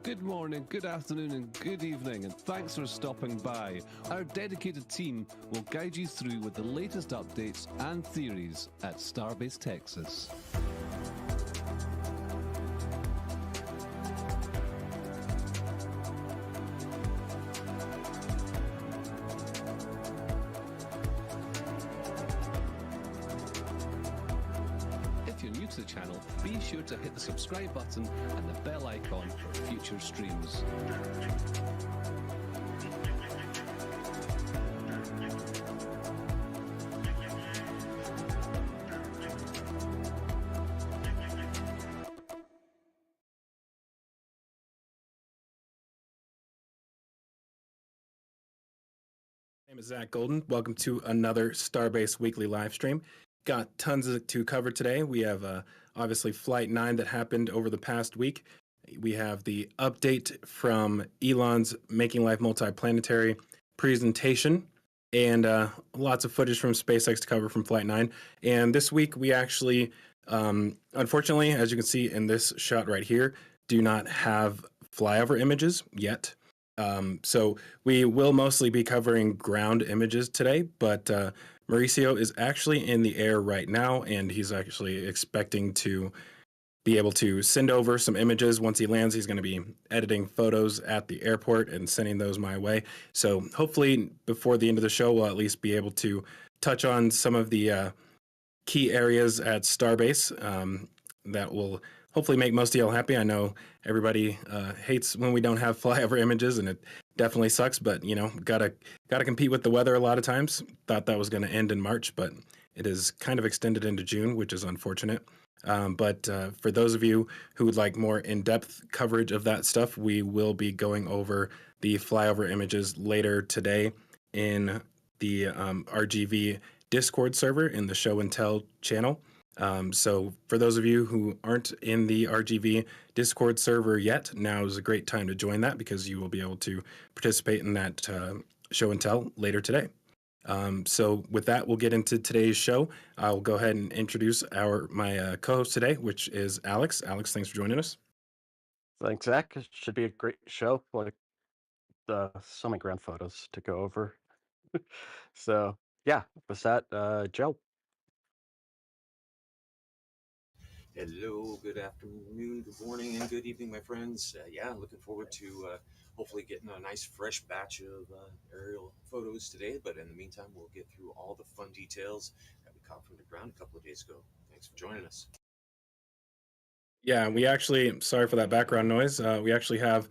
Good morning, good afternoon, and good evening, and thanks for stopping by. Our dedicated team will guide you through with the latest updates and theories at Starbase, Texas. If you're new to the channel, be sure to hit the subscribe button and the bell icon for future streams. My name is Zach Golden. Welcome to another Starbase Weekly live stream. Got tons to cover today. We have obviously Flight 9 that happened over the past week. We have the update from Elon's Making Life Multiplanetary presentation, and lots of footage from SpaceX to cover from Flight 9. And this week we actually, unfortunately, as you can see in this shot right here, do not have flyover images yet. So we will mostly be covering ground images today, but Mauricio is actually in the air right now, and he's actually expecting to be able to send over some images. Once he lands, he's going to be editing photos at the airport and sending those my way. So hopefully before the end of the show, we'll at least be able to touch on some of the key areas at Starbase that will hopefully make most of y'all happy. I know everybody hates when we don't have flyover images, and it definitely sucks, but you know, gotta compete with the weather a lot of times. Thought that was going to end in March, but it is kind of extended into June, which is unfortunate. But for those of you who would like more in-depth coverage of that stuff, we will be going over the flyover images later today in the RGV Discord server in the Show and Tell channel. So for those of you who aren't in the RGV Discord server yet, now is a great time to join that because you will be able to participate in that show and tell later today. So with that, we'll get into today's show. I'll go ahead and introduce my co-host today, which is Alex. Alex, thanks for joining us. Thanks, Zach. It should be a great show. Like so many ground photos to go over. So yeah, with that, Joe. Hello, good afternoon, good morning, and good evening, my friends. Yeah, looking forward to hopefully getting a nice fresh batch of aerial photos today. But in the meantime, we'll get through all the fun details that we caught from the ground a couple of days ago. Thanks for joining us. Yeah, we actually, sorry for that background noise. We actually have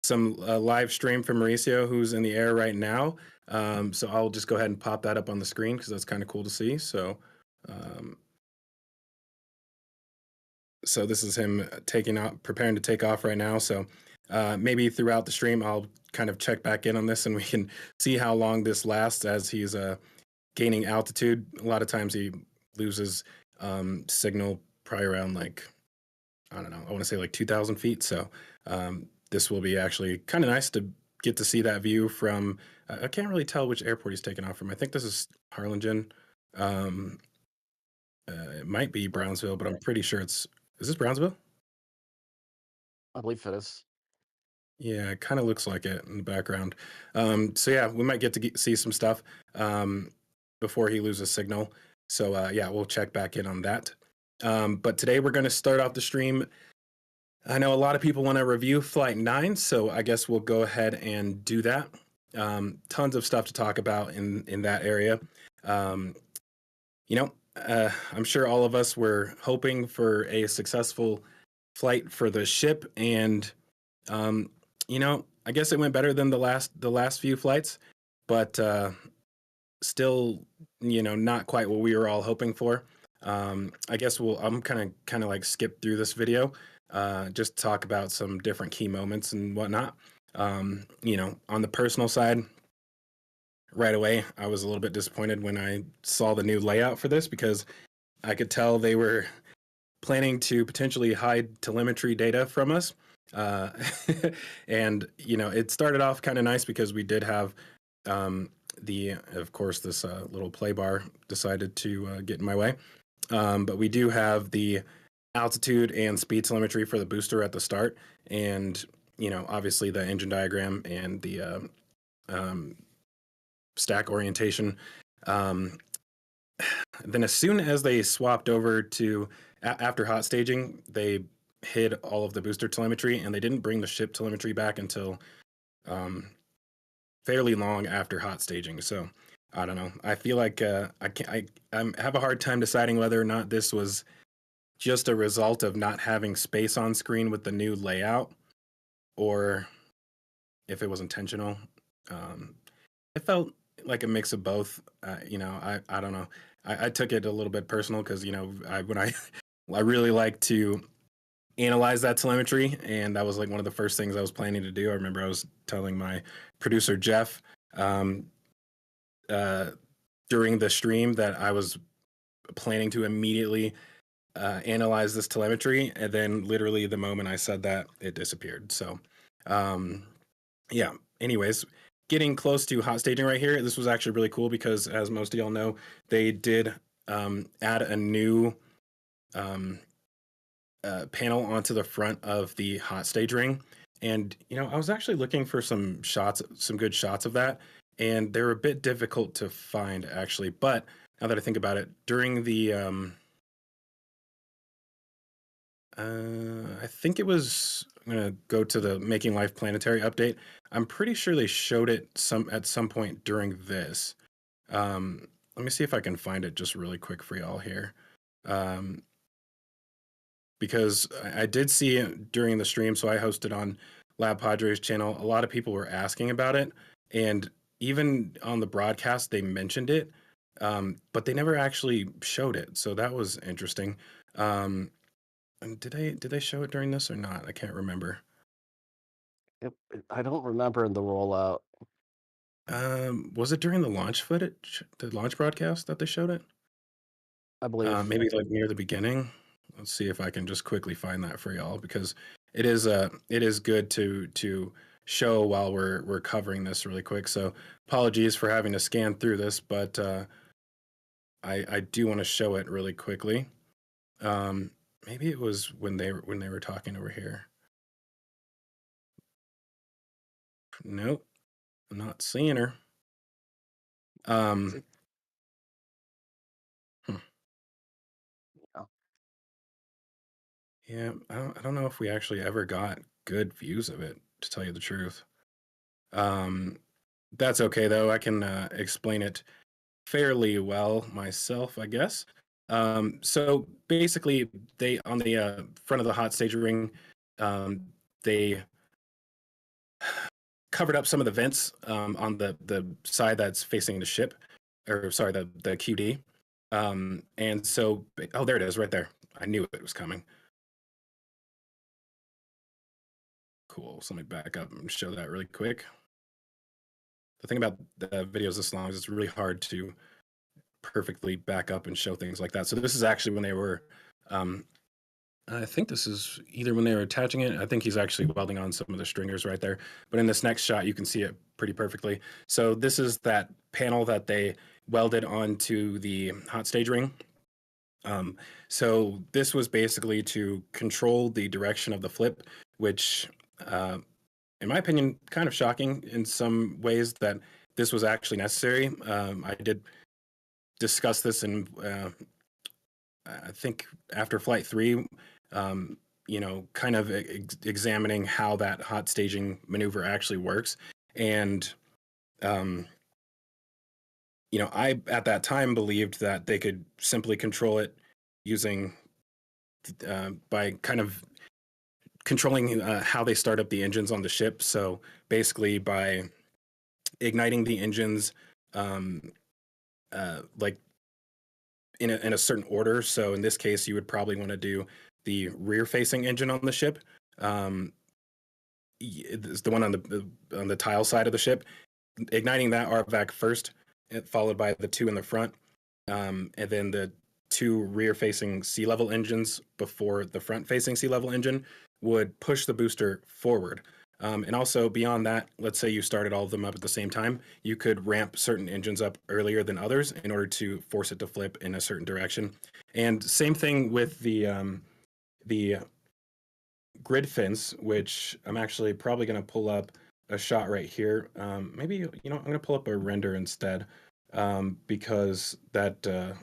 some live stream from Mauricio, who's in the air right now. So I'll just go ahead and pop that up on the screen because that's kind of cool to see. So So this is him preparing to take off right now. So maybe throughout the stream, I'll kind of check back in on this and we can see how long this lasts as he's gaining altitude. A lot of times he loses signal probably around like, I don't know, I want to say like 2,000 feet. So this will be actually kind of nice to get to see that view from, I can't really tell which airport he's taking off from. I think this is Harlingen. It might be Brownsville, but I'm pretty sure is this Brownsville? I believe it is. Yeah, it kind of looks like it in the background. So yeah, we might get to see some stuff before he loses signal. So yeah, we'll check back in on that. But today we're going to start off the stream. I know a lot of people want to review Flight 9, so I guess we'll go ahead and do that. Tons of stuff to talk about in that area. I'm sure all of us were hoping for a successful flight for the ship, and I guess it went better than the last few flights, but still, not quite what we were all hoping for. I guess I'm kind of like skip through this video, just talk about some different key moments and whatnot. On the personal side, right away, I was a little bit disappointed when I saw the new layout for this because I could tell they were planning to potentially hide telemetry data from us. And, it started off kind of nice because we did have of course, this little play bar decided to get in my way. But we do have the altitude and speed telemetry for the booster at the start. And, obviously the engine diagram and the stack orientation. Then as soon as they swapped over to after hot staging, they hid all of the booster telemetry and they didn't bring the ship telemetry back until fairly long after hot staging. So I don't know. I feel like I have a hard time deciding whether or not this was just a result of not having space on screen with the new layout, or if it was intentional. It felt like a mix of both. I don't know. I took it a little bit personal because I really like to analyze that telemetry, and that was like one of the first things I was planning to do. I remember I was telling my producer Jeff during the stream that I was planning to immediately analyze this telemetry, and then literally the moment I said that, it disappeared. So yeah, anyways, getting close to hot staging right here, this was actually really cool because, as most of y'all know, they did add a new panel onto the front of the hot stage ring. And, I was actually looking for some good shots of that, and they were a bit difficult to find, actually. But now that I think about it, during the, I think it was, I'm going to go to the Making Life Planetary update. I'm pretty sure they showed it at some point during this. Let me see if I can find it just really quick for y'all here. Because I did see it during the stream, so I hosted on Lab Padres channel. A lot of people were asking about it, and even on the broadcast, they mentioned it, but they never actually showed it. So that was interesting. And did they show it during this or not? I can't remember. I don't remember in the rollout. Was it during the launch footage, the launch broadcast that they showed it? I believe maybe like near the beginning. Let's see if I can just quickly find that for y'all, because it is good to show while we're covering this really quick. So apologies for having to scan through this, but I do want to show it really quickly. Maybe it was when they were talking over here. Nope, I'm not seeing her. Yeah, I don't know if we actually ever got good views of it, to tell you the truth. That's okay though. I can explain it fairly well myself, I guess. So basically, they on the front of the hot stage ring, they covered up some of the vents on the side that's facing the ship, or sorry, the QD. And so, oh, there it is, right there. I knew it was coming. Cool. So let me back up and show that really quick. The thing about the videos this long is it's really hard to perfectly back up and show things like that. So this is actually when they were, I think this is either when they were attaching it. I think he's actually welding on some of the stringers right there. But in this next shot, you can see it pretty perfectly. So this is that panel that they welded onto the hot stage ring. So this was basically to control the direction of the flip, which, in my opinion, kind of shocking in some ways that this was actually necessary. I did discuss this in, I think after Flight 3, kind of examining how that hot staging maneuver actually works. And, I at that time believed that they could simply control it using, by kind of controlling how they start up the engines on the ship. So basically by igniting the engines, like in a certain order. So in this case, you would probably want to do the rear-facing engine on the ship. It's the one on the tile side of the ship. Igniting that RVAC first, followed by the two in the front, and then the two rear-facing sea-level engines before the front-facing sea-level engine would push the booster forward. And also beyond that, let's say you started all of them up at the same time, you could ramp certain engines up earlier than others in order to force it to flip in a certain direction. And same thing with the grid fins, which I'm actually probably going to pull up a shot right here. Maybe, I'm going to pull up a render instead, because that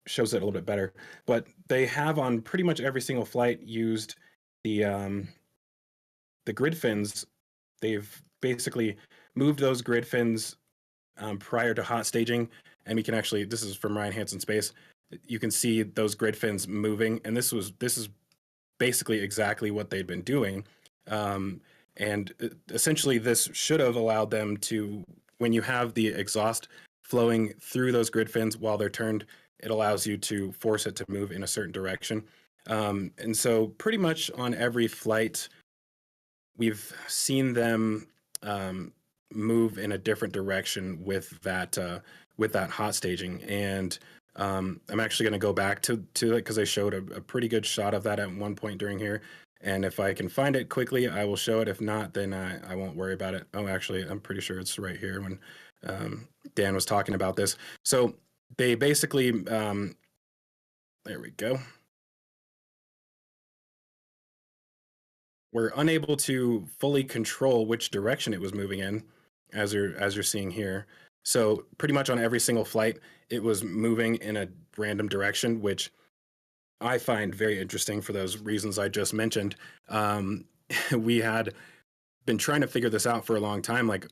shows it a little bit better. But they have on pretty much every single flight used the grid fins. They've basically moved those grid fins prior to hot staging, and we can actually, this is from Ryan Hansen Space, you can see those grid fins moving, and this is basically exactly what they'd been doing. And essentially this should have allowed them to, when you have the exhaust flowing through those grid fins while they're turned, it allows you to force it to move in a certain direction. And so pretty much on every flight, we've seen them move in a different direction with that hot staging. And I'm actually going to go back to it because they showed a pretty good shot of that at one point during here. And if I can find it quickly, I will show it. If not, then I won't worry about it. Oh, actually, I'm pretty sure it's right here when Dan was talking about this. So they basically, there we go. We're unable to fully control which direction it was moving in, as you're seeing here. So pretty much on every single flight, it was moving in a random direction, which I find very interesting for those reasons I just mentioned. We had been trying to figure this out for a long time. Like,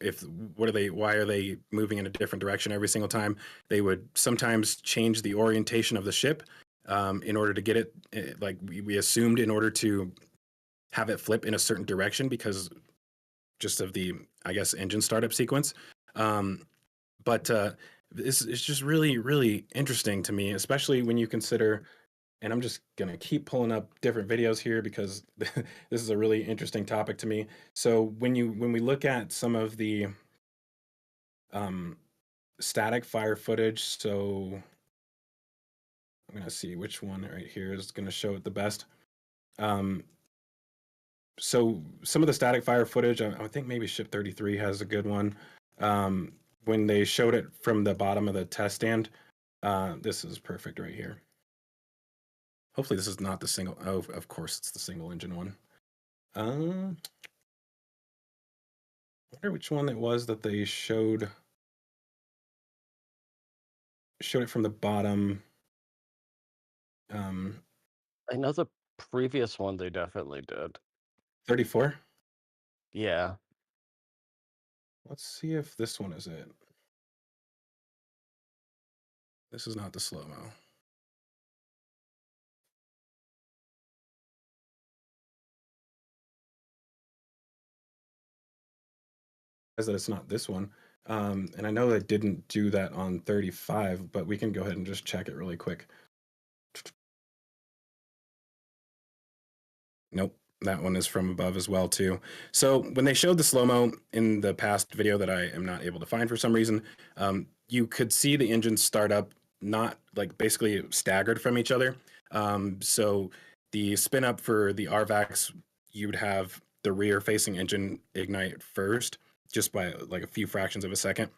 why are they moving in a different direction every single time? They would sometimes change the orientation of the ship in order to get it, like we assumed, in order to have it flip in a certain direction because just of the, I guess, engine startup sequence. But it's just really, really interesting to me, especially when you consider, and I'm just going to keep pulling up different videos here because this is a really interesting topic to me. So when we look at some of the static fire footage, so I'm going to see which one right here is going to show it the best. So some of the static fire footage, I think maybe Ship 33 has a good one. When they showed it from the bottom of the test stand, this is perfect right here. Hopefully this is not the single. Oh, of course it's the single engine one. I wonder which one it was that they showed it from the bottom. I know the previous one they definitely did. 34? Yeah. Let's see if this one is it. This is not the slow-mo. That it's not this one. And I know they didn't do that on 35, but we can go ahead and just check it really quick. Nope. that one is from above as well too. So when they showed the slow-mo in the past video that I am not able to find for some reason, you could see the engines start up not like basically staggered from each other. So the spin up for the RVACs, you'd have the rear facing engine ignite first, just by like a few fractions of a second.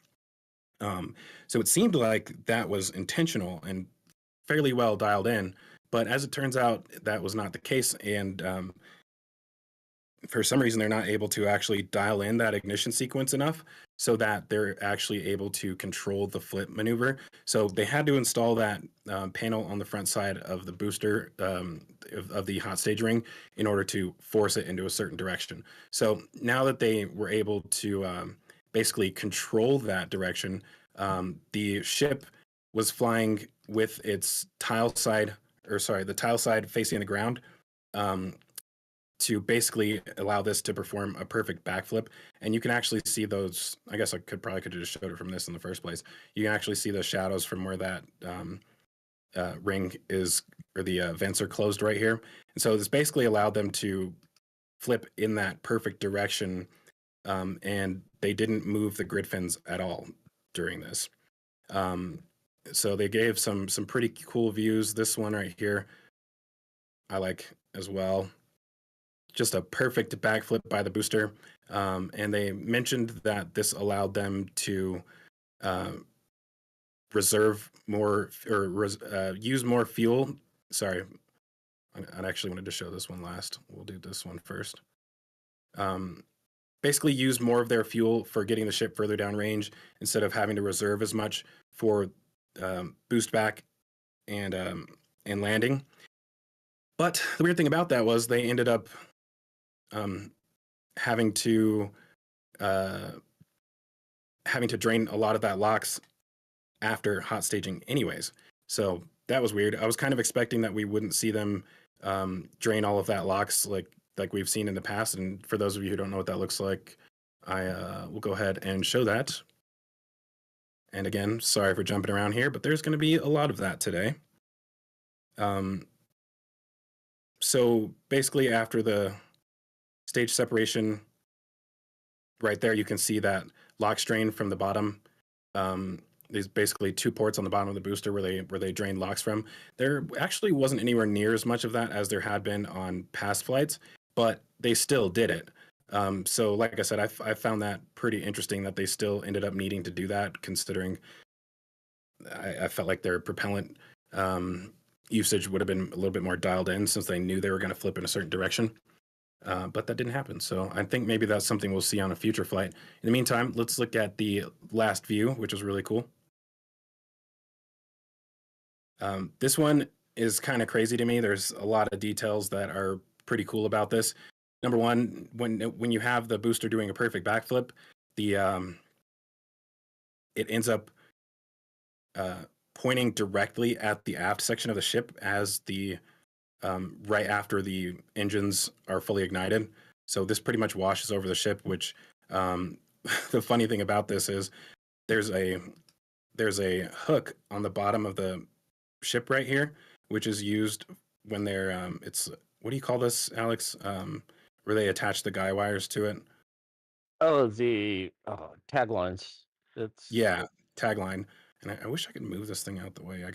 So it seemed like that was intentional and fairly well dialed in, but as it turns out, that was not the case. And for some reason, they're not able to actually dial in that ignition sequence enough so that they're actually able to control the flip maneuver. So they had to install that panel on the front side of the booster of the hot stage ring in order to force it into a certain direction. So now that they were able to basically control that direction, the ship was flying with its the tile side facing the ground. To basically allow this to perform a perfect backflip. And you can actually see those. I guess I could have just showed it from this in the first place. You can actually see the shadows from where that ring is, or the vents are closed right here. And so this basically allowed them to flip in that perfect direction, and they didn't move the grid fins at all during this. So they gave some pretty cool views. This one right here, I like as well. Just a perfect backflip by the booster. And they mentioned that this allowed them to reserve more or use more fuel. Sorry, I actually wanted to show this one last. We'll do this one first. Basically use more of their fuel for getting the ship further downrange instead of having to reserve as much for boost back and landing. But the weird thing about that was they ended up having to drain a lot of that LOX after hot staging anyways. So that was weird. I was kind of expecting that we wouldn't see them drain all of that LOX like we've seen in the past. And for those of you who don't know what that looks like, I will go ahead and show that. And again, sorry for jumping around here, but there's going to be a lot of that today. So basically after the stage separation, right there, you can see that LOX drain from the bottom. There's basically two ports on the bottom of the booster where they drain LOX from. There actually wasn't anywhere near as much of that as there had been on past flights, but they still did it. So like I said, I found that pretty interesting that they still ended up needing to do that, considering I felt like their propellant usage would have been a little bit more dialed in since they knew they were going to flip in a certain direction. But that didn't happen. So I think maybe that's something we'll see on a future flight. In the meantime, let's look at the last view, which is really cool. This one is kind of crazy to me. There's a lot of details that are pretty cool about this. Number one, when you have the booster doing a perfect backflip, it ends up pointing directly at the aft section of the ship as the right after the engines are fully ignited. So this pretty much washes over the ship, which the funny thing about this is there's a hook on the bottom of the ship right here, which is used when they're it's, what do you call this, Alex? Where they attach the guy wires to it. Oh, the taglines. Yeah, tagline. And I wish I could move this thing out the way.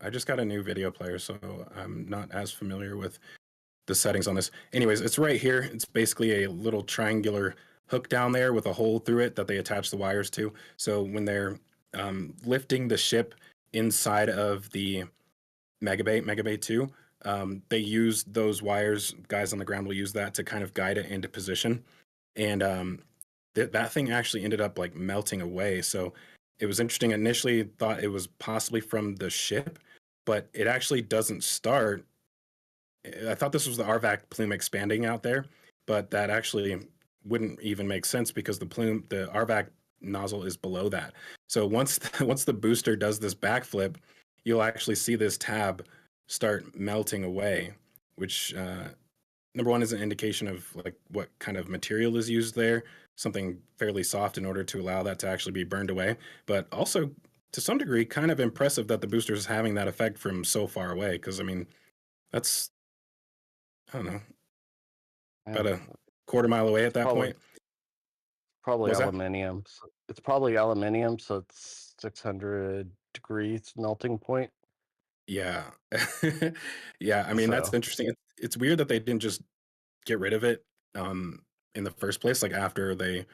I just got a new video player, so I'm not as familiar with the settings on this. Anyways, it's right here. It's basically a little triangular hook down there with a hole through it that they attach the wires to. So when they're lifting the ship inside of the Megabay 2, they use those wires. Guys on the ground will use that to kind of guide it into position. And that thing actually ended up like melting away. So it was interesting. Initially thought it was possibly from the ship, but it actually doesn't start. I thought this was the RVAC plume expanding out there, but that actually wouldn't even make sense because the RVAC nozzle is below that. So once the booster does this backflip, you'll actually see this tab start melting away, which number one is an indication of like what kind of material is used there, something fairly soft in order to allow that to actually be burned away, but also to some degree kind of impressive that the booster is having that effect from so far away, because I mean, that's, I don't know, about a quarter mile away at that point. Probably Was that? aluminium. So it's probably aluminium, so it's 600 degrees melting point. Yeah. Yeah, I mean, that's So interesting. It's weird that they didn't just get rid of it in the first place, like after they,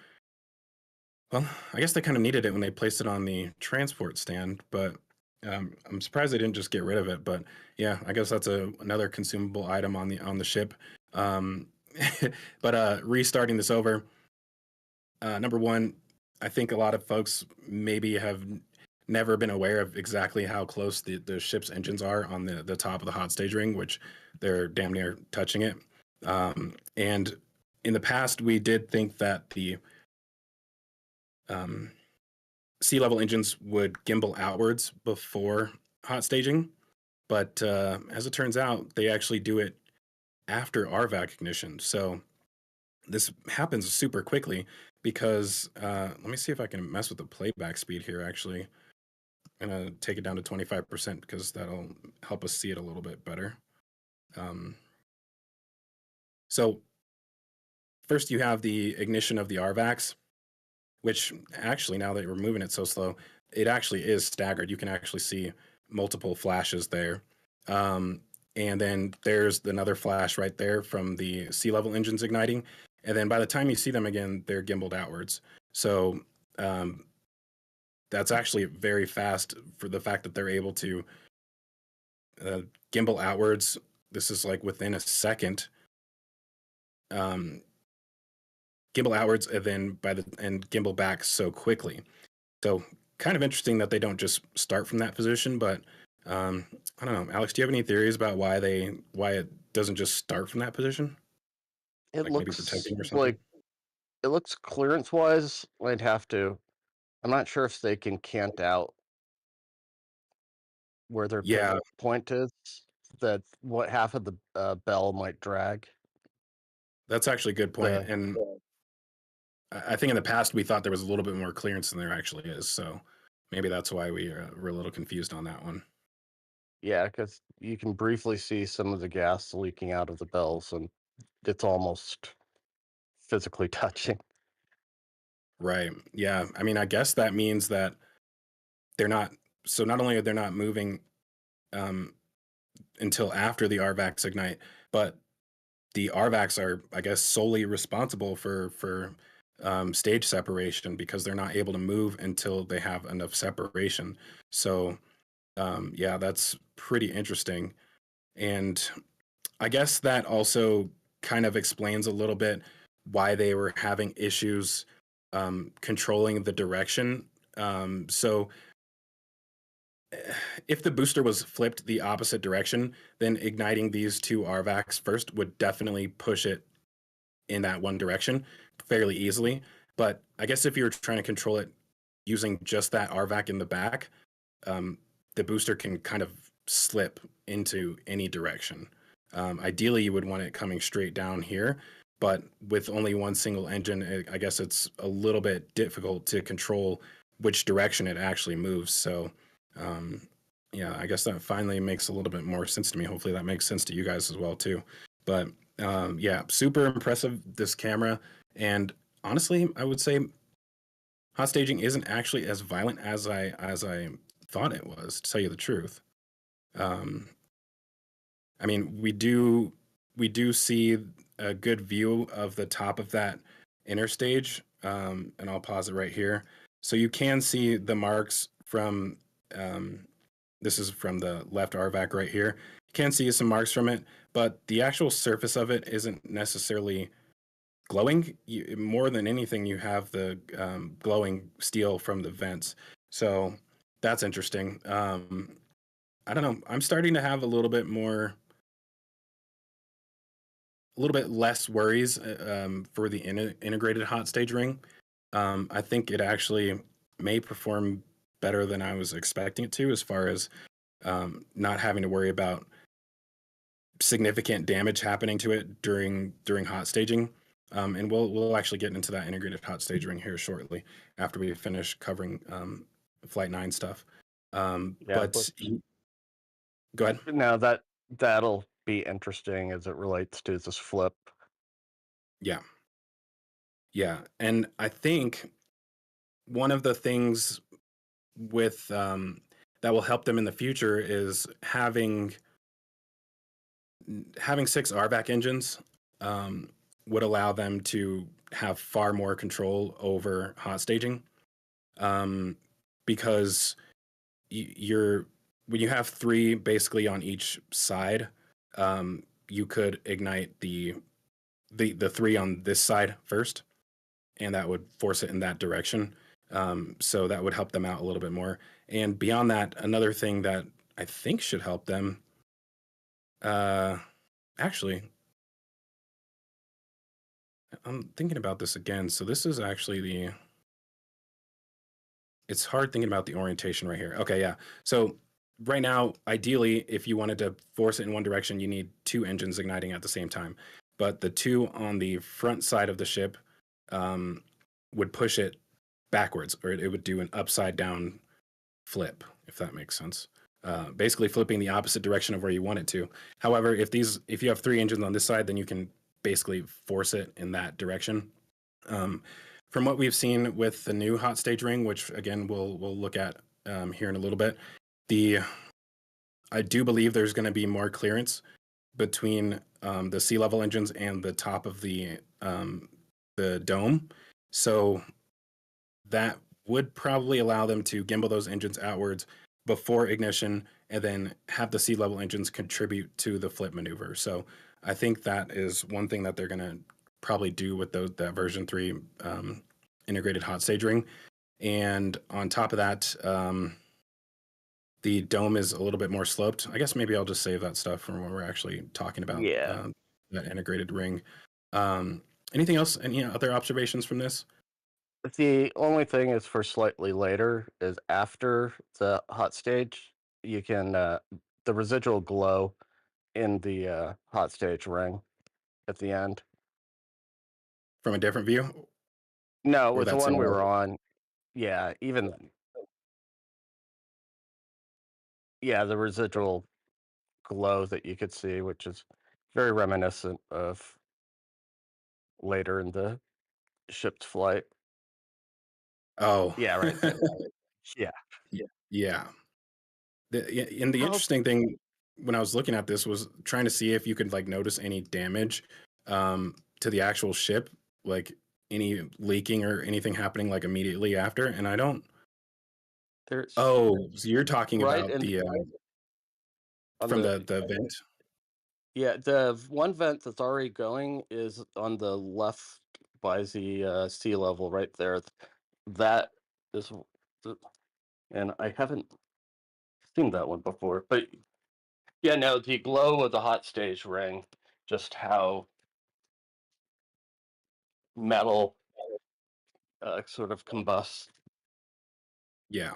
well, I guess they kind of needed it when they placed it on the transport stand, but I'm surprised they didn't just get rid of it. But yeah, I guess that's another consumable item on the ship. Um, but restarting this over, number one, I think a lot of folks maybe have never been aware of exactly how close the ship's engines are on the top of the hot stage ring, which they're damn near touching it. And in the past, we did think that the sea level engines would gimbal outwards before hot staging, but as it turns out, they actually do it after RVAC ignition. So this happens super quickly because let me see if I can mess with the playback speed here. Actually, I'm gonna take it down to 25% because that'll help us see it a little bit better. So first you have the ignition of the RVACs, which actually, now that we're moving it so slow, it actually is staggered. You can actually see multiple flashes there. And then there's another flash right there from the sea level engines igniting. And then by the time you see them again, they're gimbaled outwards. So that's actually very fast for the fact that they're able to gimbal outwards. This is like within a second. Gimbal outwards and then and gimbal back so quickly. So kind of interesting that they don't just start from that position, but I don't know. Alex, do you have any theories about why it doesn't just start from that position? it Like maybe protecting or looks something? like it looks clearance wise. I'd have to. I'm not sure if they can cant out where their Yeah, pivot point is. That what half of the bell might drag. that's actually a good point. The And I think in the past we thought there was a little bit more clearance than there actually is. So maybe that's why we're a little confused on that one. Yeah, because you can briefly see some of the gas leaking out of the bells, and it's almost physically touching. Right. Yeah. I mean, I guess that means that they're not. So not only are they not moving until after the RVACs ignite, but the RVACs are, I guess, solely responsible for stage separation because they're not able to move until they have enough separation. So yeah, that's pretty interesting, and I guess that also kind of explains a little bit why they were having issues controlling the direction. So if the booster was flipped the opposite direction, then igniting these two RVACs first would definitely push it in that one direction fairly easily. But I guess if you were trying to control it using just that RVAC in the back, the booster can kind of slip into any direction. Ideally, you would want it coming straight down here, but with only one single engine, I guess it's a little bit difficult to control which direction it actually moves. So, yeah, I guess that finally makes a little bit more sense to me. Hopefully, that makes sense to you guys as well too. But yeah, super impressive, this camera, and honestly, I would say hot staging isn't actually as violent as I thought it was, to tell you the truth. Um, I mean, we do see a good view of the top of that inner stage, and I'll pause it right here. So you can see the marks from this is from the left RVAC right here. You can see some marks from it, but the actual surface of it isn't necessarily glowing. More than anything, you have the glowing steel from the vents. So that's interesting. I don't know. I'm starting to have a little bit less worries for the integrated hot stage ring. I think it actually may perform better than I was expecting it to, as far as not having to worry about significant damage happening to it during hot staging. And we'll actually get into that integrated hot stage ring here shortly after we finish covering Flight 9 stuff. Yeah, but go ahead. now that'll be interesting as it relates to this flip. Yeah. Yeah. And I think one of the things with that will help them in the future is having 6 RVAC engines would allow them to have far more control over hot staging, because you're when you have 3 basically on each side, you could ignite the 3 on this side first, and that would force it in that direction. So that would help them out a little bit more. And beyond that, another thing that I think should help them, actually, I'm thinking about this again. So this is actually it's hard thinking about the orientation right here. Okay, yeah. So right now, ideally, if you wanted to force it in one direction, you need 2 engines igniting at the same time. But the 2 on the front side of the ship would push it backwards, or it would do an upside down flip, if that makes sense. Basically flipping the opposite direction of where you want it to. However, if you have 3 engines on this side, then you can basically force it in that direction. From what we've seen with the new hot stage ring, which again we'll look at here in a little bit, I do believe there's going to be more clearance between the sea level engines and the top of the dome, so that would probably allow them to gimbal those engines outwards before ignition, and then have the sea level engines contribute to the flip maneuver. So I think that is one thing that they're going to probably do with that version 3 integrated hot stage ring. And on top of that, the dome is a little bit more sloped. I guess maybe I'll just save that stuff for when we're actually talking about Yeah. that integrated ring. Anything else? Any other observations from this? The only thing is for slightly later is after the hot stage, you can the residual glow in the hot stage ring at the end. From a different view? No, Or with the that's one we were on, yeah, even the residual glow that you could see, which is very reminiscent of later in the ship's flight. Oh. Yeah, right there. Yeah. Yeah. And the How interesting thing when I was looking at this was trying to see if you could like notice any damage to the actual ship, like any leaking or anything happening like immediately after. And I don't. there's Oh, so you're talking right about in the on from the the vent. yeah, the one vent that's already going is on the left by the sea level right there. That is, and I haven't seen that one before, but yeah, no, the glow of the hot stage ring, just how metal sort of combusts. Yeah.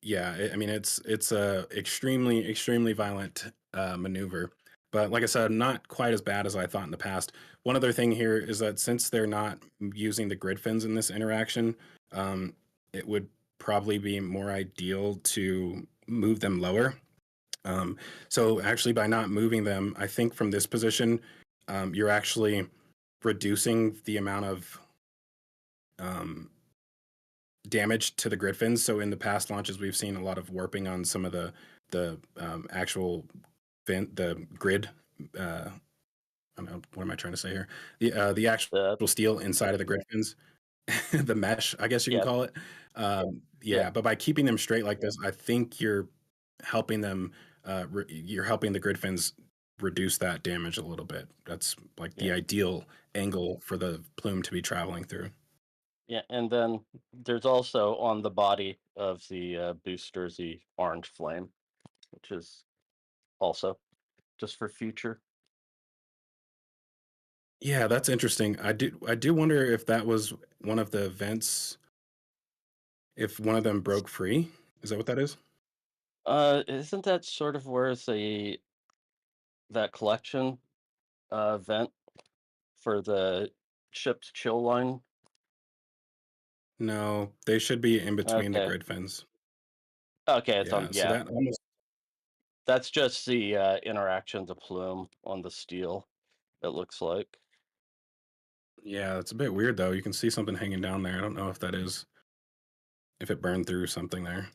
Yeah, I mean it's a extremely violent maneuver, but like I said, not quite as bad as I thought in the past. One other thing here is that since they're not using the grid fins in this interaction, it would probably be more ideal to move them lower. So actually, by not moving them, I think from this position, you're actually reducing the amount of um, damage to the grid fins. So in the past launches, we've seen a lot of warping on some of the actual the grid. I don't know, what am I trying to say here? The actual steel inside of the grid fins, the mesh, I guess you can call it. Yeah. But by keeping them straight like this, I think you're helping them. You're helping the grid fins reduce that damage a little bit. That's like the ideal angle for the plume to be traveling through. Yeah, and then there's also on the body of the booster the orange flame, which is also just for future. Yeah, that's interesting. I do wonder if that was one of the vents, if one of them broke free. Is that what that is? Isn't that sort of where that collection vent for the ship's chill line? No, they should be in between the Okay. grid fins. Okay, it's on. Yeah, so Yeah, that almost that's just the interaction, the plume on the steel. It looks like. Yeah, it's a bit weird though. You can see something hanging down there. I don't know if that is if it burned through something there.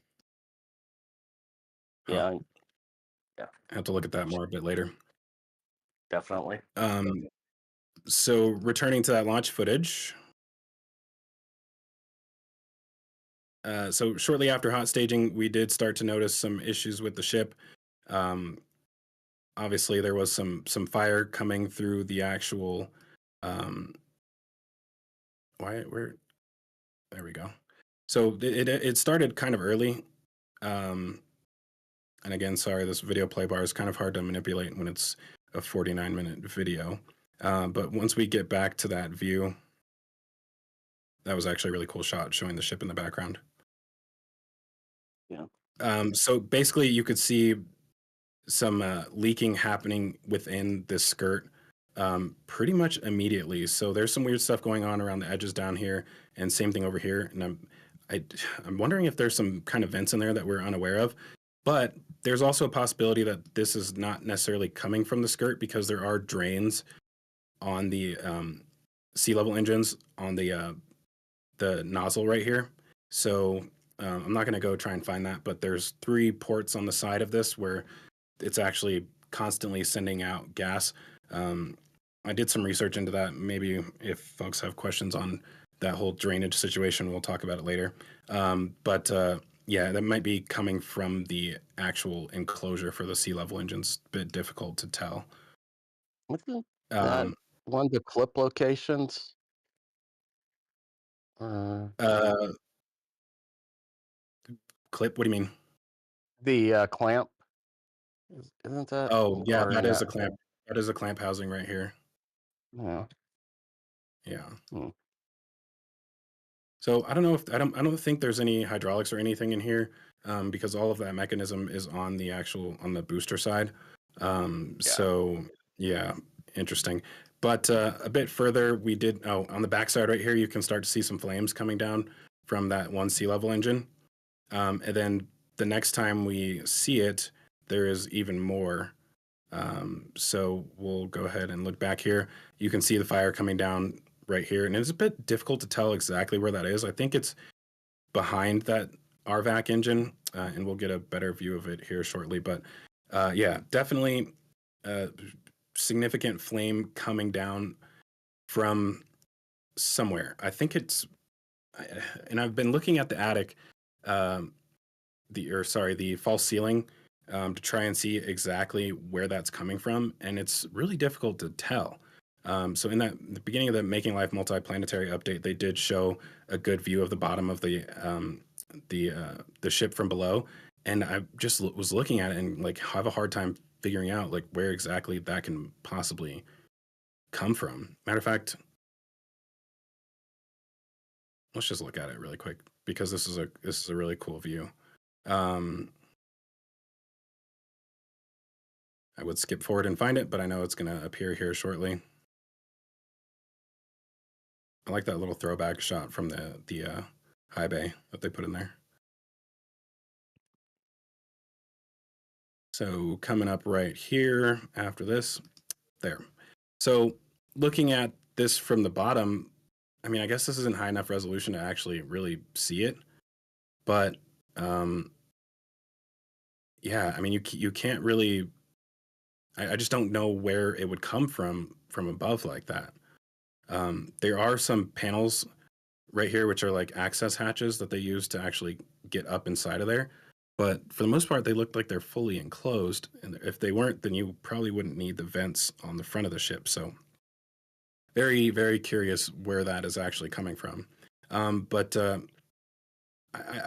Huh. Yeah, yeah, I have to look at that more a bit later. definitely. So returning to that launch footage. So shortly after hot staging, we did start to notice some issues with the ship. Um, Obviously, there was some fire coming through the actual. Where? There we go. So it started kind of early. And again, sorry, this video play bar is kind of hard to manipulate when it's a 49-minute video. But once we get back to that view, that was actually a really cool shot showing the ship in the background. Yeah. So basically, you could see some leaking happening within this skirt pretty much immediately. So there's some weird stuff going on around the edges down here, and same thing over here. And I'm wondering if there's some kind of vents in there that we're unaware of. But there's also a possibility that this is not necessarily coming from the skirt because there are drains on the sea level engines on the nozzle right here. So I'm not going to go try and find that, but there's 3 ports on the side of this where it's actually constantly sending out gas. I did some research into that. Maybe if folks have questions on that whole drainage situation, we'll talk about it later. But yeah, that might be coming from the actual enclosure for the sea level engines. A bit difficult to tell. Isn't that one of the clip locations? Clip? What do you mean? The clamp? Isn't that? Oh, yeah, Or that is not? a clamp. That is a clamp housing right here. Yeah. Yeah. Hmm. So I don't know if I don't think there's any hydraulics or anything in here because all of that mechanism is on the booster side. So yeah, interesting. But a bit further, we did on the backside right here, you can start to see some flames coming down from that one sea level engine. And then the next time we see it, there is even more. So we'll go ahead and look back here. You can see the fire coming down right here, and it's a bit difficult to tell exactly where that is. I think it's behind that RVAC engine, and we'll get a better view of it here shortly. But yeah, definitely significant flame coming down from somewhere. I think it's, and I've been looking at the attic, the false ceiling, to try and see exactly where that's coming from, and it's really difficult to tell. So in the beginning of the Making Life Multiplanetary update, they did show a good view of the bottom of the ship from below, and I just was looking at it and like have a hard time figuring out like where exactly that can possibly come from. Matter of fact, let's just look at it really quick because this is a really cool view. I would skip forward and find it, but I know it's going to appear here shortly. I like that little throwback shot from the high bay that they put in there. So coming up right here after this, there. So looking at this from the bottom, I mean, I guess this isn't high enough resolution to actually really see it, but yeah, I mean, you can't really. I just don't know where it would come from above like that. There are some panels right here, which are like access hatches that they use to actually get up inside of there. But for the most part, they look like they're fully enclosed. And if they weren't, then you probably wouldn't need the vents on the front of the ship. So very, very curious where that is actually coming from. But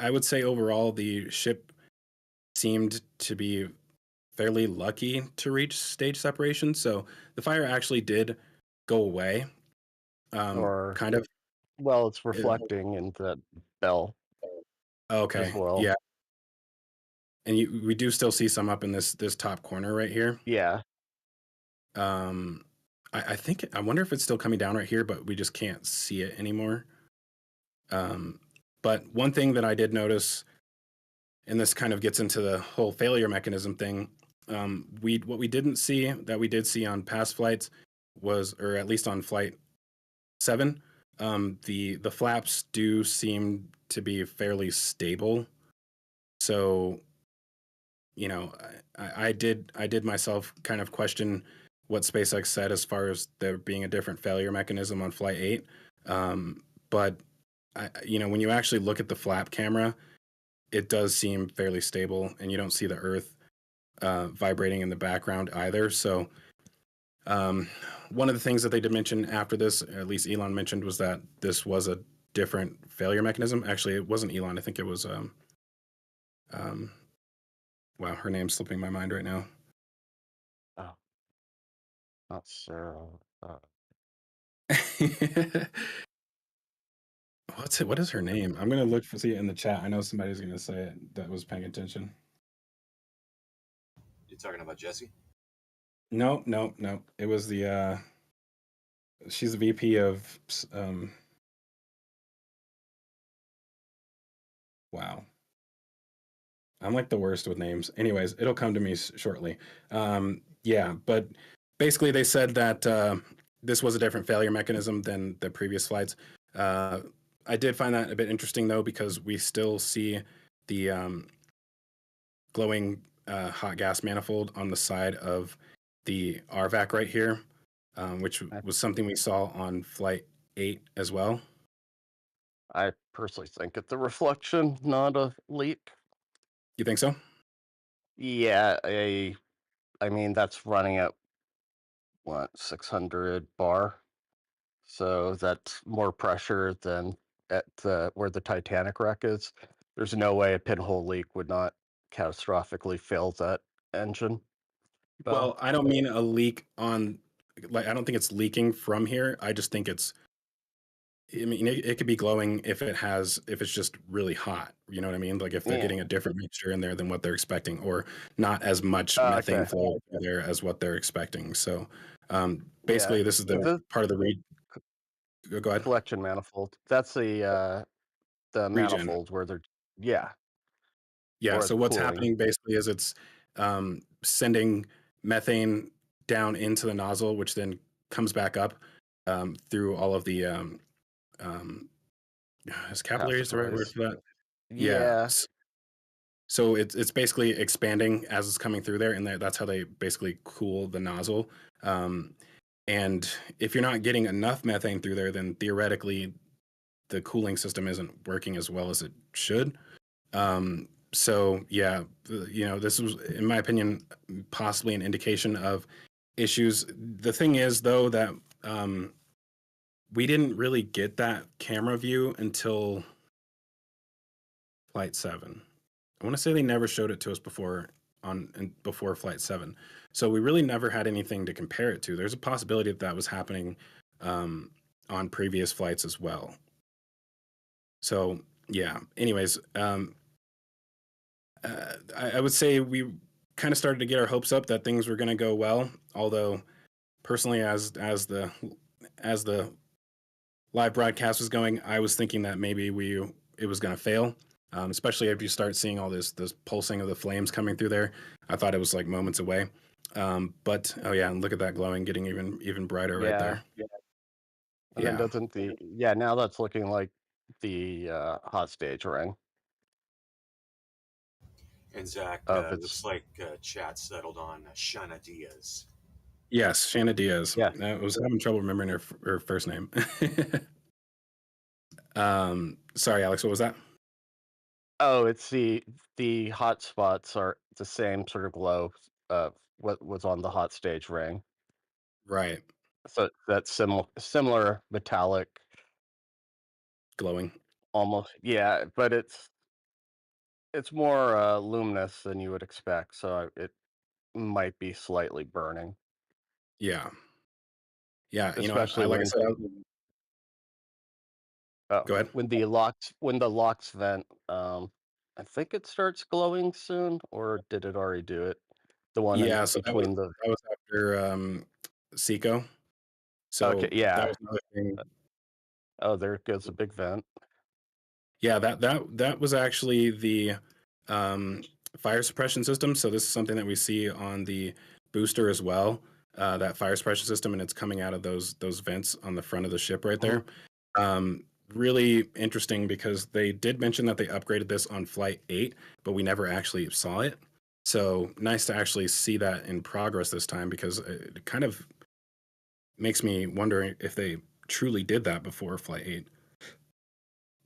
I would say overall, the ship seemed to be fairly lucky to reach stage separation. So the fire actually did go away. Or Kind of. well, it's reflecting into that bell Okay. as well. Yeah. And we do still see some up in this top corner right here. Yeah. I think I wonder if it's still coming down right here, but we just can't see it anymore. But one thing that I did notice, and this kind of gets into the whole failure mechanism thing, what we didn't see that we did see on past flights was, or at least on flight 7, the flaps do seem to be fairly stable. So, you know, I did myself kind of question what SpaceX said as far as there being a different failure mechanism on Flight 8. But you know, when you actually look at the flap camera, it does seem fairly stable, and you don't see the Earth vibrating in the background either. So, one of the things that they did mention after this, at least Elon mentioned, was that this was a different failure mechanism. Actually, it wasn't Elon. I think it was wow, her name's slipping my mind right now. Oh, not Sarah. What is her name? I'm gonna look for see it in the chat. I know somebody's gonna say it that was paying attention. You're talking about Jesse? No. It was the she's the VP of wow. I'm like the worst with names. Anyways, it'll come to me shortly. Yeah, but basically they said that this was a different failure mechanism than the previous flights. I did find that a bit interesting though, because we still see the glowing hot gas manifold on the side of the RVAC right here, which was something we saw on Flight 8 as well. I personally think it's a reflection, not a leak. You think so? Yeah, I mean that's running at what 600 bar, so that's more pressure than at where the Titanic wreck is. There's no way a pinhole leak would not catastrophically fail that engine. Well, I don't mean a leak on, like, I don't think it's leaking from here. I just think it's, I mean, it could be glowing if it's just really hot. You know what I mean? Like if they're getting a different mixture in there than what they're expecting, or not as much methane flow in there as what they're expecting. So basically, this is the part of the go ahead. Collection manifold. That's the Regen. manifold where they're Yeah. or So what's cooling. happening basically is it's sending methane down into the nozzle, which then comes back up through all of the is capillaries the right word for that? Yeah. So it's basically expanding as it's coming through there, and that's how they basically cool the nozzle. And if you're not getting enough methane through there, then theoretically the cooling system isn't working as well as it should. So yeah, you know, this was, in my opinion, possibly an indication of issues. The thing is, though, that we didn't really get that camera view until Flight 7. I want to say they never showed it to us before Flight 7. So we really never had anything to compare it to. There's a possibility that was happening on previous flights as well. So yeah. Anyways, I would say we kind of started to get our hopes up that things were going to go well. Although, personally, as the live broadcast was going, I was thinking that maybe it was going to fail. Especially if you start seeing all this pulsing of the flames coming through there. I thought it was like moments away. But oh yeah, and look at that glowing, getting even brighter right there. Yeah. And then doesn't now that's looking like the hot stage ring. And Zach, looks like chat settled on Shana Diaz. Yes, Shana Diaz. Yeah. I was having trouble remembering her first name. Sorry, Alex, what was that? Oh, it's the hot spots are the same sort of glow of what was on the hot stage ring. Right. So that's similar metallic glowing. Almost, yeah, but it's more luminous than you would expect, so it might be slightly burning. Yeah. Yeah, especially like I said, go ahead. When the LOX vent, I think it starts glowing soon, or did it already do it? The one so between that was after Seco. So okay, yeah. That was another thing. Oh, there goes a big vent. Yeah, that was actually the fire suppression system. So this is something that we see on the booster as well. that fire suppression system, and it's coming out of those vents on the front of the ship right there. Really interesting because they did mention that they upgraded this on Flight 8, but we never actually saw it. So nice to actually see that in progress this time, because it kind of makes me wonder if they truly did that before Flight 8.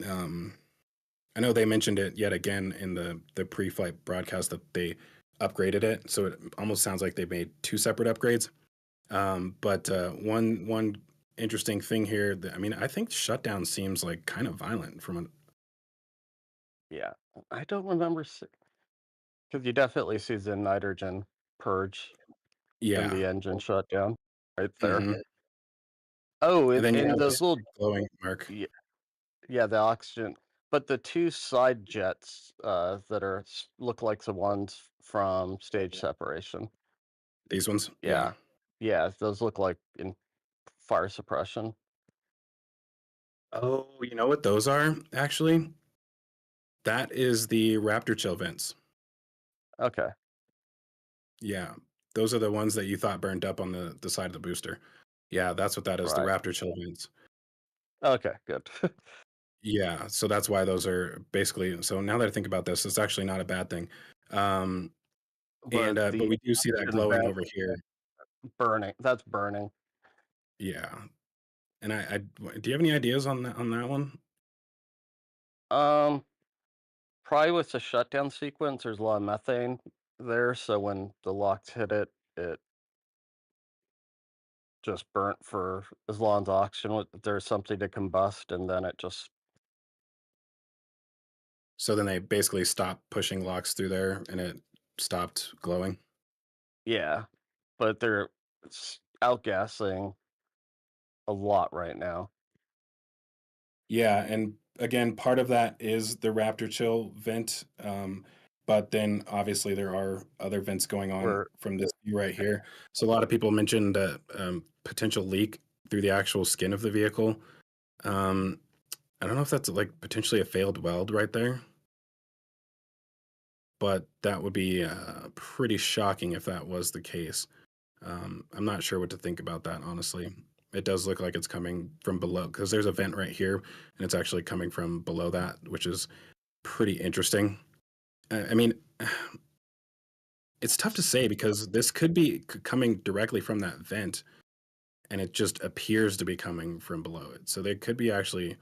I know they mentioned it yet again in the pre-flight broadcast that they upgraded it, so it almost sounds like they made two separate upgrades. But one interesting thing here, I mean, I think shutdown seems like kind of violent from an. Yeah, I don't remember because you definitely see the nitrogen purge and Yeah. the engine shutdown right there. Hmm. Oh, And then you and have those this little glowing mark. yeah, yeah, the oxygen, but the two side jets that are look like the ones from stage separation. These ones, yeah. Yeah, yeah, those look like in fire suppression. Oh, you know what those are actually? That is the Raptor chill vents. Okay, Yeah, those are the ones that you thought burned up on the side of the booster. Yeah, that's what that is. The right. Raptor chill vents. Okay, good. Yeah, so that's why those are basically. So now that I think about this, it's actually not a bad thing. Um, and But but the we do see that oxygen glowing vent over here. burning, that's burning. Yeah, and do you have any ideas on that one? Um, Probably with the shutdown sequence, there's a lot of methane there, so when the LOX hit it, it just burnt for as long as there's something to combust, and then it just So then they basically stopped pushing locks through there, and it stopped glowing. yeah. But they're outgassing a lot right now. Yeah, and again, part of that is the Raptor chill vent, but then obviously there are other vents going on We're from this view right here. So a lot of people mentioned a potential leak through the actual skin of the vehicle. Um, I don't know if that's like potentially a failed weld right there, but that would be pretty shocking if that was the case. I'm not sure what to think about that, honestly. It does look like it's coming from below because there's a vent right here, and it's actually coming from below that, which is pretty interesting. I mean, it's tough to say because this could be coming directly from that vent, and it just appears to be coming from below it. So they could be actually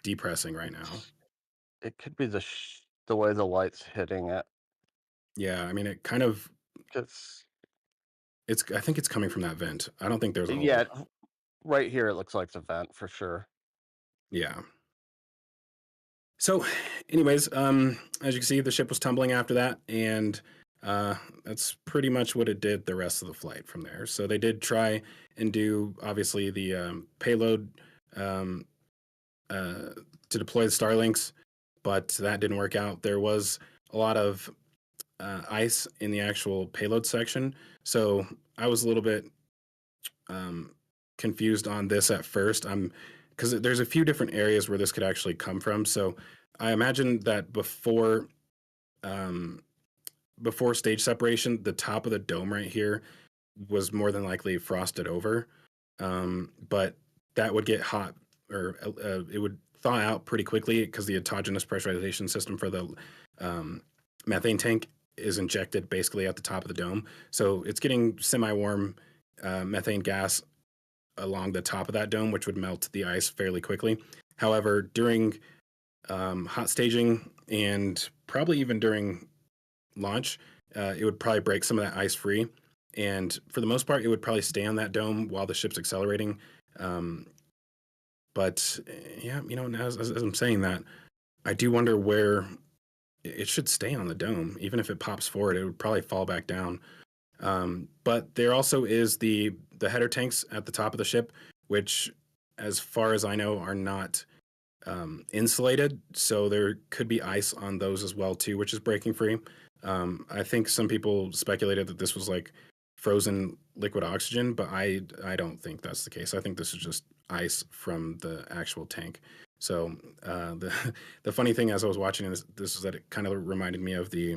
depressing right now. it could be the way the light's hitting it. Yeah, I mean, it kind of. 'Cause, It's. I think it's coming from that vent. I don't think there's a hole. yeah, right here it looks like the vent for sure. Yeah. So, anyways, as you can see, the ship was tumbling after that, and that's pretty much what it did the rest of the flight from there. So they did try and do obviously the payload um, to deploy the Starlinks, but that didn't work out. There was a lot of ice in the actual payload section, so I was a little bit um, confused on this at first. I'm because there's a few different areas where this could actually come from. So I imagine that um, before stage separation, the top of the dome right here was more than likely frosted over, but that would get hot or it would thaw out pretty quickly because the autogenous pressurization system for the methane tank is injected basically at the top of the dome. So it's getting semi-warm methane gas along the top of that dome, which would melt the ice fairly quickly. However, during hot staging and probably even during launch, it would probably break some of that ice free. And for the most part, it would probably stay on that dome while the ship's accelerating. But yeah, as I'm saying that, I do wonder where it should stay on the dome. Even if it pops forward, it would probably fall back down. But there also is the header tanks at the top of the ship, which, as far as I know, are not insulated. So there could be ice on those as well too, which is breaking free. I think some people speculated that this was like frozen liquid oxygen, but I don't think that's the case. I think this is just ice from the actual tank. So the the funny thing as I was watching this is that it kind of reminded me of the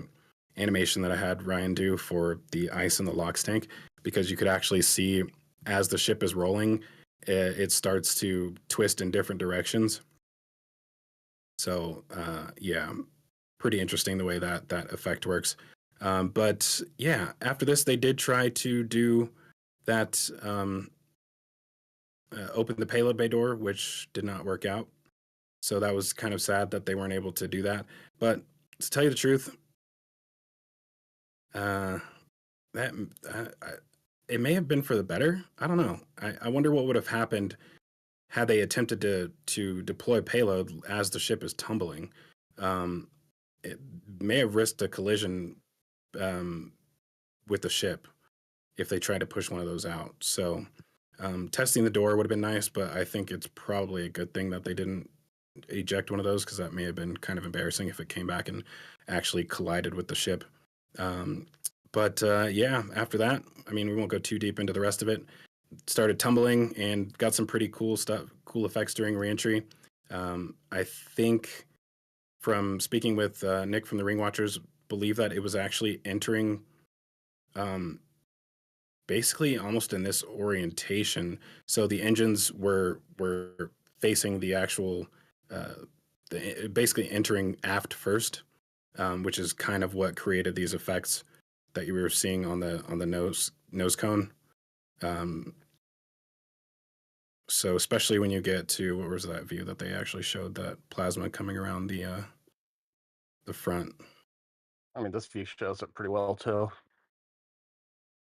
animation that I had Ryan do for the ice in the LOX tank, because you could actually see as the ship is rolling, it starts to twist in different directions. So yeah, pretty interesting the way that effect works. But yeah, after this, they did try to do that open the payload bay door, which did not work out. So that was kind of sad that they weren't able to do that. But to tell you the truth, that it may have been for the better. I don't know. I wonder what would have happened had they attempted to deploy payload as the ship is tumbling. It may have risked a collision with the ship if they tried to push one of those out. So testing the door would have been nice, but I think it's probably a good thing that they didn't eject one of those, because that may have been kind of embarrassing if it came back and actually collided with the ship. But yeah, after that, I mean, we won't go too deep into the rest of it. Started tumbling and got some pretty cool stuff, cool effects during reentry. I think from speaking with Nick from the Ring Watchers, believe that it was actually entering basically almost in this orientation. So the engines were facing the actual basically entering aft first, which is kind of what created these effects that you were seeing on the nose cone. So especially when you get to, what was that view that they actually showed, that plasma coming around the front. I mean, this view shows it pretty well too.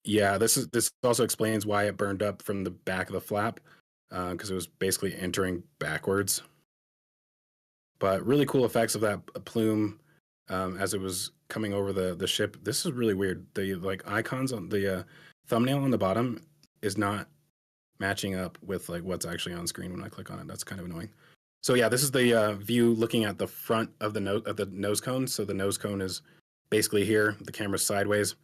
Yeah, this also explains why it burned up from the back of the flap, because it was basically entering backwards. But really cool effects of that plume as it was coming over the ship. This is really weird. The like icons on the thumbnail on the bottom is not matching up with like what's actually on screen when I click on it. That's kind of annoying. So yeah, this is the view looking at the front of the nose cone. So the nose cone is basically here. The camera's sideways.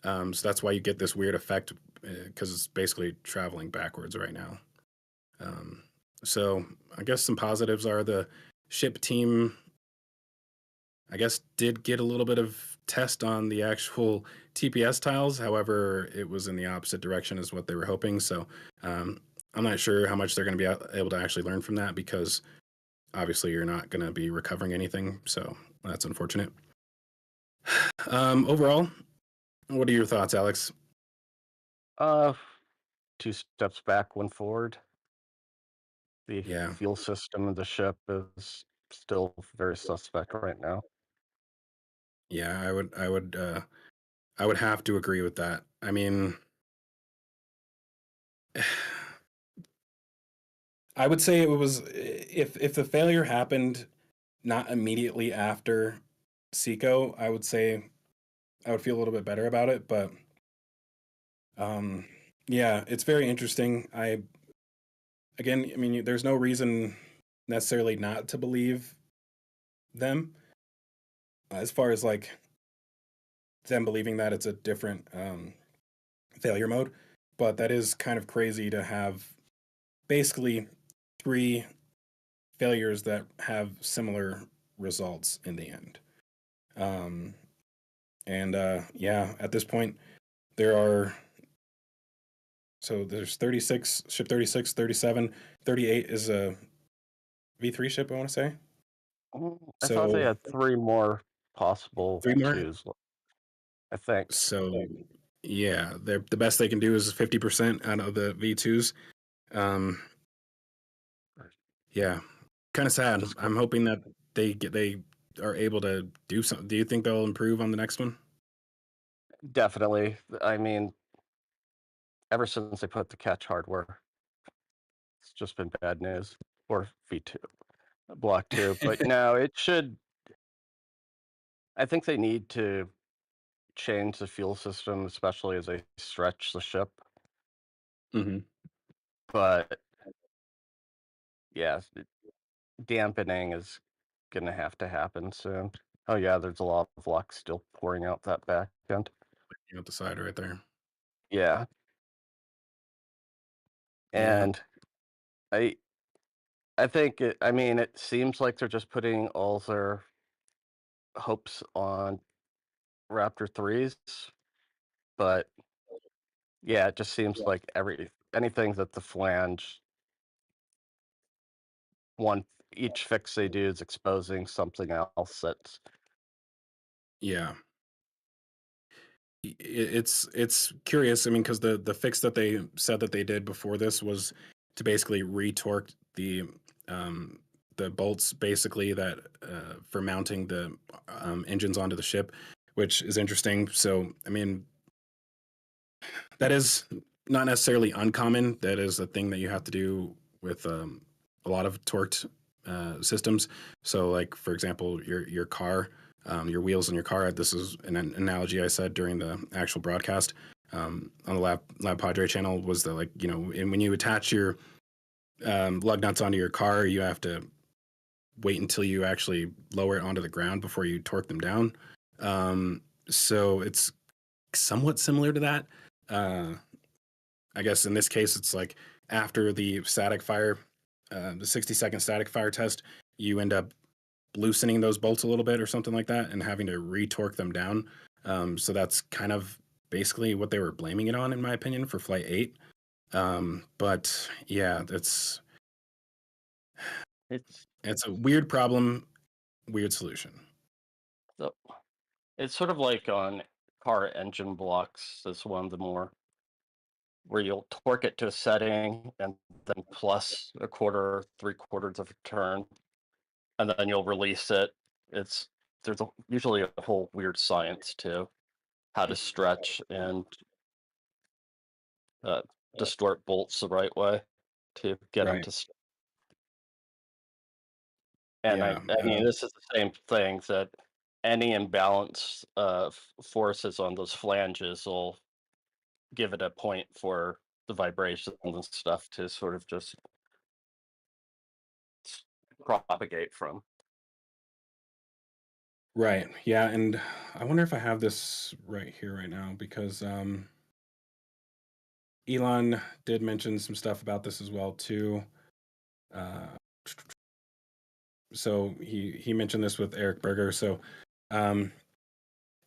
So that's why you get this weird effect, because it's basically traveling backwards right now. So I guess some positives are the ship team, I guess, did get a little bit of test on the actual TPS tiles. However, it was in the opposite direction as what they were hoping. So I'm not sure how much they're going to be able to actually learn from that, because obviously you're not going to be recovering anything. So that's unfortunate. Overall, what are your thoughts, Alex? 2 steps back, 1 forward. The Yeah. fuel system of the ship is still very suspect right now. Yeah, I would have to agree with that. I mean, I would say it was, if the failure happened not immediately after Seco, I would say I would feel a little bit better about it. But yeah, it's very interesting. I mean, there's no reason necessarily not to believe them, as far as like them believing that it's a different failure mode. But that is kind of crazy to have basically 3 failures that have similar results in the end. Yeah, at this point, there's 36, ship 36, 37, 38 is a V3 ship, I want to say. I thought they So had 3 more possible 3 more. twos. I think. So yeah, the best they can do is 50% out of the V2s. Yeah, kind of sad. I'm hoping that they are able to do something. Do you think they'll improve on the next one? Definitely. I mean, ever since they put the catch hardware, it's just been bad news. Or V2, Block 2. But no, it should. I think they need to change the fuel system, especially as they stretch the ship. Mm-hmm. But yeah, dampening is going to have to happen soon. Oh yeah, there's a lot of luck still pouring out that back end. Out the side right there. Yeah. Yeah. And I think I mean, it seems like they're just putting all their hopes on Raptor 3s, but Yeah, it just seems like anything that the flange each fix they do is exposing something else that's Yeah. It's curious. I mean, because the fix that they said that they did before this was to basically retorque the bolts basically that for mounting the engines onto the ship, which is interesting. So I mean, that is not necessarily uncommon. That is a thing that you have to do with a lot of torqued systems. So, like for example, your car, your wheels in your car. This is an analogy I said during the actual broadcast on the Lab Padre channel. Was that, like, you know, and when you attach your lug nuts onto your car, you have to wait until you actually lower it onto the ground before you torque them down. So it's somewhat similar to that. I guess in this case, it's like after the static fire, the 60-second static fire test, you end up loosening those bolts a little bit or something like that and having to retorque them down. So that's kind of basically what they were blaming it on, in my opinion, for Flight 8. But yeah, it's it's a weird problem, weird solution. so it's sort of like on car engine blocks. That's one of the more where you'll torque it to a setting and then plus a quarter, 3/4 of a turn, and then you'll release it. There's usually a whole weird science to how to stretch and uh, distort bolts the right way to get them Right. to. And Yeah. I mean, this is the same thing that any imbalance of forces on those flanges will give it a point for the vibrations and stuff to sort of just propagate from. Right. Yeah. And I wonder if I have this right here right now, because Elon did mention some stuff about this as well too. So he mentioned this with Eric Berger. So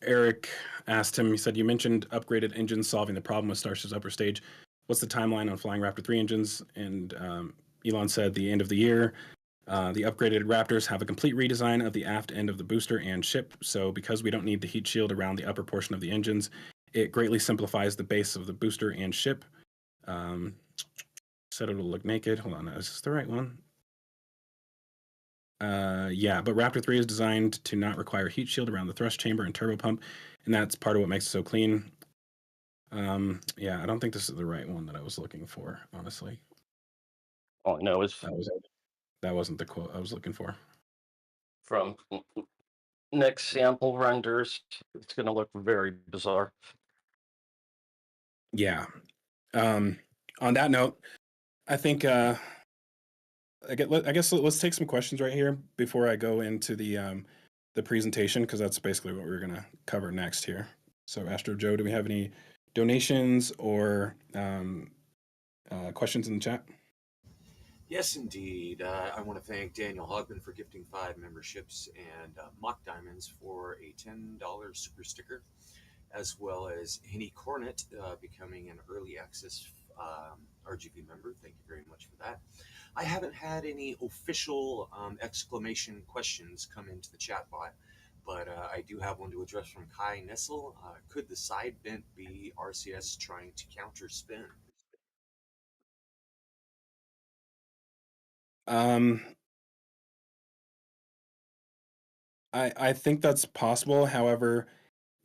Eric asked him, he said, "You mentioned upgraded engines solving the problem with Starship's upper stage. What's the timeline on flying Raptor 3 engines?" And Elon said the end of the year. The upgraded Raptors have a complete redesign of the aft end of the booster and ship. So because we don't need the heat shield around the upper portion of the engines, it greatly simplifies the base of the booster and ship. Said it'll look naked. Hold on, is this the right one? Yeah, but Raptor 3 is designed to not require heat shield around the thrust chamber and turbo pump, and that's part of what makes it so clean. Yeah, I don't think this is the right one that I was looking for, honestly. All I know is That wasn't the quote I was looking for. from next sample renders, it's going to look very bizarre. Yeah. On that note, I think I guess let's take some questions right here before I go into the presentation, because that's basically what we're gonna cover next here. So, Astro Joe, do we have any donations or questions in the chat? Yes, indeed. I want to thank Daniel Hogman for gifting 5 memberships and Mock Diamonds for a $10 super sticker, as well as Henny Cornet becoming an early access RGV member. Thank you very much for that. I haven't had any official exclamation questions come into the chat bot, but I do have one to address from Kai Nessel. Could the side vent be RCS trying to counter spin? I think that's possible. However,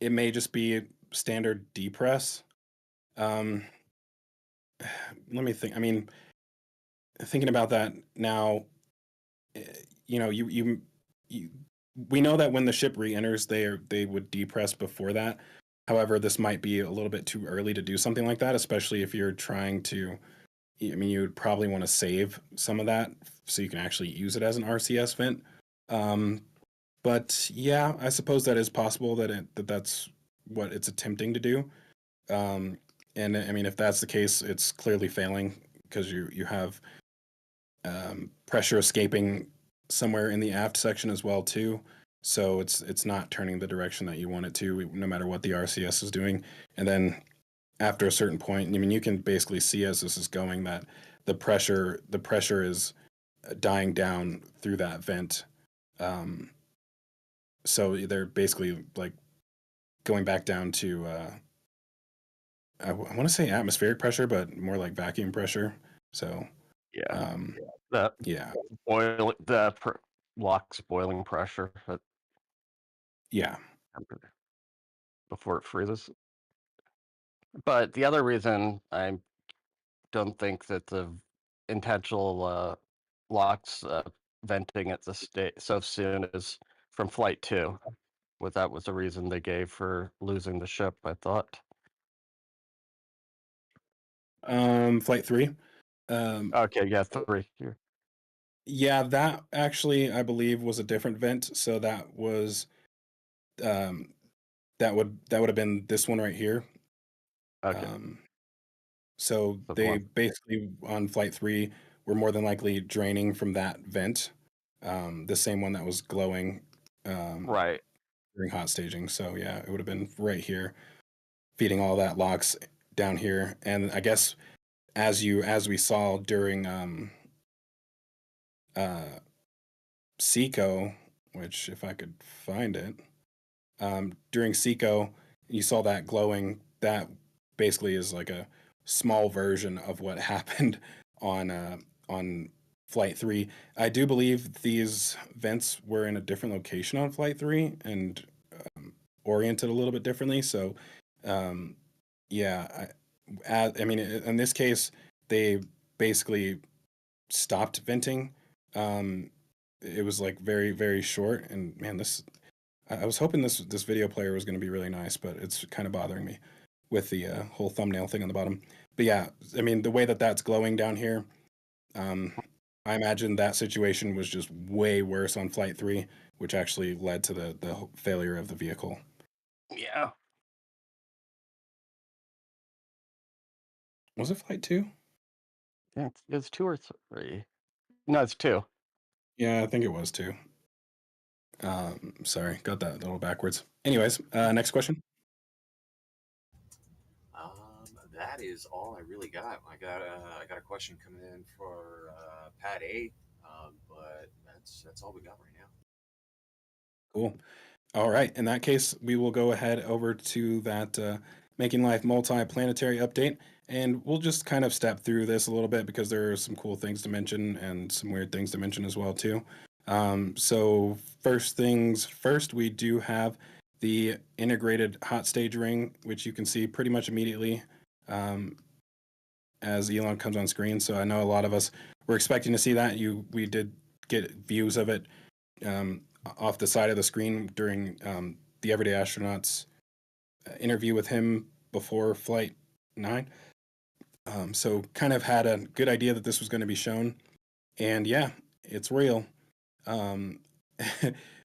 it may just be standard depress. Let me think. I mean, thinking about that now, you know, you we know that when the ship re-enters, they would depress before that. However, this might be a little bit too early to do something like that, especially if you're trying to. I mean, you would probably want to save some of that so you can actually use it as an RCS vent. But yeah, I suppose that is possible that's what it's attempting to do. And I mean, if that's the case, it's clearly failing, because you have pressure escaping somewhere in the aft section as well too. So it's not turning the direction that you want it to, no matter what the RCS is doing. And then after a certain point, I mean, you can basically see as this is going that the pressure is dying down through that vent. So they're basically like going back down to I want to say atmospheric pressure, but more like vacuum pressure. So Yeah, um, that yeah, LOX boiling pressure yeah. before it freezes. But the other reason I don't think that the intentional LOX venting at the state so soon is from Flight 2. That was the reason they gave for losing the ship, I thought. Flight 3. Okay, yeah, 3 here. Yeah, that actually I believe was a different vent. So that was um, that would have been this one right here. Okay, So so the they one. basically on Flight 3 were more than likely draining from that vent, the same one that was glowing Right. during hot staging. So yeah, it would have been right here, feeding all that LOX down here. And I guess as we saw during uh, Seco, which if I could find it, during Seco, you saw that glowing. That basically is like a small version of what happened on Flight 3. I do believe these vents were in a different location on Flight 3 and oriented a little bit differently. So, um, yeah, I mean, in this case, they basically stopped venting. Um, it was like very, very short, and man, I was hoping this video player was going to be really nice, but it's kind of bothering me with the whole thumbnail thing on the bottom. But yeah, I mean, the way that that's glowing down here, um, I imagine that situation was just way worse on Flight 3, which actually led to the failure of the vehicle. Yeah. Was it Flight 2? Yeah, it's 2 or 3. No, it's 2. Yeah, I think it was 2. Sorry, got that a little backwards. Anyways, next question. That is all I really got. I got a question coming in for Pat A, but that's all we got right now. Cool. All right. In that case, we will go ahead over to that Making Life Multi-Planetary update, and we'll just kind of step through this a little bit because there are some cool things to mention and some weird things to mention as well too. So first things first, we do have the integrated hot stage ring, which you can see pretty much immediately as Elon comes on screen. So I know a lot of us were expecting to see that. We did get views of it off the side of the screen during the Everyday Astronauts interview with him before Flight 9. So kind of had a good idea that this was going to be shown. And yeah, it's real. Um,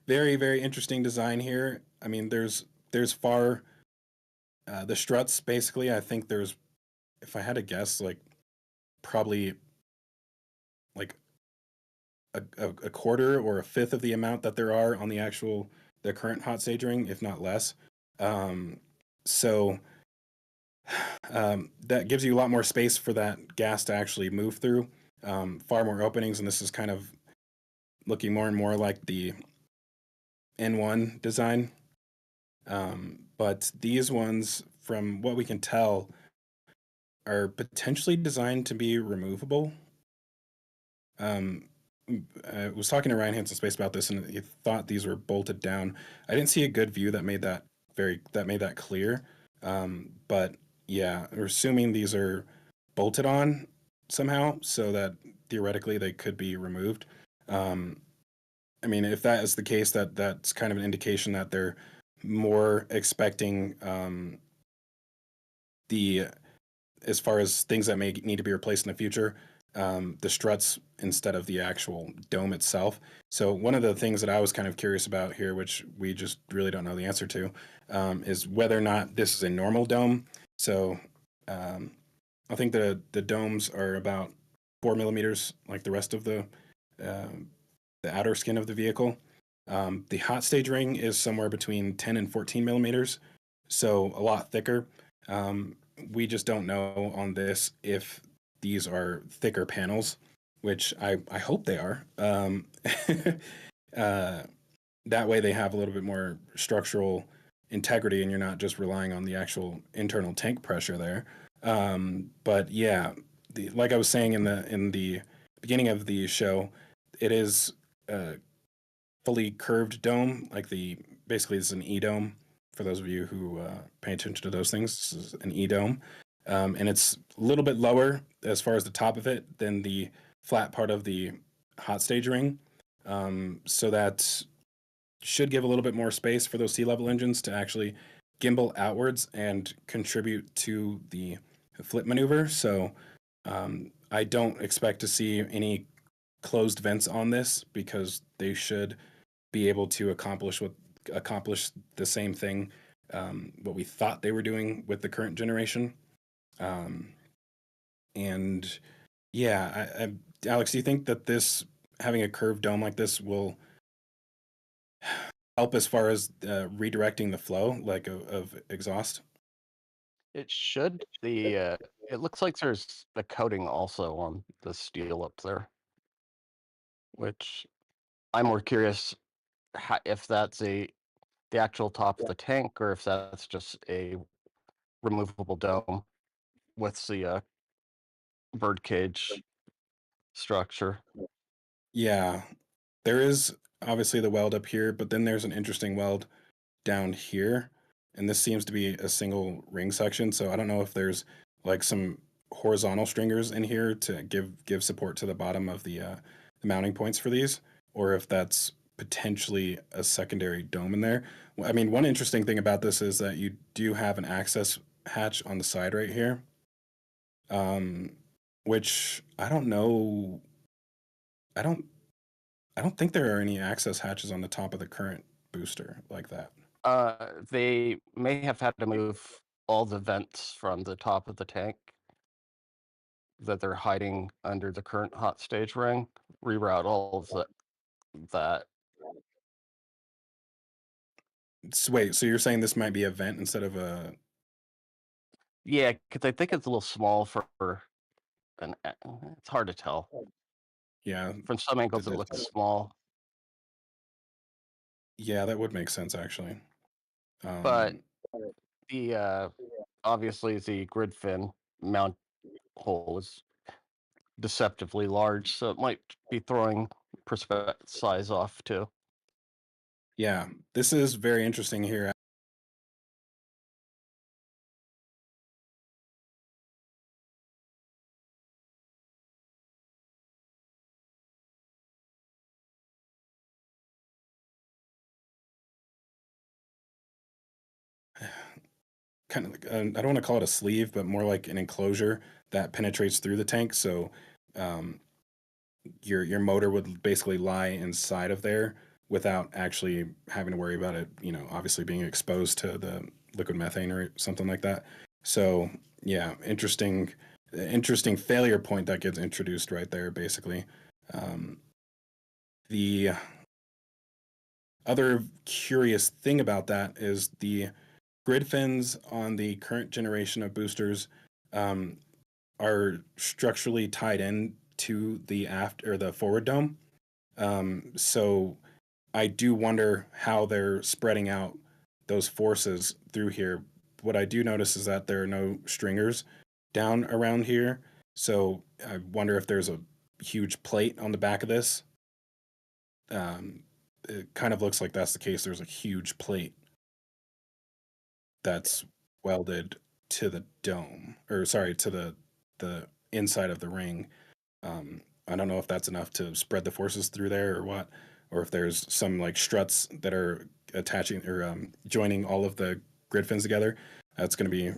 very, very interesting design here. I mean, there's the struts basically. I think there's, if I had to guess, like probably like a quarter or a fifth of the amount that there are on the current hot stage ring, if not less. So that gives you a lot more space for that gas to actually move through. Far more openings, and this is kind of looking more and more like the N1 design. But these ones, from what we can tell, are potentially designed to be removable. I was talking to Ryan Hansen Space about this, and he thought these were bolted down. I didn't see a good view that made that clear. But yeah, we're assuming these are bolted on somehow, so that theoretically they could be removed. I mean, if that is the case, that's kind of an indication that they're more expecting the as far as things that may need to be replaced in the future, the struts instead of the actual dome itself. So one of the things that I was kind of curious about here, which we just really don't know the answer to, is whether or not this is a normal dome. So I think the domes are about 4 millimeters, like the rest of the outer skin of the vehicle. The hot stage ring is somewhere between 10 and 14 millimeters, so a lot thicker. we just don't know on this if these are thicker panels, which I hope they are. uh, that way they have a little bit more structural integrity and you're not just relying on the actual internal tank pressure there. But yeah, like I was saying in the beginning of the show, it is a fully curved dome, like basically it's an E-dome. For those of you who pay attention to those things, this is an E-dome. And it's a little bit lower as far as the top of it than the flat part of the hot stage ring. So that should give a little bit more space for those sea level engines to actually gimbal outwards and contribute to the flip maneuver. So I don't expect to see any closed vents on this because they should be able to accomplish the same thing what we thought they were doing with the current generation. And yeah, Alex, do you think that this having a curved dome like this will help as far as redirecting the flow, like of exhaust? It should. It looks like there's a coating also on the steel up there, which I'm more curious if that's the actual top of the tank or if that's just a removable dome with the birdcage structure. Yeah, there is obviously the weld up here, but then there's an interesting weld down here, and this seems to be a single ring section. So I don't know if there's like some horizontal stringers in here to give support to the bottom of the mounting points for these, or if that's potentially a secondary dome in there. I mean, one interesting thing about this is that you do have an access hatch on the side right here, which I don't know. I don't I don't think there are any access hatches on the top of the current booster like that. They may have had to move all the vents from the top of the tank that they're hiding under the current hot stage ring, reroute all of that. Wait, so you're saying this might be a vent instead of a? Yeah, because I think it's a little small for it's hard to tell. Yeah, From some angles, it looks small. Yeah, that would make sense actually. But the obviously the grid fin mount hole is deceptively large, so it might be throwing size off too. Yeah, this is very interesting here. Kind of like I don't want to call it a sleeve, but more like an enclosure that penetrates through the tank. So your motor would basically lie inside of there without actually having to worry about it, obviously being exposed to the liquid methane or something like that. So yeah, interesting failure point that gets introduced right there, basically. The other curious thing about that is the grid fins on the current generation of boosters are structurally tied in to the aft or the forward dome. So I do wonder how they're spreading out those forces through here. What I do notice is that there are no stringers down around here. So I wonder if there's a huge plate on the back of this. It kind of looks like that's the case. There's a huge plate that's welded to the dome, or sorry, to the inside of the ring. I don't know if that's enough to spread the forces through there or what, or if there's some like struts that are attaching or joining all of the grid fins together. That's going to be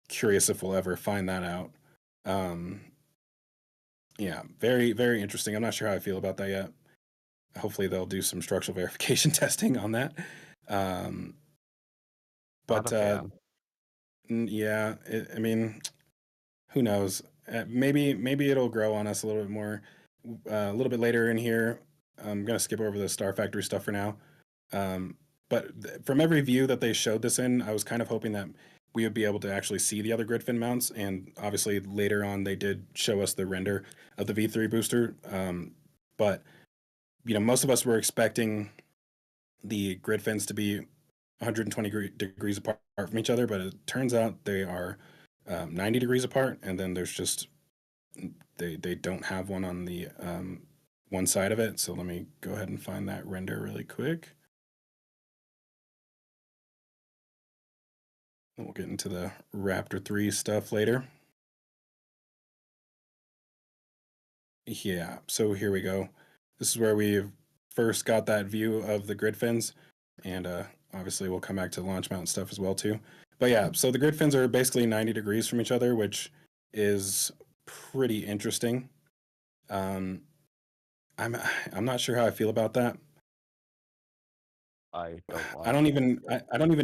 curious if we'll ever find that out. Yeah, very, very interesting. I'm not sure how I feel about that yet. Hopefully they'll do some structural verification testing on that. But yeah, I mean, who knows? Maybe it'll grow on us a little bit more a little bit later in here. I'm gonna skip over the Star Factory stuff for now. But from every view that they showed this in, I was kind of hoping that we would be able to actually see the other grid fin mounts. And obviously later on, they did show us the render of the V3 booster. But, most of us were expecting the grid fins to be 120 degrees apart from each other, but it turns out they are 90 degrees apart. And then there's just, they don't have one on the one side of it. So let me go ahead and find that render really quick. We'll get into the Raptor 3 stuff later. Yeah, so here we go. This is where we first got that view of the grid fins, and obviously we'll come back to the launch mount stuff as well too. But yeah, so the grid fins are basically 90 degrees from each other, which is pretty interesting. I'm not sure how I feel about that. I I don't even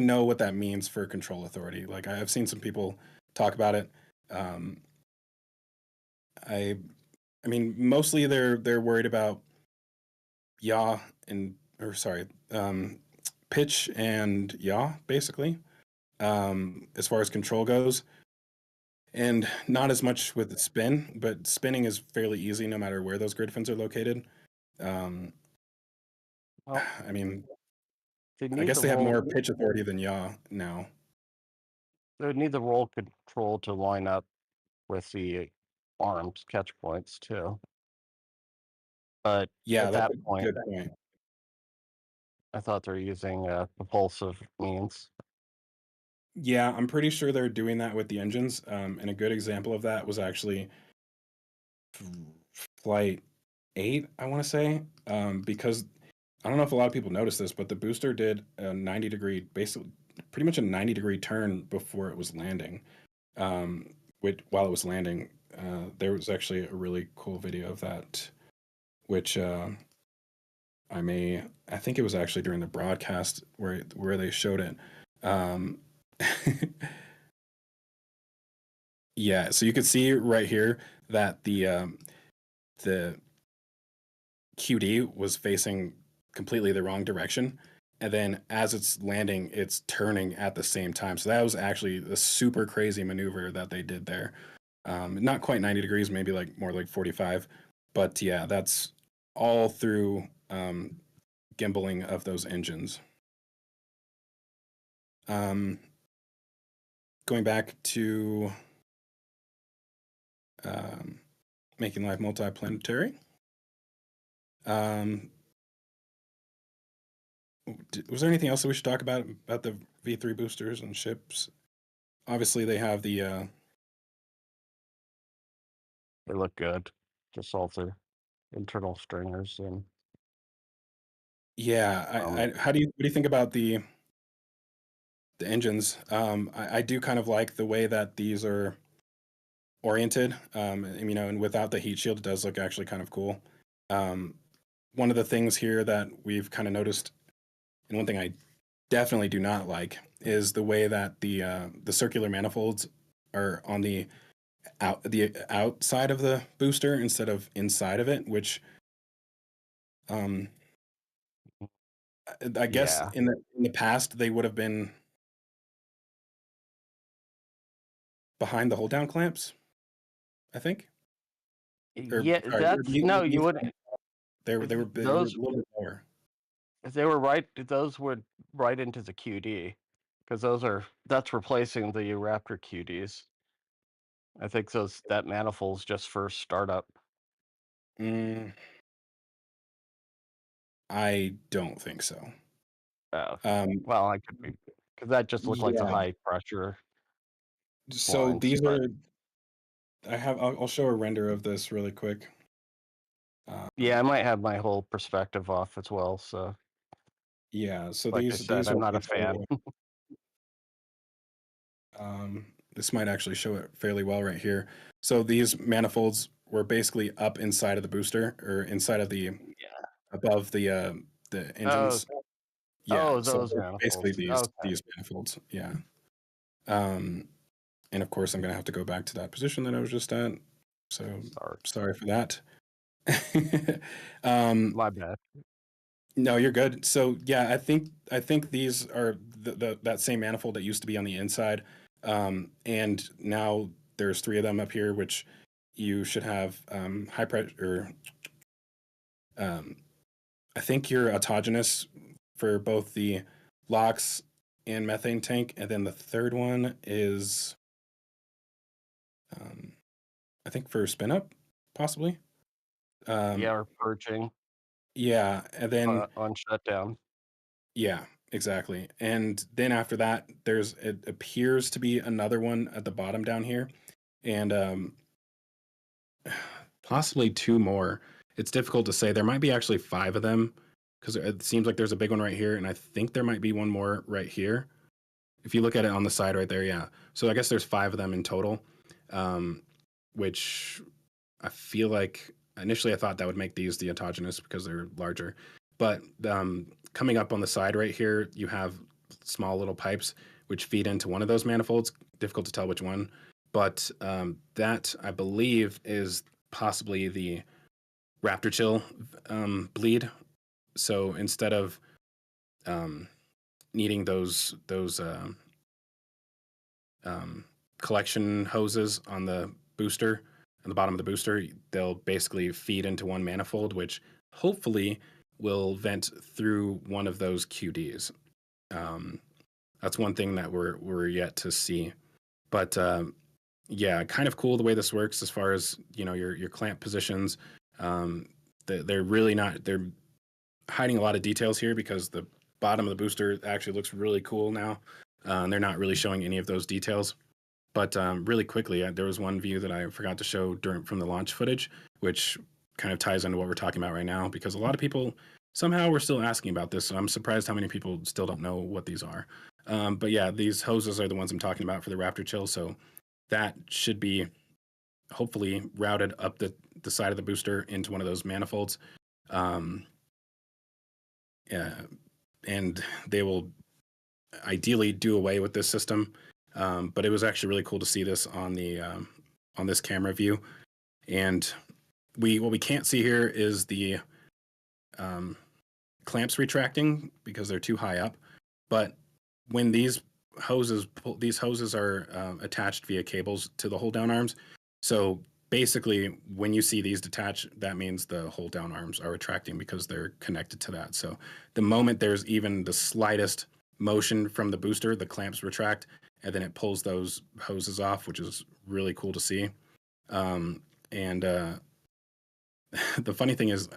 know what that means for control authority. Like I've seen some people talk about it. I mean, mostly they're worried about pitch and yaw, basically, as far as control goes, and not as much with the spin. But spinning is fairly easy no matter where those grid fins are located. Well, I mean, they I need guess the they have roll. more pitch authority than yaw now. They would need the roll control to line up with the arms catch points too. But Yeah, at that's that a point, good point. I thought they're using propulsive means. Yeah, I'm pretty sure they're doing that with the engines. And a good example of that was actually Flight 8, I want to say, because I don't know if a lot of people noticed this, but the booster did a 90 degree, basically pretty much a 90 degree turn before it was landing. While it was landing, there was actually a really cool video of that, which I think it was actually during the broadcast where they showed it. Yeah, so you can see right here that the QD was facing completely the wrong direction, and then as it's landing, it's turning at the same time. So that was actually a super crazy maneuver that they did there. Not quite 90 degrees, maybe like more like 45, but yeah, that's all through gimbaling of those engines. Going back to making life multiplanetary. Was there anything else that we should talk about the V3 boosters and ships? Obviously, they have the. They look good. Just all the internal stringers and. Yeah, what do you think about the engines? I do kind of like the way that these are oriented. And without the heat shield, it does look actually kind of cool. One of the things here that we've kind of noticed, and one thing I definitely do not like, is the way that the circular manifolds are on the outside of the booster instead of inside of it, which I guess Yeah. in the past they would have been behind the hold down clamps, I think. Yeah, Sorry, no, you wouldn't. They were a little bit lower. If they were right, those would right into the QD, because that's replacing the Raptor QDs. I think that manifold's just for startup. I don't think so. Oh, well, I could be, because that just looked like the high pressure. So lines, these are. I'll show a render of this really quick. Yeah, I might have my whole perspective off as well. So yeah, so like these I'm not a basically, fan. this might actually show it fairly well right here. So these manifolds were basically up inside of the booster, or inside of the above the engines. Those manifolds. Basically these manifolds. Yeah. And of course, I'm going to have to go back to that position that I was just at. So sorry for that. My bad. No, you're good. So yeah, I think these are that same manifold that used to be on the inside. And now there's 3 of them up here, which you should have high pressure. I think you're autogenous for both the LOX and methane tank, and then the third one is, I think for spin up, possibly. Yeah, or purging Yeah, and then on shutdown. yeah, exactly. And then after that, it appears to be another one at the bottom down here, and possibly 2 more. It's difficult to say. There might be actually 5 of them because it seems like there's a big one right here, and I think there might be one more right here. If you look at it on the side right there, yeah. So I guess there's 5 of them in total, which I feel like initially I thought that would make these the autogenous because they're larger. But coming up on the side right here, you have small little pipes which feed into one of those manifolds. Difficult to tell which one. But that, I believe, is possibly the Raptor Chill bleed. So instead of needing those collection hoses on the booster, on the bottom of the booster, they'll basically feed into one manifold, which hopefully will vent through one of those QDs. That's one thing that we're yet to see. But yeah, kind of cool the way this works as far as, you know, your clamp positions. They're really not, they're hiding a lot of details here because the bottom of the booster actually looks really cool now. And they're not really showing any of those details. But really quickly, there was one view that I forgot to show from the launch footage, which kind of ties into what we're talking about right now, because a lot of people somehow were still asking about this. So I'm surprised how many people still don't know what these are. But yeah, these hoses are the ones I'm talking about for the Raptor Chill. So that should be hopefully routed up the side of the booster into one of those manifolds. And they will ideally do away with this system. But it was actually really cool to see this on the on this camera view. And what we can't see here is the clamps retracting because they're too high up. But when these hoses are attached via cables to the hold down arms. So basically, when you see these detach, that means the hold down arms are retracting because they're connected to that. So the moment there's even the slightest motion from the booster, the clamps retract, and then it pulls those hoses off, which is really cool to see. And the funny thing is,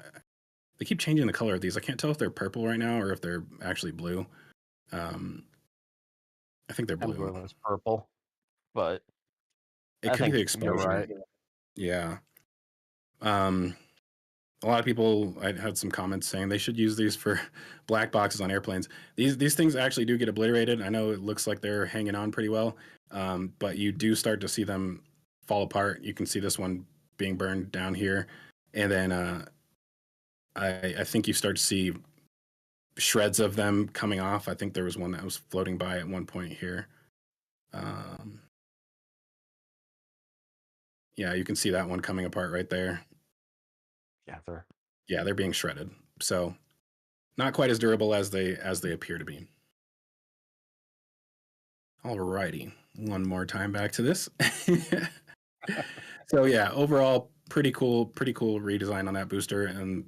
they keep changing the color of these. I can't tell if they're purple right now or if they're actually blue. I think they're blue. Emblem is purple, but It I could be the think exposure. you're right. Yeah. A lot of people, I had some comments saying they should use these for black boxes on airplanes. These things actually do get obliterated. I know it looks like they're hanging on pretty well, but you do start to see them fall apart. You can see this one being burned down here, and then I think you start to see shreds of them coming off. I think there was one that was floating by at one point here. Yeah, you can see that one coming apart right there. Yeah, they're being shredded. So not quite as durable as they appear to be. Alrighty, one more time back to this. So yeah, overall pretty cool redesign on that booster, and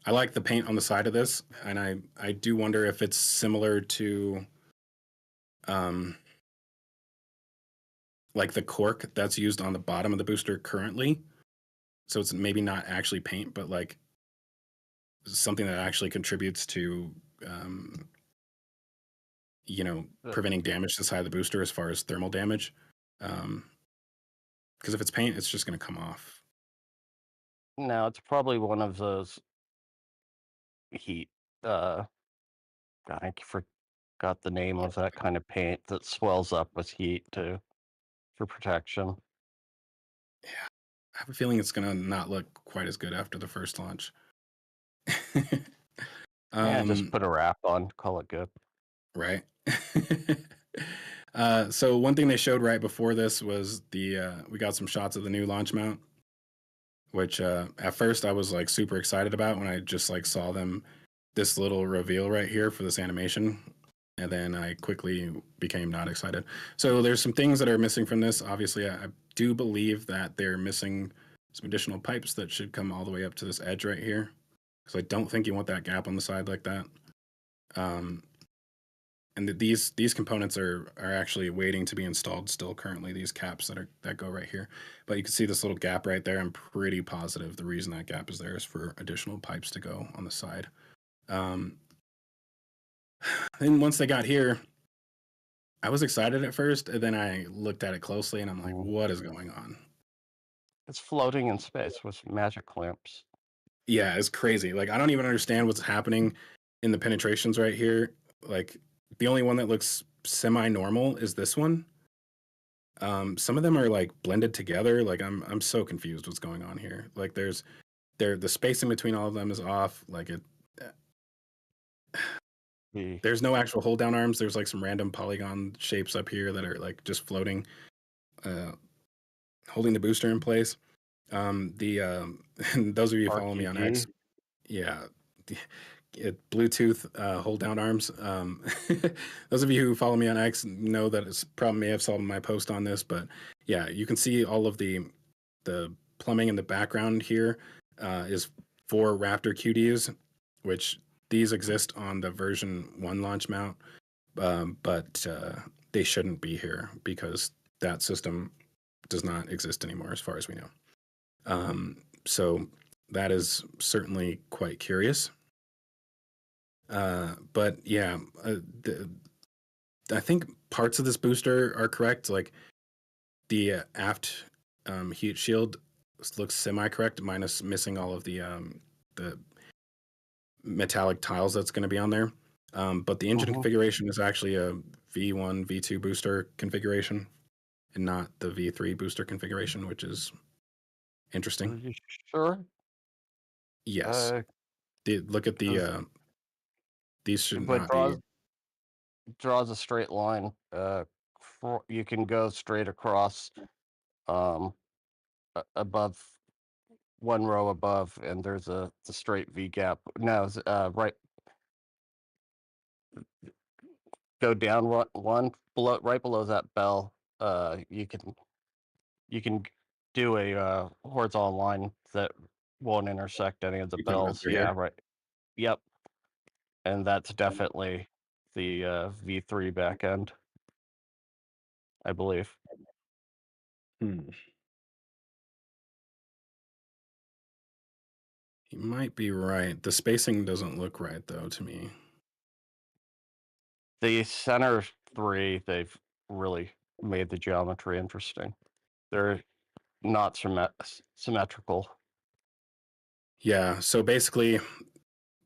I like the paint on the side of this, and I do wonder if it's similar to like the cork that's used on the bottom of the booster currently. So it's maybe not actually paint, but like something that actually contributes to you know, preventing damage to the side of the booster as far as thermal damage. Because if it's paint, it's just going to come off. No, it's probably one of those heat. God, I forgot the name of that kind of paint that swells up with heat for protection. Yeah, I have a feeling it's going to not look quite as good after the first launch. Yeah, just put a wrap on, call it good. Right. So one thing they showed right before this was we got some shots of the new launch mount, which at first I was like super excited about when I just like saw this little reveal right here for this animation. and then I quickly became not excited. So there's some things that are missing from this. Obviously, I do believe that they're missing some additional pipes that should come all the way up to this edge right here, because I don't think you want that gap on the side like that. And these components are actually waiting to be installed still currently, these caps that go right here. But you can see this little gap right there. I'm pretty positive the reason that gap is there is for additional pipes to go on the side. Then once they got here, I was excited at first, and then I looked at it closely and I'm like, what is going on? It's floating in space with magic clamps. Yeah, it's crazy. Like, I don't even understand what's happening in the penetrations right here. Like, the only one that looks semi-normal is this one. Some of them are like blended together. Like, I'm so confused what's going on here. Like, the spacing between all of them is off. Like, there's no actual hold down arms. There's like some random polygon shapes up here that are like just floating, holding the booster in place. And those of you who follow me on X, yeah, Bluetooth hold down arms. Those of you who follow me on X know that it's probably may have saw my post on this, but yeah, you can see all of the plumbing in the background here is for Raptor QDs, which these exist on the version 1 launch mount, but they shouldn't be here because that system does not exist anymore as far as we know. So that is certainly quite curious. But yeah, I think parts of this booster are correct. Like the aft heat shield looks semi-correct, minus missing all of the metallic tiles that's going to be on there. But the engine configuration is actually a V1, V2 booster configuration and not the V3 booster configuration, which is interesting. Are you sure? Yes. Look at these should not be. Draws a straight line. You can go straight across above one row above, and there's the straight V gap. No, right. Go down one below, right below that bell. You can do a horizontal line that won't intersect any of the bells. Yeah, here? right. Yep. And that's definitely the V3 back end, I believe. You might be right. The spacing doesn't look right, though, to me. The center 3, they've really made the geometry interesting. They're not symmetrical. Yeah, so basically,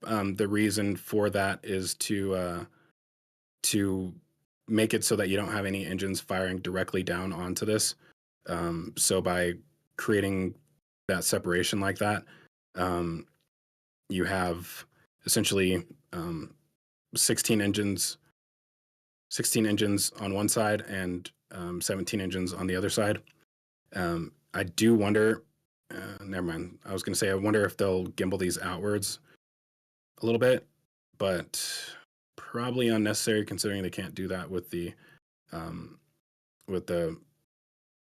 the reason for that is to make it so that you don't have any engines firing directly down onto this. So by creating that separation like that, you have essentially 16 engines on one side and 17 engines on the other side. I do wonder. Never mind. I was going to say I wonder if they'll gimbal these outwards a little bit, but probably unnecessary considering they can't do that with the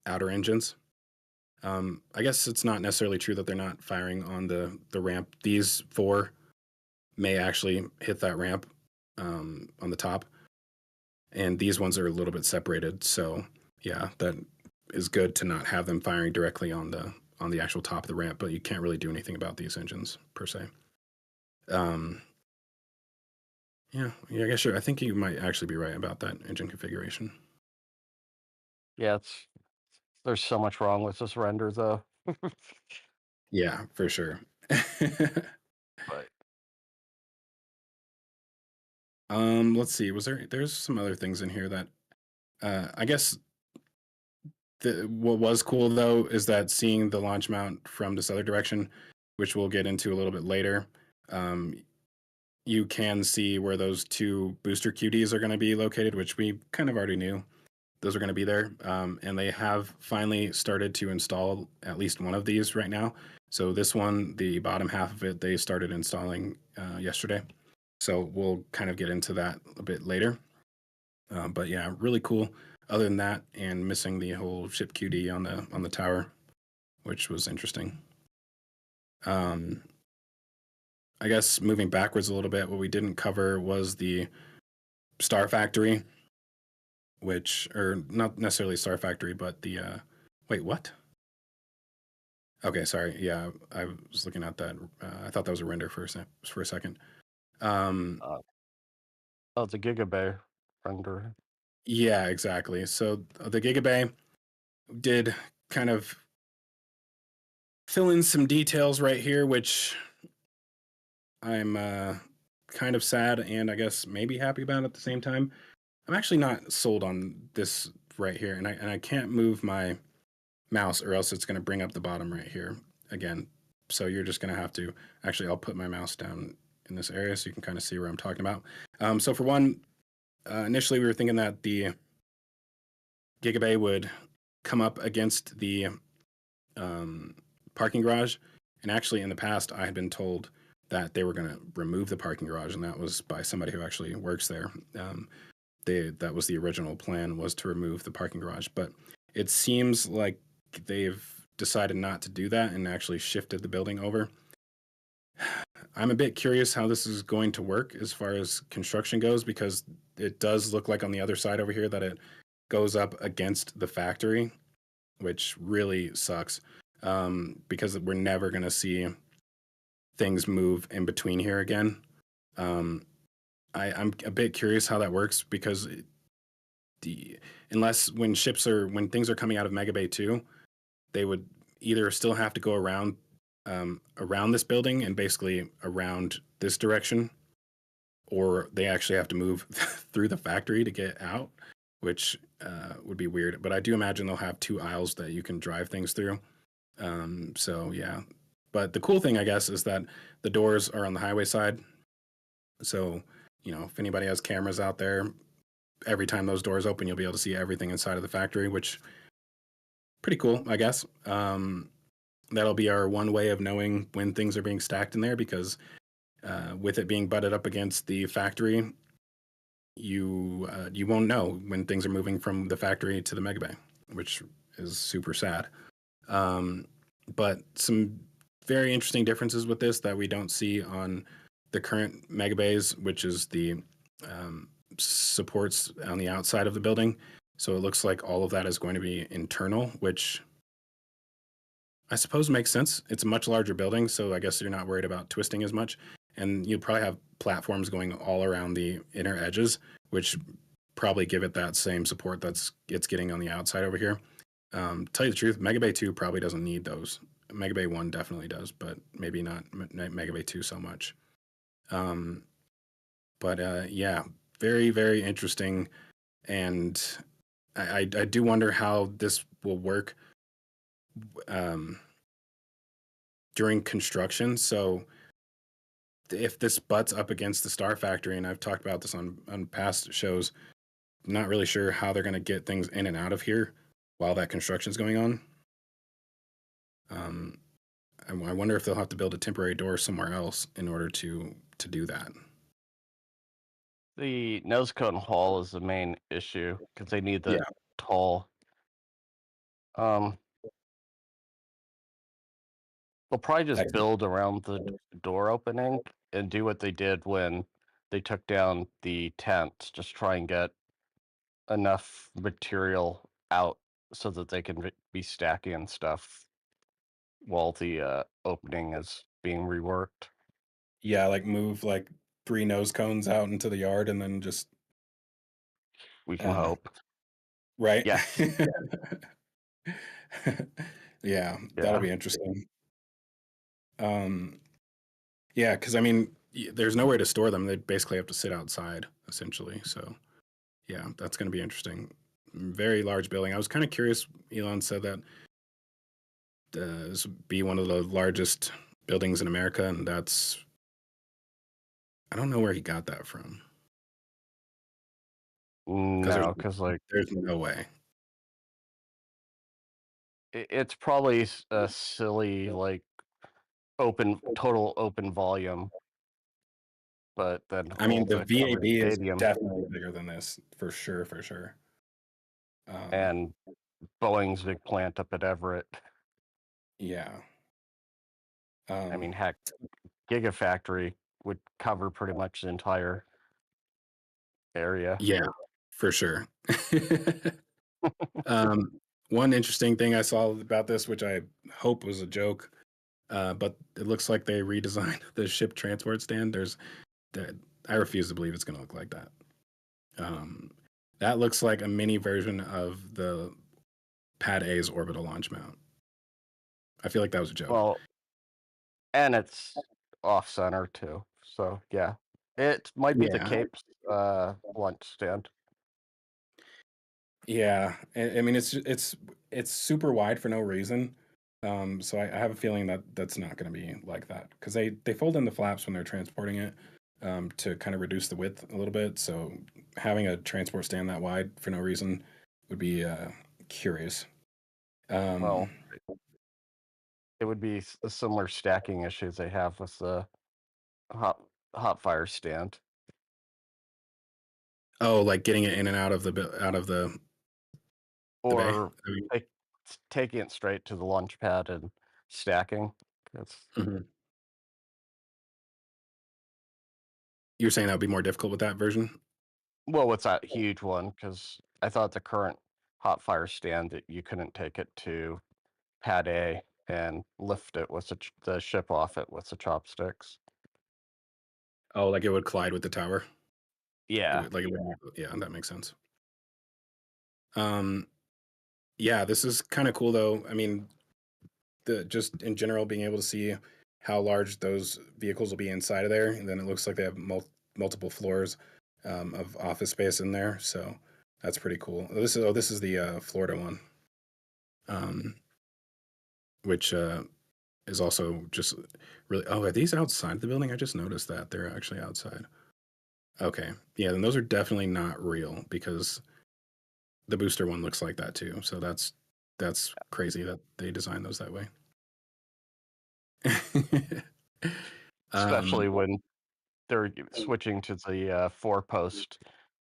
outer engines. I guess it's not necessarily true that they're not firing on the ramp. These 4 may actually hit that ramp on the top, and these ones are a little bit separated. So yeah, that is good to not have them firing directly on the actual top of the ramp, but you can't really do anything about these engines per se. Yeah, I guess I think you might actually be right about that engine configuration. Yeah, there's so much wrong with this render, though. Yeah, for sure. But let's see. There's some other things in here that I guess what was cool though is that seeing the launch mount from this other direction, which we'll get into a little bit later, you can see where those 2 booster QDs are going to be located, which we kind of already knew those are going to be there. And they have finally started to install at least one of these right now. So this one, the bottom half of it, they started installing yesterday. So we'll kind of get into that a bit later. But yeah, really cool. Other than that, and missing the whole ship QD on the tower, which was interesting. I guess moving backwards a little bit, what we didn't cover was the Star Factory, or not necessarily Star Factory, but the wait, what? Okay, sorry. Yeah, I was looking at that. I thought that was a render for a second. Oh, the Gigabay render. Yeah, exactly. So the Gigabay did kind of fill in some details right here, which I'm kind of sad and I guess maybe happy about at the same time. I'm actually not sold on this right here, and I can't move my mouse or else it's going to bring up the bottom right here again. So you're just going to have to actually, I'll put my mouse down in this area so you can kind of see where I'm talking about. So for one, initially we were thinking that the Gigabay would come up against the parking garage, and actually in the past I had been told that they were going to remove the parking garage, and that was by somebody who actually works there. That was the original plan, was to remove the parking garage, but it seems like they've decided not to do that and actually shifted the building over. I'm a bit curious how this is going to work as far as construction goes, because it does look like on the other side over here that it goes up against the factory, which really sucks, because we're never going to see things move in between here again. I'm a bit curious how that works, because unless when things are coming out of Mega Bay 2, they would either still have to go around this building and basically around this direction, or they actually have to move through the factory to get out, which would be weird. But I do imagine they'll have 2 aisles that you can drive things through. So yeah, but the cool thing, I guess, is that the doors are on the highway side. So, if anybody has cameras out there, every time those doors open, you'll be able to see everything inside of the factory, which pretty cool, I guess. That'll be our one way of knowing when things are being stacked in there, because with it being butted up against the factory, you won't know when things are moving from the factory to the Mega Bay, which is super sad. But some very interesting differences with this that we don't see on the current Mega Bays, which is the supports on the outside of the building. So it looks like all of that is going to be internal, which I suppose makes sense. It's a much larger building, so I guess you're not worried about twisting as much. And you'd probably have platforms going all around the inner edges, which probably give it that same support it's getting on the outside over here. Tell you the truth, Mega Bay 2 probably doesn't need those. Mega Bay 1 definitely does, but maybe not Mega Bay 2 so much. But yeah, very, very interesting. And I do wonder how this will work during construction. So if this butts up against the Star Factory, and I've talked about this on past shows, I'm not really sure how they're going to get things in and out of here while that construction is going on. I wonder if they'll have to build a temporary door somewhere else in order to do that. The nose cone hall is the main issue because they need the Yeah. tall. They'll probably just Excellent. build around the door opening and do what they did when they took down the tents. Just try and get enough material out so that they can be stacking and stuff while the opening is being reworked. Yeah, like move like 3 nose cones out into the yard and then just We can hope. right? Yes. Yeah, that'll be interesting. Yeah, because I mean, there's nowhere to store them. They basically have to sit outside, essentially. So, yeah, that's going to be interesting. Very large building. I was kind of curious. Elon said that this would be one of the largest buildings in America, and I don't know where he got that from. No, because there's no way. It's probably a silly total open volume. but then I mean, all the the covered VAB is stadium definitely bigger than this, for sure, for sure. and Boeing's big plant up at Everett. Yeah. I mean, heck, Gigafactory would cover pretty much the entire area. Yeah, for sure. One interesting thing I saw about this, which I hope was a joke, but it looks like they redesigned the ship transport stand. I refuse to believe it's going to look like that. That looks like a mini version of the Pad A's orbital launch mount. I feel like that was a joke. Well, and it's off center too. So yeah, it might be the Yeah. Cape's launch stand. Yeah, I mean it's super wide for no reason. So I have a feeling that that's not going to be like that because they fold in the flaps when they're transporting it to kind of reduce the width a little bit. So having a transport stand that wide for no reason would be curious. Well, it would be a similar stacking issues they have with the hot fire stand. Oh, like getting it in and out of the Or bay? taking it straight to the launch pad and stacking. Mhm. You're saying that would be more difficult with that version? Well, with that huge one, because I thought the current hot fire stand that you couldn't take it to pad A and lift it with the ship off it with the chopsticks. Oh, like it would collide with the tower? Yeah. Yeah, that makes sense. Yeah, this is kind of cool though. I mean, just in general being able to see how large those vehicles will be inside of there, and then it looks like they have multiple floors of office space in there, so that's pretty cool. This is the Florida one, which is also just really. Oh, are these outside the building? I just noticed that they're actually outside. Okay, yeah, then those are definitely not real because the booster one looks like that too. So that's crazy that they designed those that way. Especially when they're switching to the 4-post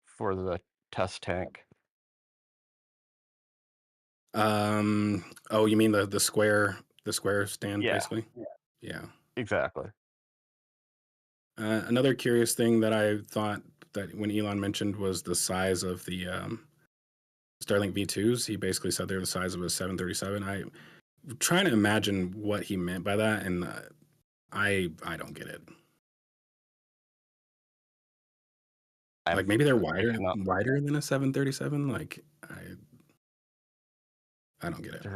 for the test tank. Oh, you mean the square stand, Yeah. basically? Yeah. Exactly. Another curious thing that I thought that when Elon mentioned was the size of the Starlink V2s. He basically said they're the size of a 737. I'm trying to imagine what he meant by that, and I don't get it. Like maybe they're wider than a 737. Like I don't get it.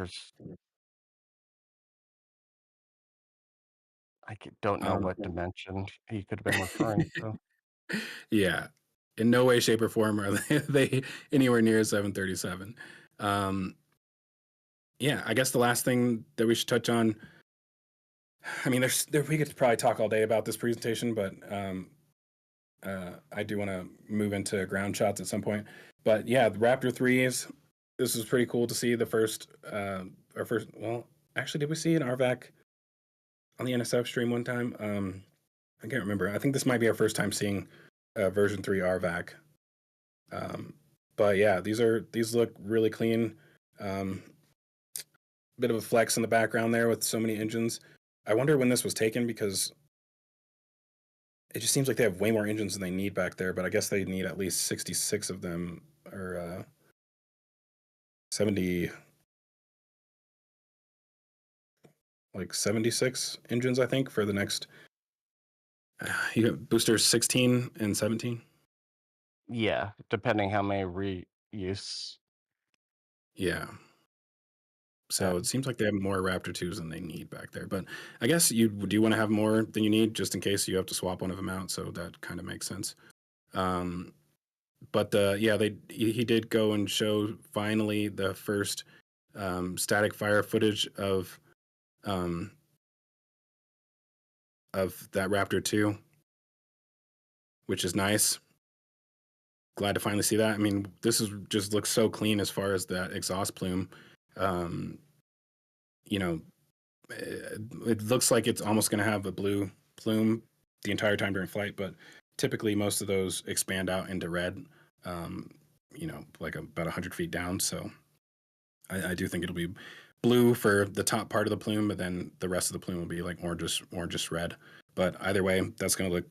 Don't know what dimension he could have been referring to. Yeah, in no way, shape, or form are they anywhere near a 737. Yeah, I guess the last thing that we should touch on. I mean, we could probably talk all day about this presentation, but I do want to move into ground shots at some point. But yeah, the Raptor 3s. This was pretty cool to see the first. Well, actually, did we see an RVAC on the NSF stream one time? I can't remember. I think this might be our first time seeing version 3 RVAC. But yeah, these look really clean. Bit of a flex in the background there with so many engines. I wonder when this was taken because it just seems like they have way more engines than they need back there, but I guess they need at least 66 of them or 70, like 76 engines, I think, for the next. You got boosters 16 and 17. Yeah, depending how many reuse. Yeah. So it seems like they have more Raptor 2s than they need back there. But I guess you do want to have more than you need just in case you have to swap one of them out. So that kind of makes sense. But yeah, he did go and show finally the first static fire footage of that Raptor 2, which is nice. Glad to finally see that. I mean, this is just looks so clean as far as that exhaust plume. You know, it looks like it's almost going to have a blue plume the entire time during flight, but typically most of those expand out into red, like about 100 feet down. So I do think it'll be blue for the top part of the plume, but then the rest of the plume will be like orangish red. But either way, that's going to look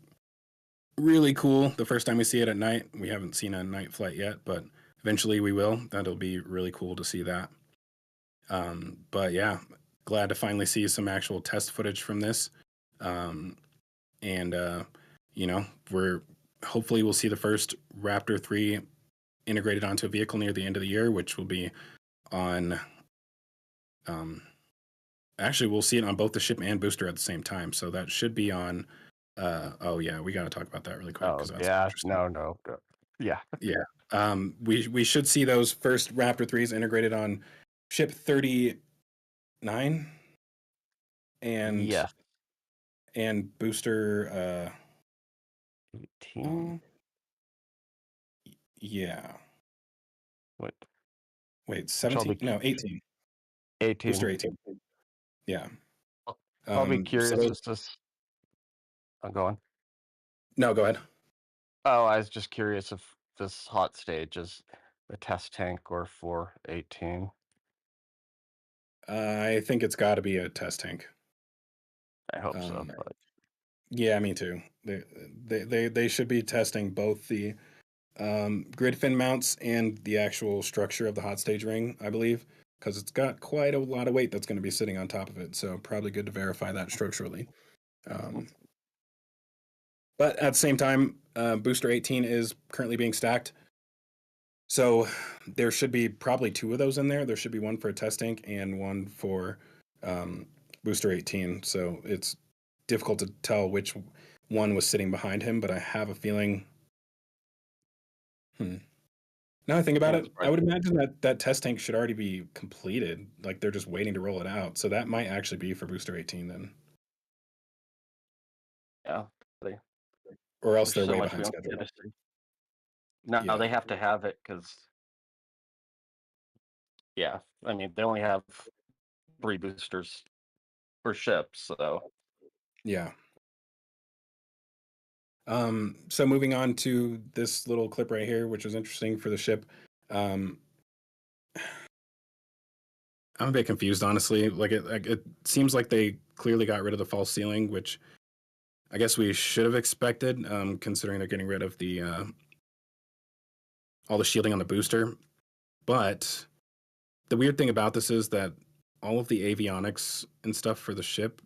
really cool the first time we see it at night. We haven't seen a night flight yet, but eventually we will. That'll be really cool to see that. But yeah, glad to finally see some actual test footage from this. We're hopefully we'll see the first Raptor 3 integrated onto a vehicle near the end of the year, which will be on actually we'll see it on both the ship and booster at the same time. So that should be on we got to talk about that really quick Oh because that's yeah, interesting. no. Yeah. We should see those first Raptor 3s integrated on ship 39 Yes. and booster 18. Yeah. Wait, Which I'll 17? No, 18. 18. Booster 18. Yeah. I'll be curious so- as to. I'm going. No, go ahead. Oh, I was just curious if this hot stage is a test tank or for 18. I think it's got to be a test tank. I hope so. But Yeah, me too. They should be testing both the grid fin mounts and the actual structure of the hot stage ring, I believe, because it's got quite a lot of weight that's going to be sitting on top of it. So probably good to verify that structurally. But at the same time, Booster 18 is currently being stacked. So there should be probably 2 of those in there. There should be one for a test tank and one for Booster 18. So it's difficult to tell which one was sitting behind him, but I have a feeling. Now I think about it, I would imagine that test tank should already be completed. Like they're just waiting to roll it out. So that might actually be for Booster 18 then. yeah. Or else There's they're so way much behind schedule. No, Yeah. they have to have it because, yeah, I mean, they only have 3 boosters per ship, so. Yeah. So moving on to this little clip right here, which was interesting for the ship. I'm a bit confused, honestly. Like it seems like they clearly got rid of the false ceiling, which I guess we should have expected, considering they're getting rid of the all the shielding on the booster. But the weird thing about this is that all of the avionics and stuff for the ship,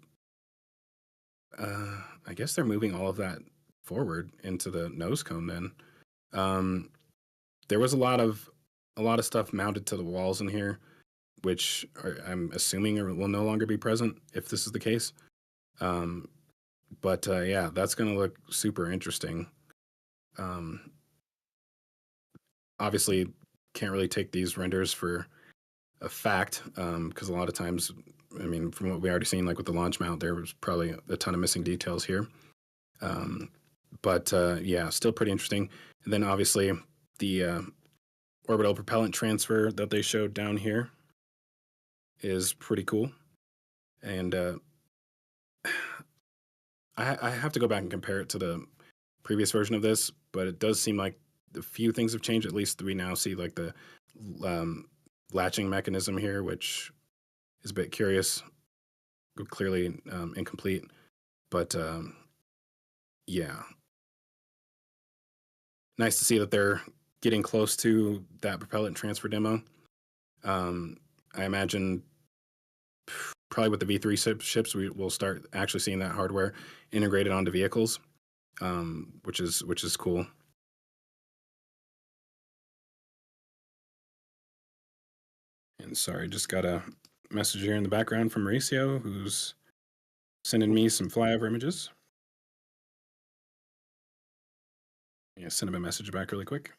I guess they're moving all of that forward into the nose cone. Then there was a lot of stuff mounted to the walls in here, which I'm assuming will no longer be present if this is the case. But yeah, that's going to look super interesting. Obviously, can't really take these renders for a fact because a lot of times, I mean, from what we already seen, like with the launch mount, there was probably a ton of missing details here. But yeah, still pretty interesting. And then obviously the orbital propellant transfer that they showed down here is pretty cool. And I have to go back and compare it to the previous version of this, but it does seem like a few things have changed. At least we now see like the latching mechanism here, which is a bit curious, clearly incomplete. But yeah, nice to see that they're getting close to that propellant transfer demo. I imagine probably with the V3 ships, we will start actually seeing that hardware integrated onto vehicles, which is cool. And sorry, just got a message here in the background from Mauricio, who's sending me some flyover images. Yeah, send him a message back really quick.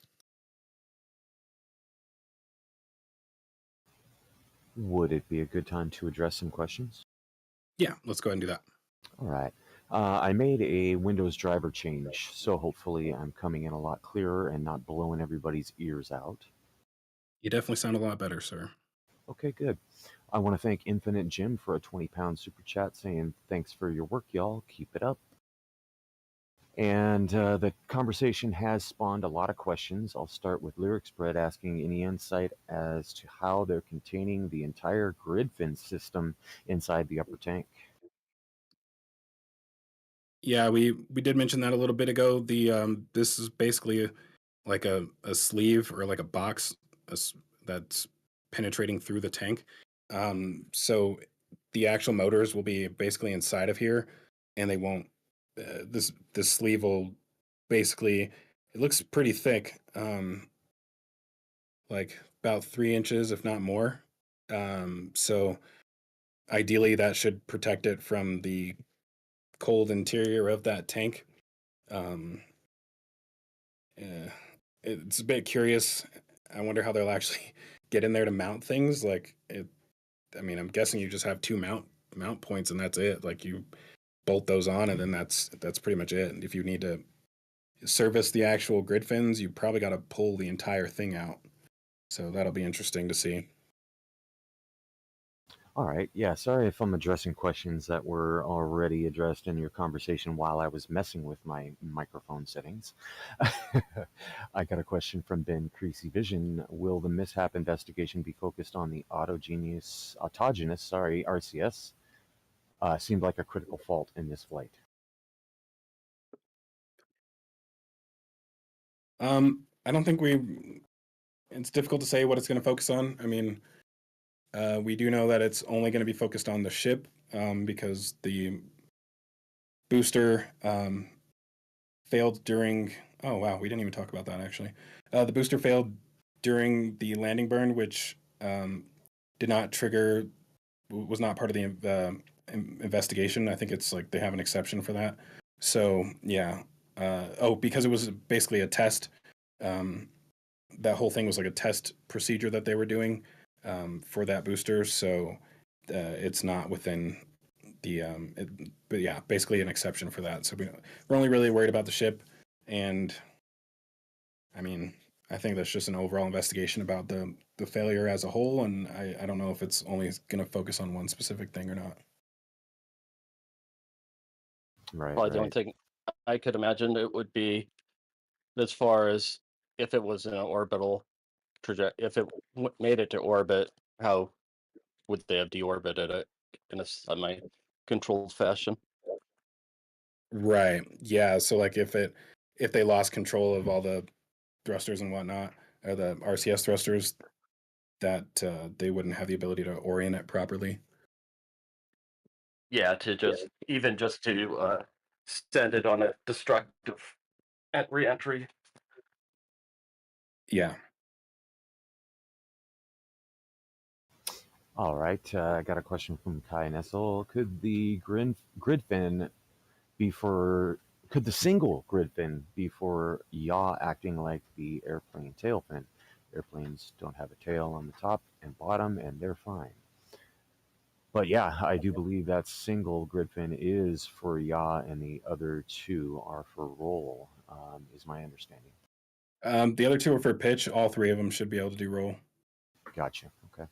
Would it be a good time to address some questions? Yeah, let's go ahead and do that. All right. I made a Windows driver change, so hopefully I'm coming in a lot clearer and not blowing everybody's ears out. You definitely sound a lot better, sir. Okay, good. I want to thank Infinite Jim for a 20-pound super chat saying, thanks for your work, y'all. Keep it up. And the conversation has spawned a lot of questions. I'll start with Lyric Spread asking any insight as to how they're containing the entire grid fin system inside the upper tank. Yeah, we did mention that a little bit ago. This is basically like a sleeve or like a box that's penetrating through the tank. So the actual motors will be basically inside of here, and they won't. This sleeve will basically, it looks pretty thick, like about 3 inches, if not more. So ideally, that should protect it from the cold interior of that tank. Um, it's a bit curious. I wonder how they'll actually get in there to mount things. Like it, I mean, I'm guessing you just have two mount points and that's it. Like you bolt those on and then that's pretty much it. And if you need to service the actual grid fins, you probably got to pull the entire thing out. So that'll be interesting to see. All right. Yeah. Sorry if I'm addressing questions that were already addressed in your conversation while I was messing with my microphone settings. I got a question from Ben Creasy Vision. Will the mishap investigation be focused on the autogenous, RCS? Seemed like a critical fault in this flight. I don't think it's difficult to say what it's going to focus on. I mean, we do know that it's only going to be focused on the ship because the booster failed during. Oh wow, we didn't even talk about that actually. The booster failed during the landing burn, which did not trigger, was not part of the investigation. I think it's like they have an exception for that. So yeah. Because it was basically a test. That whole thing was like a test procedure that they were doing for that booster. So it's not within the but yeah, basically an exception for that. So we're only really worried about the ship, and I mean, I think that's just an overall investigation about the failure as a whole, and I don't know if it's only going to focus on one specific thing or not. Right. Probably the only Right. thing I could imagine it would be as far as if it was in an orbital trajectory, if it made it to orbit, how would they have deorbited it in a semi-controlled fashion? Right. Yeah. So like if they lost control of all the thrusters and whatnot, or the RCS thrusters, that they wouldn't have the ability to orient it properly. Yeah, to just even just to send it on a destructive re-entry. Yeah. All right. I got a question from Kai Nessel. Could the grid fin be for? Could the single grid fin be for yaw acting like the airplane tail fin? Airplanes don't have a tail on the top and bottom, and they're fine. But yeah, I do believe that single grid fin is for yaw, and the other two are for roll. Is my understanding. The other two are for pitch. All three of them should be able to do roll. Gotcha. Okay.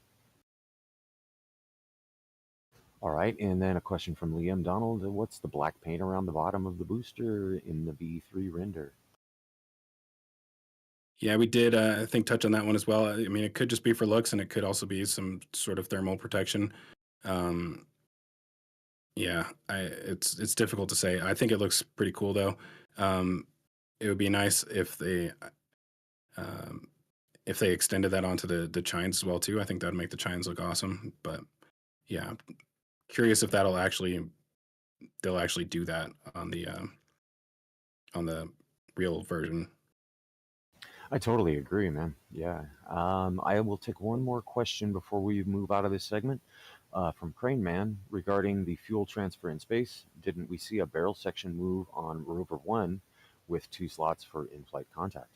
All right, and then a question from Liam Donald. What's the black paint around the bottom of the booster in the V3 render? Yeah, we did, I think, touch on that one as well. I mean, it could just be for looks, and it could also be some sort of thermal protection. Um, yeah, it's difficult to say. I think it looks pretty cool though. It would be nice um, if they extended that onto the chines as well too. I think that would make the chines look awesome. But yeah, curious if they'll actually do that on the real version. I totally agree, man. Yeah. I will take one more question before we move out of this segment from Crane Man regarding the fuel transfer in space. Didn't we see a barrel section move on Rover 1 with 2 slots for in flight contact?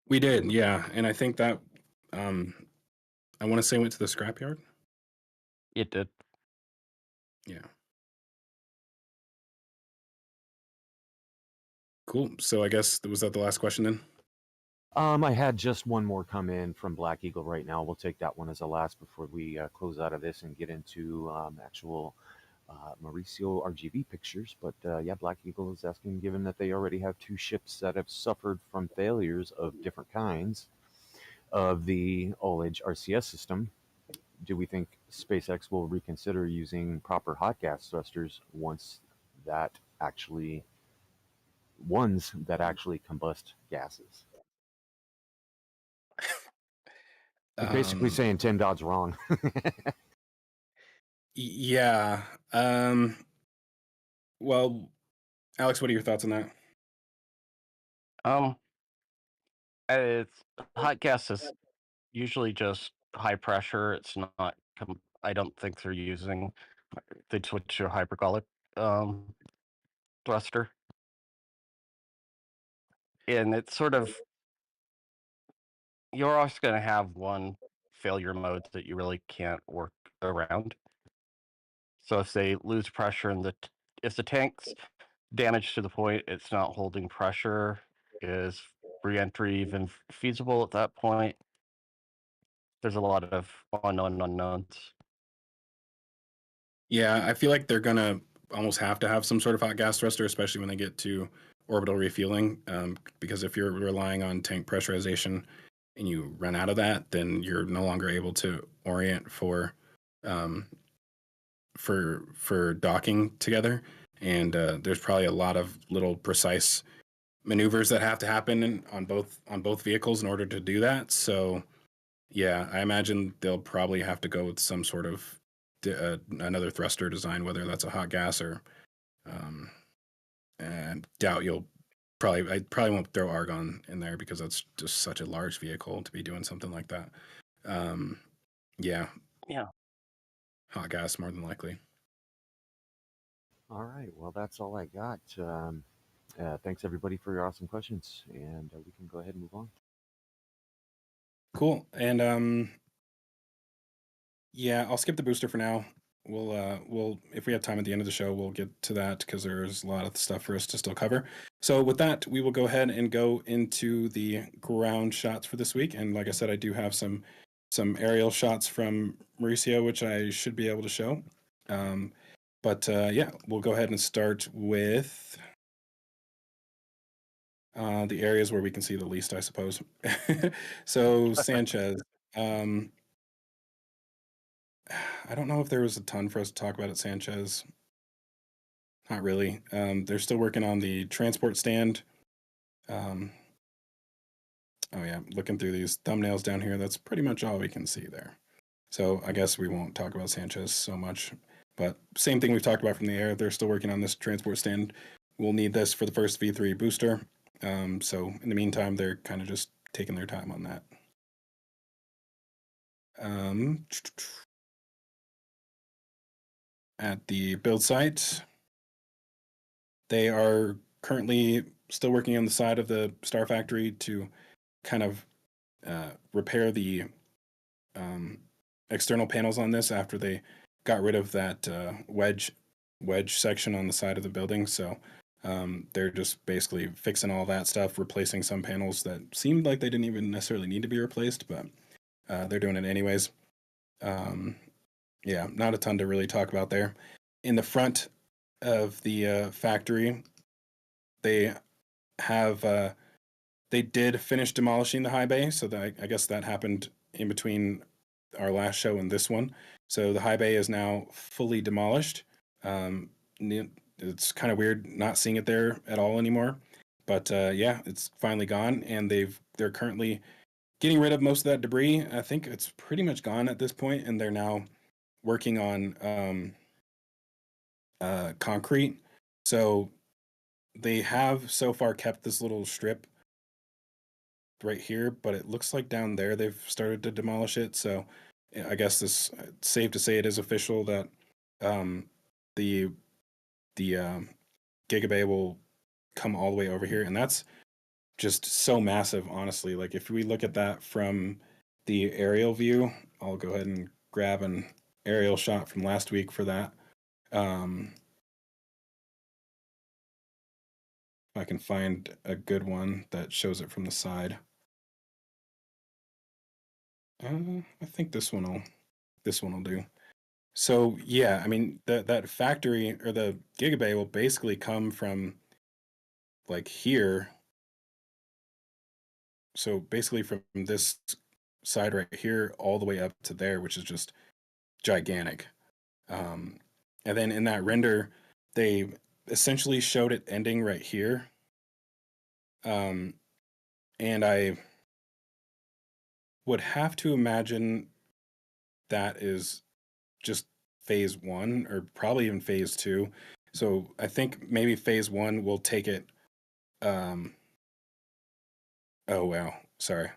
We did, yeah, and I think that I want to say went to the scrapyard. It did. Yeah. Cool. So I guess was that the last question then? I had just one more come in from Black Eagle right now. We'll take that one as a last before we close out of this and get into actual Mauricio RGV pictures. But yeah, Black Eagle is asking, given that they already have 2 ships that have suffered from failures of different kinds of the OLED RCS system, do we think SpaceX will reconsider using proper hot gas thrusters once that actually ones that actually combust gases? He's basically saying Tim Dodd's wrong. Yeah. Well, Alex, what are your thoughts on that? It's hot gas is usually just high pressure. It's not. I don't think they're using. They switch to a hypergolic thruster, and it's sort of you're always going to have one failure mode that you really can't work around. So if they lose pressure and if the tank's damaged to the point it's not holding pressure, is reentry even feasible at that point? There's a lot of unknown unknowns. Yeah, I feel like they're gonna almost have to have some sort of hot gas thruster, especially when they get to orbital refueling. Because if you're relying on tank pressurization and you run out of that, then you're no longer able to orient um, for docking together. And there's probably a lot of little precise maneuvers that have to happen on both vehicles in order to do that. So yeah, I imagine they'll probably have to go with some sort of another thruster design, whether that's a hot gas or, and doubt I probably won't throw argon in there because that's just such a large vehicle to be doing something like that. Yeah, Yeah. hot gas more than likely. All right, well, that's all I got. Thanks everybody for your awesome questions, and we can go ahead and move on. Cool. And yeah, I'll skip the booster for now. We'll if we have time at the end of the show, we'll get to that because there's a lot of stuff for us to still cover. So with that, we will go ahead and go into the ground shots for this week. And like I said, I do have some aerial shots from Mauricio, which I should be able to show. But yeah, we'll go ahead and start with the areas where we can see the least, I suppose. So Sanchez. I don't know if there was a ton for us to talk about at Sanchez. Not really. They're still working on the transport stand. Oh yeah, looking through these thumbnails down here, that's pretty much all we can see there. So I guess we won't talk about Sanchez so much. But same thing we've talked about from the air. They're still working on this transport stand. We'll need this for the first V3 booster. So in the meantime, they're kind of just taking their time on that. At the build site, they are currently still working on the side of the Star Factory to kind of repair the external panels on this after they got rid of that wedge section on the side of the building. So they're just basically fixing all that stuff, replacing some panels that seemed like they didn't even necessarily need to be replaced, but they're doing it anyways. Yeah, not a ton to really talk about there. In the front of the factory, they have they did finish demolishing the high bay, so that I guess that happened in between our last show and this one. So the high bay is now fully demolished. It's kind of weird not seeing it there at all anymore, but yeah, it's finally gone, and they're currently getting rid of most of that debris. I think it's pretty much gone at this point, and they're now working on concrete. So they have so far kept this little strip right here, but it looks like down there they've started to demolish it. So I guess it's safe to say it is official that the Gigabay will come all the way over here, and that's just so massive, honestly. Like if we look at that from the aerial view, I'll go ahead and grab an aerial shot from last week for that. If I can find a good one that shows it from the side. I think this one will do. So yeah, I mean that factory or the gigabay will basically come from like here. So basically from this side right here all the way up to there, which is just gigantic. Um, and then in that render, they essentially showed it ending right here. Um, and I would have to imagine that is just phase one or probably even phase two. So I think maybe phase one will take it. Um, oh, wow. Sorry.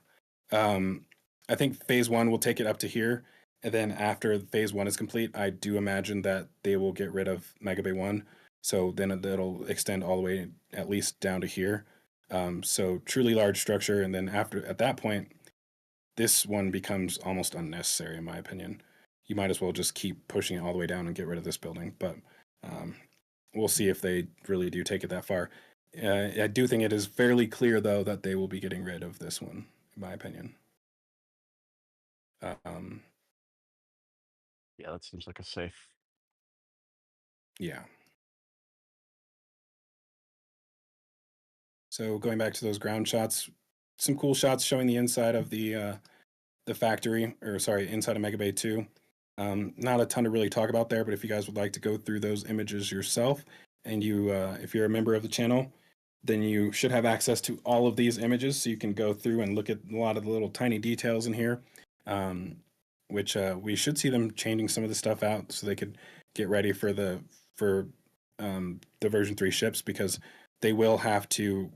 I think phase one will take it up to here. And then after phase one is complete, I do imagine that they will get rid of Mega Bay 1. So then it'll extend all the way at least down to here. So truly large structure. And then at that point, this one becomes almost unnecessary, in my opinion. You might as well just keep pushing it all the way down and get rid of this building. But um, we'll see if they really do take it that far. I do think it is fairly clear, though, that they will be getting rid of this one, in my opinion. Um, Yeah, that seems like a safe. yeah. So going back to those ground shots, some cool shots showing the inside of the factory, or sorry, inside of Mega Bay 2. Not a ton to really talk about there, but if you guys would like to go through those images yourself, and you, if you're a member of the channel, then you should have access to all of these images, so you can go through and look at a lot of the little tiny details in here, which we should see them changing some of the stuff out so they could get ready for the version 3 ships, because they will have to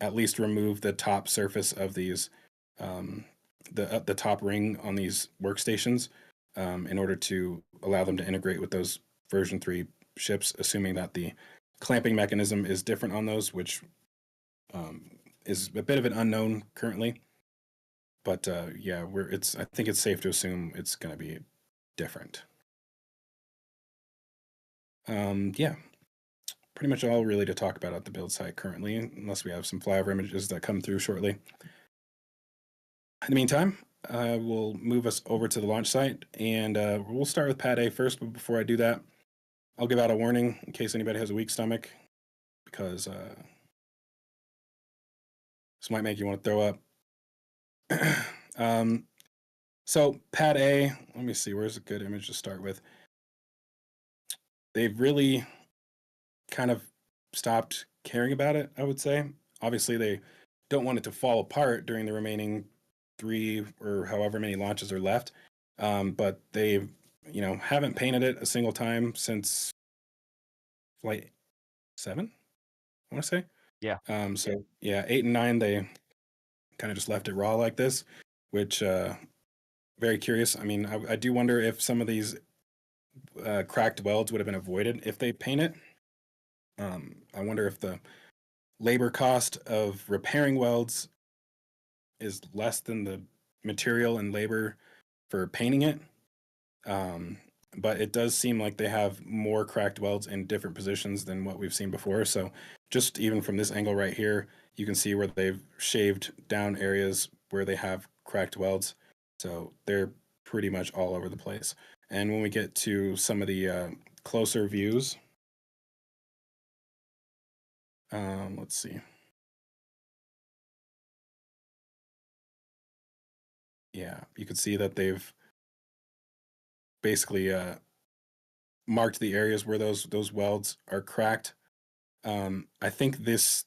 at least remove the top surface of these, the top ring on these workstations, in order to allow them to integrate with those version 3 ships, assuming that the clamping mechanism is different on those, which is a bit of an unknown currently. But yeah, I think it's safe to assume it's going to be different. Yeah, pretty much all really to talk about at the build site currently, unless we have some flyover images that come through shortly. In the meantime, we'll move us over to the launch site, and we'll start with Pad A first. But before I do that, I'll give out a warning in case anybody has a weak stomach, because this might make you want to throw up. So Pad A, let me see, where's a good image to start with? They've really kind of stopped caring about it, I would say. Obviously, they don't want it to fall apart during the remaining 3 or however many launches are left. But they, haven't painted it a single time since Flight 7, I want to say. Yeah. So yeah, 8 and 9, they kind of just left it raw like this, which very curious. I mean, I do wonder if some of these cracked welds would have been avoided if they paint it. I wonder if the labor cost of repairing welds is less than the material and labor for painting it. But it does seem like they have more cracked welds in different positions than what we've seen before. So just even from this angle right here, you can see where they've shaved down areas where they have cracked welds. So they're pretty much all over the place. And when we get to some of the closer views, let's see. Yeah, you can see that they've basically marked the areas where those welds are cracked. I think this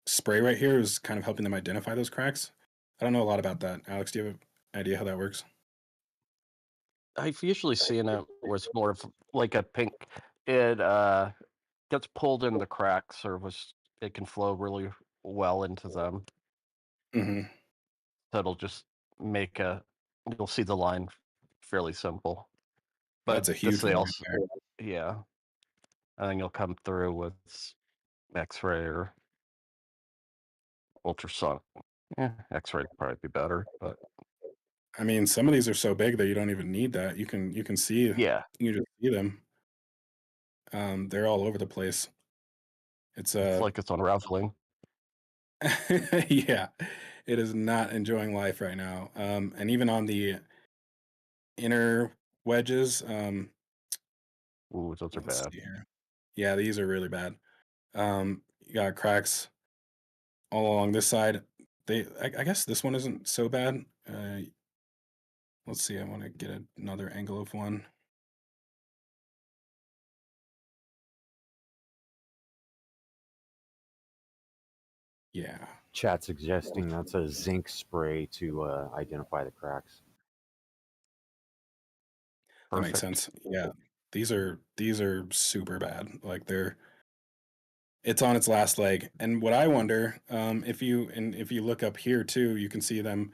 spray right here is kind of helping them identify those cracks. I don't know a lot about that. Alex, do you have an idea how that works? I've usually seen it where it's more of like a pink. It gets pulled in the cracks, or it can flow really well into them. Mm-hmm. That'll just make you'll see the line fairly simple. But That's a huge one. also, yeah, I think you'll come through with X-ray or ultrasonic. Yeah, X-ray would probably be better, but I mean, some of these are so big that you don't even need that. You can see. yeah, You can just see them. They're all over the place. It's like it's unraveling. yeah, it is not enjoying life right now. And even on the inner wedges. Ooh, those are Let's bad. see here. Yeah, these are really bad. You got cracks all along this side. I guess this one isn't so bad. Let's see. I want to get another angle of one. Yeah. Chat suggesting that's a zinc spray to identify the cracks. That makes Perfect. sense. Yeah. These are super bad. Like it's on its last leg. And what I wonder, if you look up here too, you can see them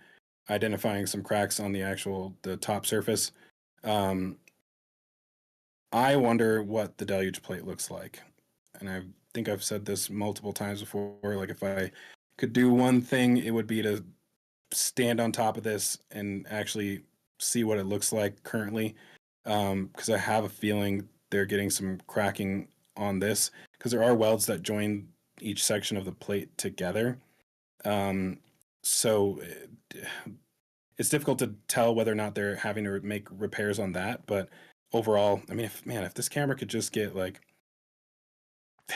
identifying some cracks on the top surface. I wonder what the deluge plate looks like. And I think I've said this multiple times before. Like, if I could do one thing, it would be to stand on top of this and actually see what it looks like currently. Because I have a feeling they're getting some cracking on this, because there are welds that join each section of the plate together. So it's difficult to tell whether or not they're having to make repairs on that. But overall, I mean, if this camera could just get like,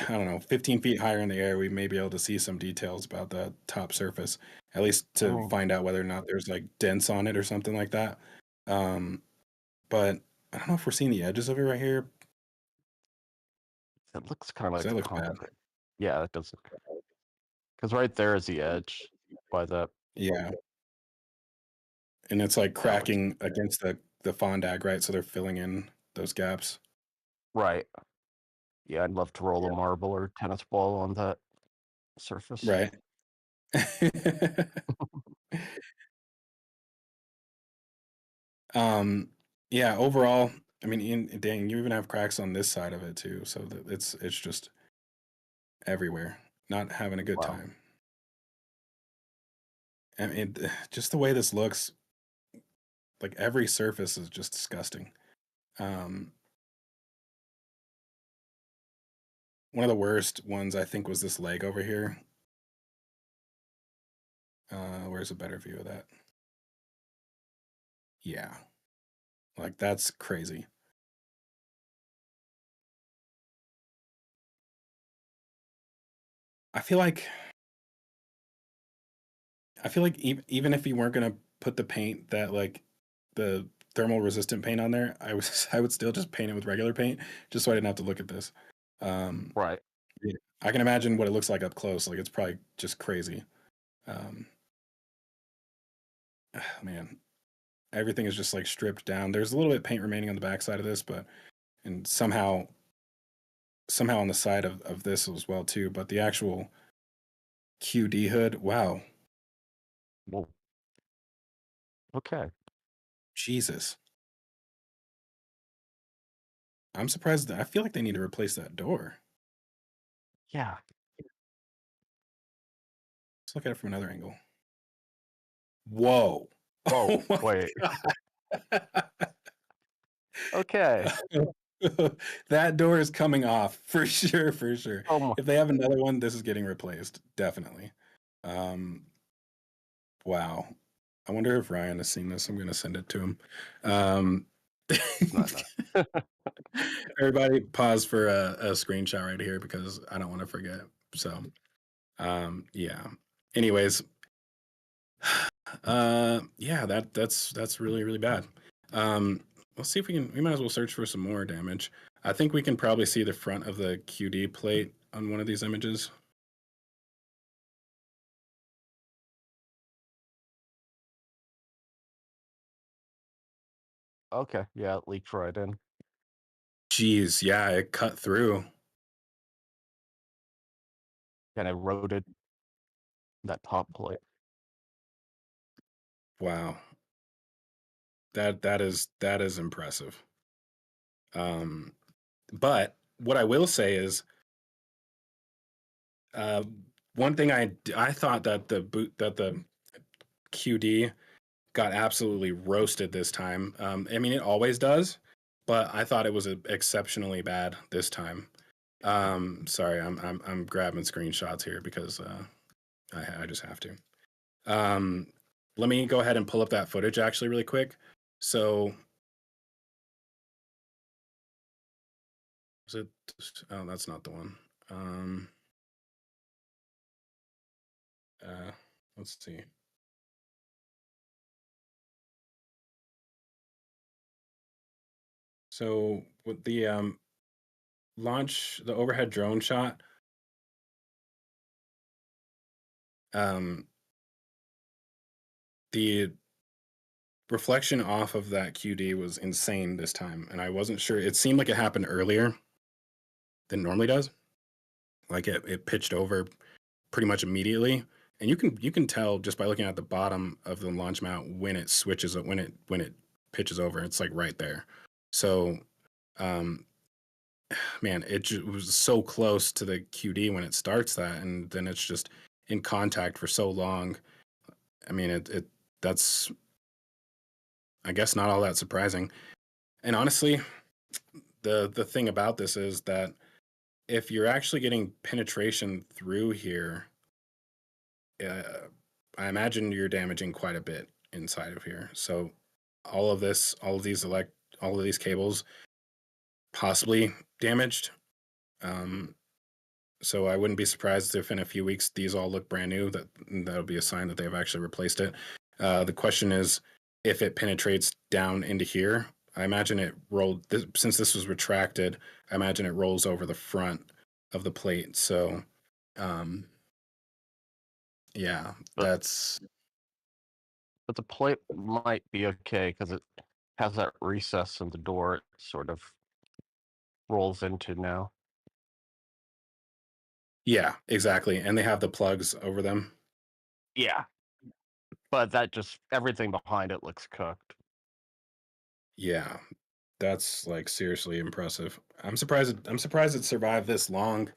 I don't know, 15 feet higher in the air, we may be able to see some details about the top surface, at least to find out whether or not there's like dents on it or something like that. But I don't know if we're seeing the edges of it right here. It looks kind of That like looks bad. Yeah, it does. Because right there is the edge by the. Yeah. And it's like cracking against the fondag, right? So they're filling in those gaps. Right. Yeah, I'd love to roll a marble or tennis ball on that surface. Right. Yeah, overall, I mean, dang, you even have cracks on this side of it too. So it's just everywhere. Not having a good time. I mean, just the way this looks, like every surface is just disgusting. One of the worst ones I think was this leg over here. Where's a better view of that? Yeah. Like, that's crazy. I feel like even if you weren't gonna put the paint that, like, the thermal resistant paint on there, I would still just paint it with regular paint, just so I didn't have to look at this. Right. Yeah, I can imagine what it looks like up close. Like, it's probably just crazy. Man, everything is just like stripped down. There's a little bit of paint remaining on the backside of this, and somehow on the side of this as well too. But the actual QD hood, wow. Whoa. Okay. Jesus. I'm surprised. I feel like they need to replace that door. Yeah. Let's look at it from another angle. Whoa. Whoa. Oh Wait. Okay. That door is coming off for sure. Oh my. If they have another one, this is getting replaced. Definitely. Wow. I wonder if Ryan has seen this. I'm going to send it to him. No. Everybody pause for a screenshot right here, because I don't want to forget. So, yeah. Anyways, yeah, that's really, really bad. Let's see if we might as well search for some more damage. I think we can probably see the front of the QD plate on one of these images. Okay. Yeah, it leaked right in. Jeez, yeah, it cut through. And it eroded that top plate. Wow. That is impressive. But what I will say is, one thing I thought that the QD got absolutely roasted this time. I mean, it always does, but I thought it was exceptionally bad this time. Sorry, I'm grabbing screenshots here because I just have to. Let me go ahead and pull up that footage actually really quick. So Is it? Oh, that's not the one. Let's see. So with the launch, the overhead drone shot, the reflection off of that QD was insane this time, and I wasn't sure. It seemed like it happened earlier than it normally does. Like it pitched over pretty much immediately, and you can tell just by looking at the bottom of the launch mount when it switches when it pitches over. It's like right there. So, man, it was so close to the QD when it starts that, and then it's just in contact for so long. I mean, that's, I guess, not all that surprising. And honestly, the thing about this is that if you're actually getting penetration through here, I imagine you're damaging quite a bit inside of here. So all of these cables possibly damaged. So I wouldn't be surprised if in a few weeks these all look brand new. That'll be a sign that they've actually replaced it. The question is if it penetrates down into here. I imagine it rolled, since this was retracted, I imagine it rolls over the front of the plate. So, yeah, But the plate might be okay because it has that recess in the door. It sort of rolls into now. Yeah, exactly. And they have the plugs over them. Yeah, but that just everything behind it looks cooked. Yeah, that's like seriously impressive. I'm surprised it survived this long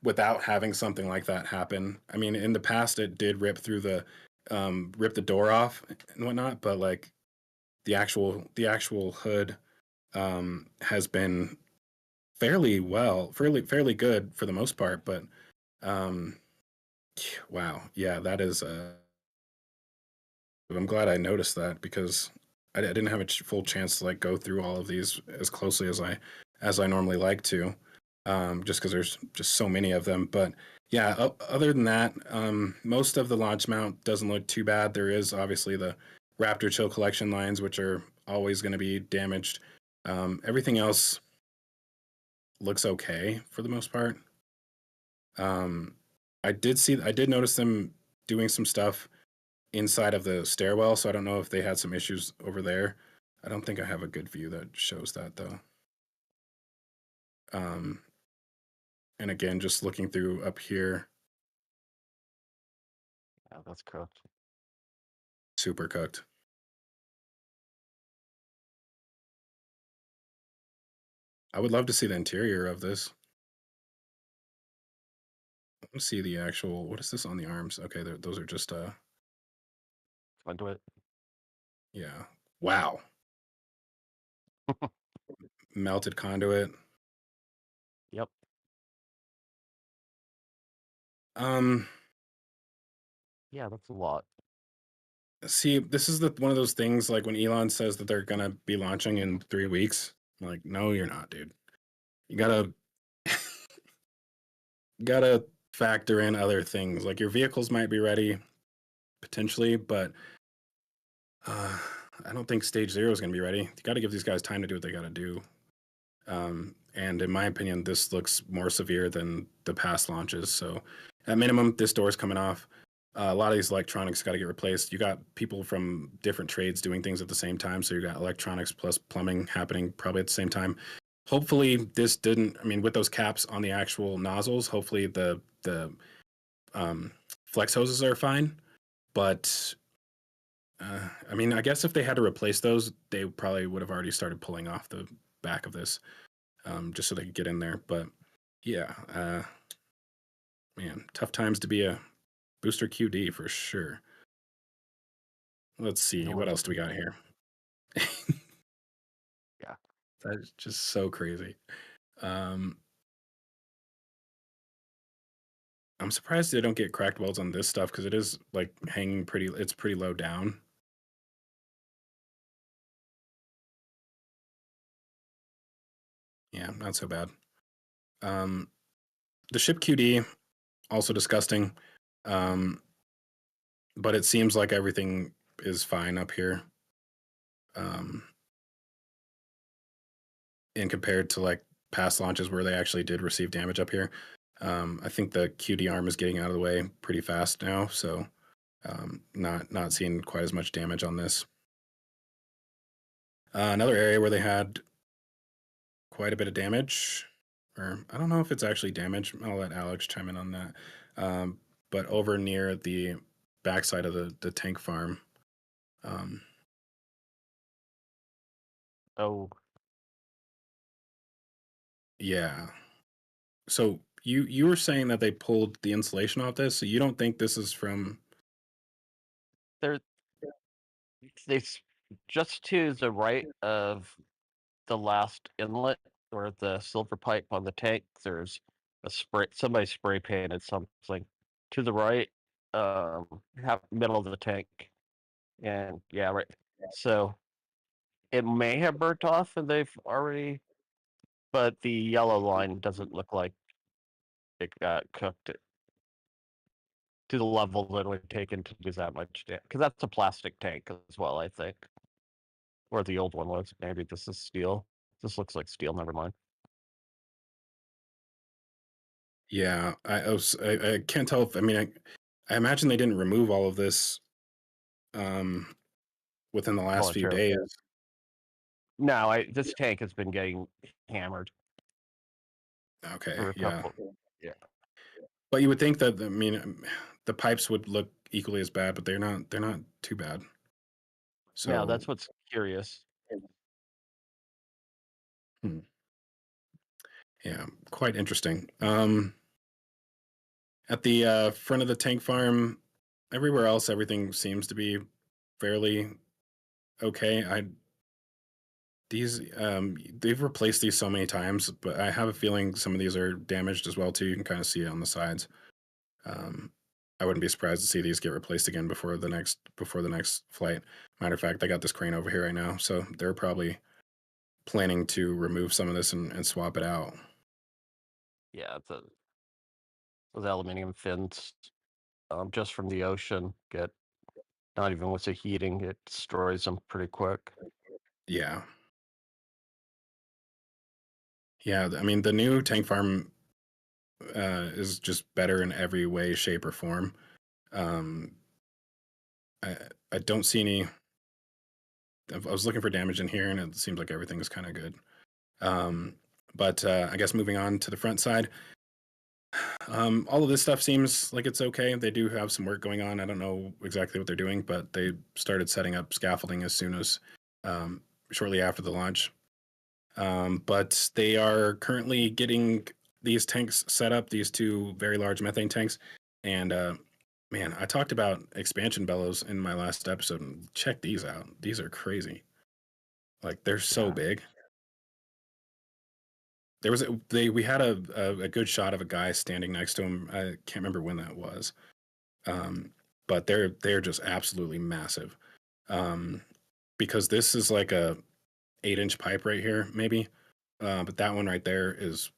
without having something like that happen. I mean, in the past it did rip the door off and whatnot, but like the actual hood has been fairly good for the most part. But wow, yeah, that is. I'm glad I noticed that because I didn't have a full chance to like go through all of these as closely as I normally like to, just because there's just so many of them. But yeah, other than that, most of the launch mount doesn't look too bad. There is obviously the Raptor Chill Collection lines, which are always going to be damaged. Everything else looks okay for the most part. I did notice them doing some stuff inside of the stairwell, so I don't know if they had some issues over there. I don't think I have a good view that shows that though. And again, just looking through up here, Yeah, that's cooked. super cooked. I would love to see the interior of this. Let's see the actual, what is this on the arms? Okay, those are just Conduit. yeah. Wow. Melted conduit. Yep. Yeah, that's a lot. See, this is one of those things like when Elon says that they're gonna be launching in 3 weeks. I'm like, no, you're not, dude. You gotta factor in other things. Like your vehicles might be ready potentially, but I don't think stage 0 is gonna be ready. You got to give these guys time to do what they got to do. And in my opinion, this looks more severe than the past launches. So at minimum, this door is coming off. A lot of these electronics got to get replaced. You got people from different trades doing things at the same time. So you got electronics plus plumbing happening probably at the same time. Hopefully this didn't, I mean, with those caps on the actual nozzles, hopefully the flex hoses are fine. But I mean, I guess if they had to replace those, they probably would have already started pulling off the back of this, just so they could get in there. But yeah, man, tough times to be a booster QD for sure. Let's see, what else do we got here? Yeah. That's just so crazy. I'm surprised they don't get cracked welds on this stuff because it is like hanging it's pretty low down. Yeah, not so bad. The ship QD also disgusting, but it seems like everything is fine up here. In compared to like past launches where they actually did receive damage up here. I think the QD arm is getting out of the way pretty fast now, so not seeing quite as much damage on this. Another area where they had quite a bit of damage, or I don't know if it's actually damage. I'll let Alex chime in on that. But over near the backside of the tank farm. Oh, Yeah. So you were saying that they pulled the insulation off this, so you don't think this is from? they're just to the right of the last inlet or the silver pipe on the tank. There's a somebody spray painted something to the right, middle of the tank, and yeah, right. So it may have burnt off, and they've already, but the yellow line doesn't look like it got cooked to the level that it would take to do that much damage. Because that's a plastic tank as well, I think. Or the old one was. Maybe this is steel. This looks like steel. Never mind. Yeah, I can't tell if I imagine they didn't remove all of this within the last few days. No, this tank has been getting hammered. Okay, For a yeah. couple. Yeah. But you would think that the pipes would look equally as bad, but they're not too bad. So yeah, that's what's curious. Yeah, quite interesting. At the front of the tank farm, everywhere else, everything seems to be fairly okay. They've replaced these so many times, but I have a feeling some of these are damaged as well too. You can kind of see it on the sides. I wouldn't be surprised to see these get replaced again before the next flight. Matter of fact, I got this crane over here right now, so they're probably planning to remove some of this and swap it out. Yeah, those aluminium fins, just from the ocean, get not even with the heating, it destroys them pretty quick. Yeah. Yeah, I mean the new tank farm is just better in every way, shape, or form. I don't see any. I was looking for damage in here, and it seems like everything is kind of good. But I guess moving on to the front side, all of this stuff seems like it's okay. They do have some work going on. I don't know exactly what they're doing, but they started setting up scaffolding as soon as shortly after the launch. But they are currently getting these tanks set up, these two very large methane tanks. And man, I talked about expansion bellows in my last episode, and check these out. These are crazy. Like they're so big. There was we had a good shot of a guy standing next to him. I can't remember when that was, but they're just absolutely massive. Because this is like a 8-inch pipe right here, maybe, but that one right there is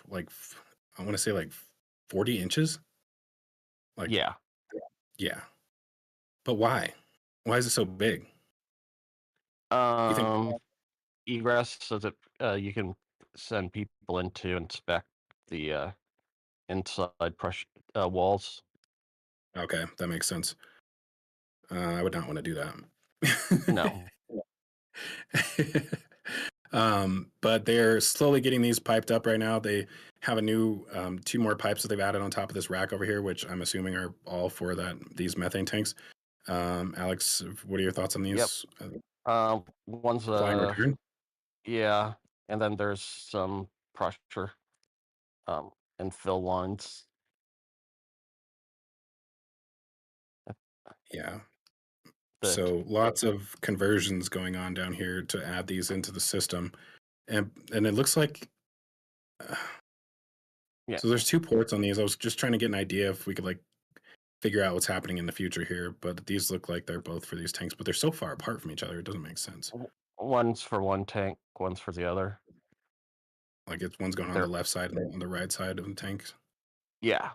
like I want to say like 40 inches. Like yeah. But why? Why is it so big? You think? Egress so that you can send people in to inspect the inside pressure walls. Okay, that makes sense. I would not want to do that. No. But they're slowly getting these piped up right now. They have a new 2 more pipes that they've added on top of this rack over here, which I'm assuming are all for these methane tanks. Alex, what are your thoughts on these? Yep. One's flying return? Yeah, and then there's some pressure and fill lines. Yeah. So lots of conversions going on down here to add these into the system, and it looks like. So there's 2 ports on these. I was just trying to get an idea if we could like figure out what's happening in the future here, but these look like they're both for these tanks, but they're so far apart from each other, it doesn't make sense. One's for one tank, one's for the other. Like one's going on the left side and on the right side of the tanks. Yeah.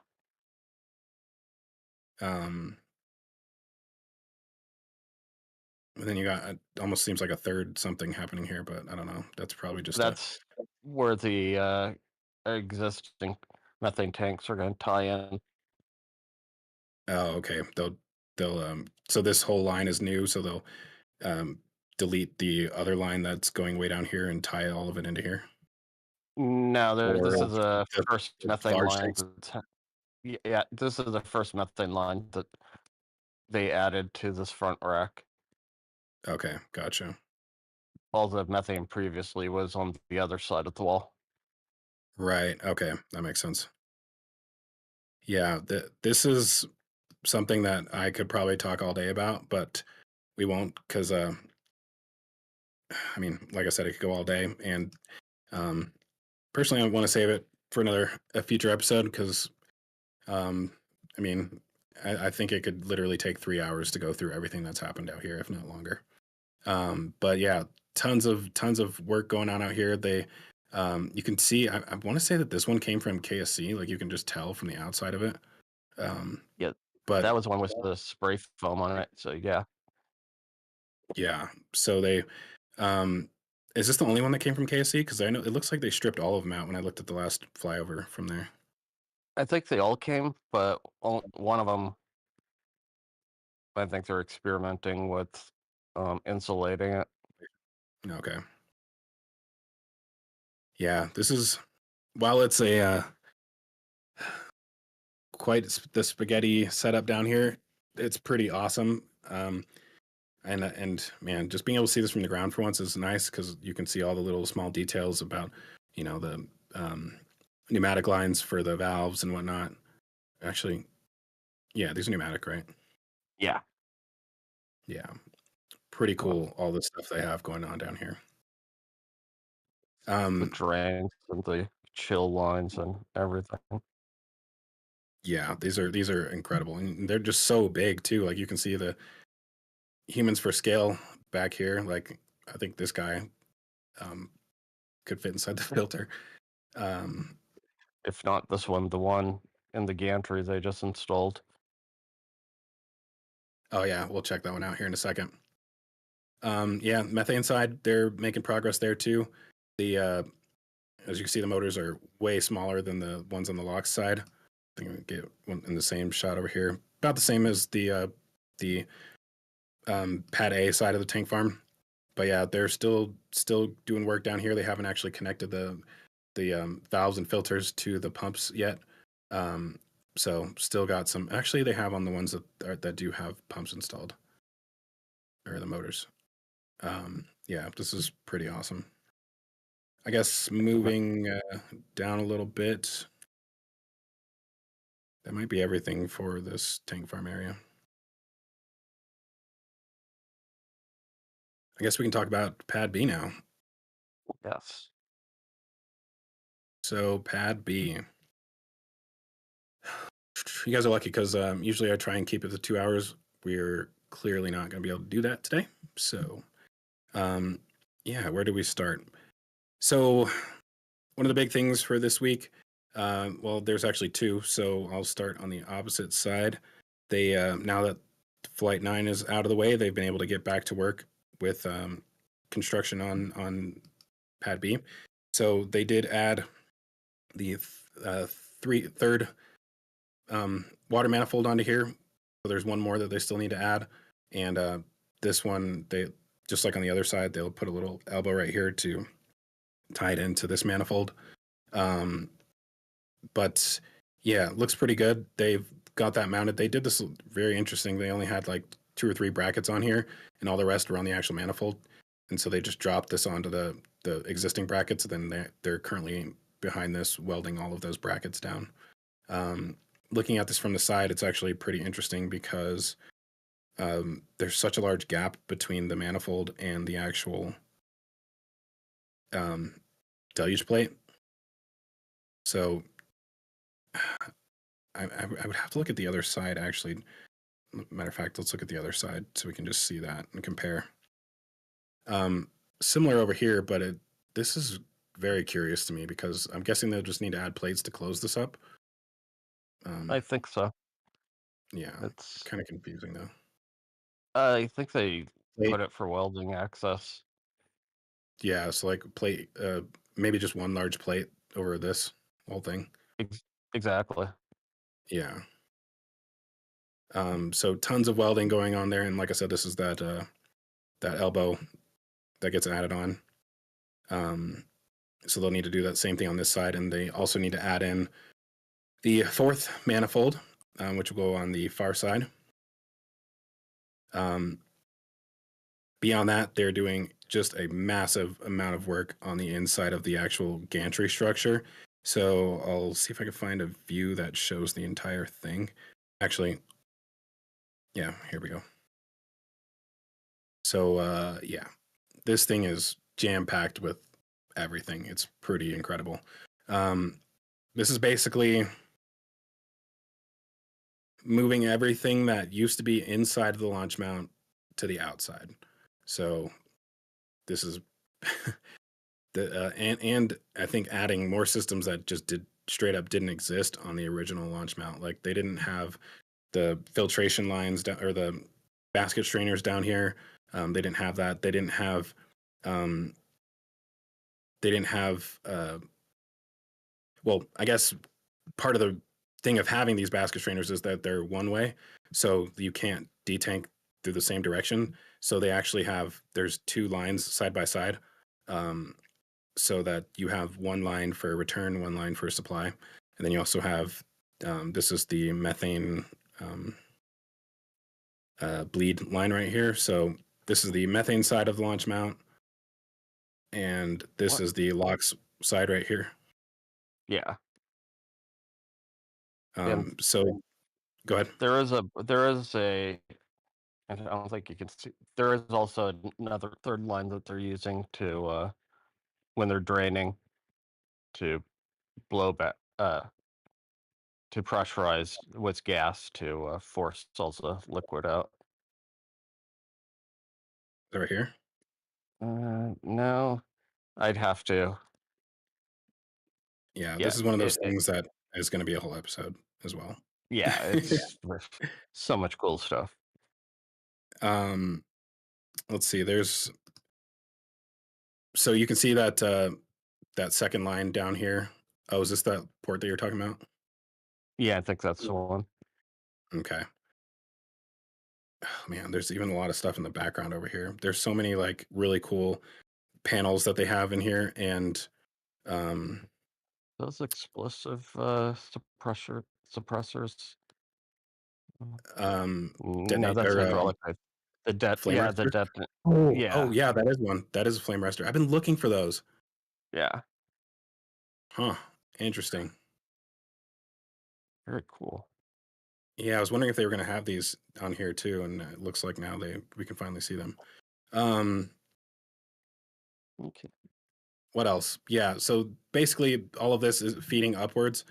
And then you got, it almost seems like a third something happening here, but I don't know. That's probably just That's where the existing methane tanks are going to tie in. Oh, okay. They'll so this whole line is new, so they'll delete the other line that's going way down here and tie all of it into here. No, this is the first methane line. Yeah, this is the first methane line that they added to this front rack. Okay, gotcha. All the methane previously was on the other side of the wall. Right. Okay, that makes sense. Yeah, this is something that I could probably talk all day about, but we won't because I mean, like I said, it could go all day, and personally, I want to save it for a future episode because I mean, I think it could literally take 3 hours to go through everything that's happened out here, if not longer. But yeah, tons of work going on out here. They, you can see. I want to say that this one came from KSC. Like you can just tell from the outside of it. Yeah, but that was one with the spray foam on it. So yeah. Yeah. So they, is this the only one that came from KSC? Because I know it looks like they stripped all of them out when I looked at the last flyover from there. I think they all came, but one of them, I think they're experimenting with insulating it. Okay. Yeah, this is, while it's a quite the spaghetti setup down here, it's pretty awesome. And man, just being able to see this from the ground for once is nice because you can see all the little small details about, the pneumatic lines for the valves and whatnot. Actually, yeah, these are pneumatic, right? Yeah. Yeah. Pretty cool, all the stuff they have going on down here. The drains and the chill lines and everything. Yeah, these are incredible, and they're just so big too. Like you can see the humans for scale back here. Like I think this guy could fit inside the filter. If not this one, the one in the gantry they just installed. Oh yeah, we'll check that one out here in a second. Yeah, methane side, they're making progress there too. The as you can see, the motors are way smaller than the ones on the LOX side. I think we get one in the same shot over here, about the same as the Pad A side of the tank farm. But yeah, they're still doing work down here. They haven't actually connected the valves and filters to the pumps yet. So still got some. Actually, they have on the ones that do have pumps installed, or the motors. Yeah, this is pretty awesome. I guess moving down a little bit. That might be everything for this tank farm area. I guess we can talk about Pad B now. Yes. So Pad B. You guys are lucky because usually I try and keep it to 2 hours. We're clearly not going to be able to do that today. So, yeah, where do we start? So, one of the big things for this week, well, there's actually two. So I'll start on the opposite side. They now that Flight 9 is out of the way, they've been able to get back to work with construction on Pad B. So they did add the third water manifold onto here. So there's one more that they still need to add, and this one, they just like on the other side, they'll put a little elbow right here to tie it into this manifold. But yeah, it looks pretty good. They've got that mounted. They did this very interesting. They only had like 2 or 3 brackets on here, and all the rest were on the actual manifold. And so they just dropped this onto the existing brackets. And then they're currently behind this, welding all of those brackets down. Looking at this from the side, it's actually pretty interesting because there's such a large gap between the manifold and the actual deluge plate. So I would have to look at the other side, actually. Matter of fact, let's look at the other side so we can just see that and compare. Similar over here, but this is very curious to me because I'm guessing they'll just need to add plates to close this up. I think so. Yeah, It's kind of confusing though. I think they Plate, put it for welding access. yeah, so like plate, maybe just one large plate over this whole thing. Exactly. Yeah. So tons of welding going on there, and like I said, this is that elbow that gets added on. So they'll need to do that same thing on this side, and they also need to add in the fourth manifold, which will go on the far side. Beyond that, they're doing just a massive amount of work on the inside of the actual gantry structure. So I'll see if I can find a view that shows the entire thing. Actually, yeah, here we go. So yeah, this thing is jam-packed with everything. It's pretty incredible. This is basically moving everything that used to be inside of the launch mount to the outside. So this is and I think adding more systems that just straight up didn't exist on the original launch mount. Like they didn't have the filtration lines or the basket strainers down here. They didn't have that. They didn't have well, I guess part of the thing of having these basket strainers is that they're one way, so you can't detank through the same direction. So they actually have, there's two lines side by side, so that you have one line for return, one line for supply, and then you also have this is the methane bleed line right here. So this is the methane side of the launch mount, and this is the LOX side right here. Yeah. So go ahead. There is a I don't think you can see. There is also another third line that they're using to when they're draining to blow back to pressurize with gas to force all the liquid out. Right here. No, I'd have to. Yeah, Yeah, this is one of those things that is going to be a whole episode as well. Yeah, it's so much cool stuff. Let's see. So you can see that that second line down here. Oh, is this that port that you're talking about? Yeah, I think that's the one. Okay. Oh, man, there's even a lot of stuff in the background over here. There's so many like really cool panels that they have in here, and Those explosive suppressors. No, that's hydraulic. The flame yeah, arrestor? the Oh yeah, yeah, that is one. That is a flame arrestor. I've been looking for those. yeah, Huh. Interesting. very cool. Yeah, I was wondering if they were going to have these on here too, and it looks like now we can finally see them. Okay. What else? Yeah, so basically all of this is feeding upwards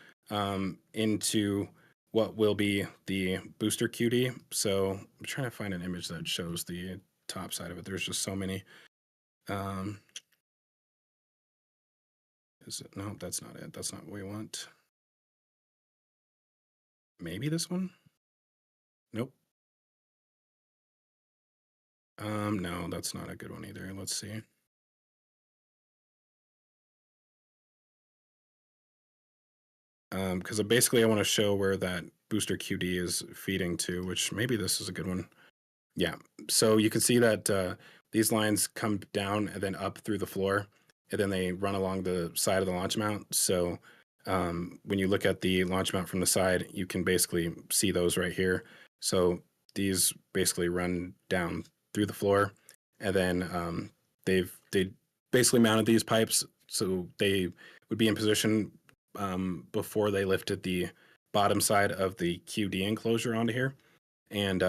into what will be the booster QD. So I'm trying to find an image that shows the top side of it. There's just so many. Is it? No, that's not it. That's not what we want. Maybe this one? Nope. No, that's not a good one either. Let's see. Because basically I want to show where that booster QD is feeding to, which maybe this is a good one. Yeah, so you can see that these lines come down and then up through the floor, and then they run along the side of the launch mount. So when you look at the launch mount from the side, you can basically see those right here. So these basically run down through the floor, and then they basically mounted these pipes so they would be in position before they lifted the bottom side of the QD enclosure onto here, and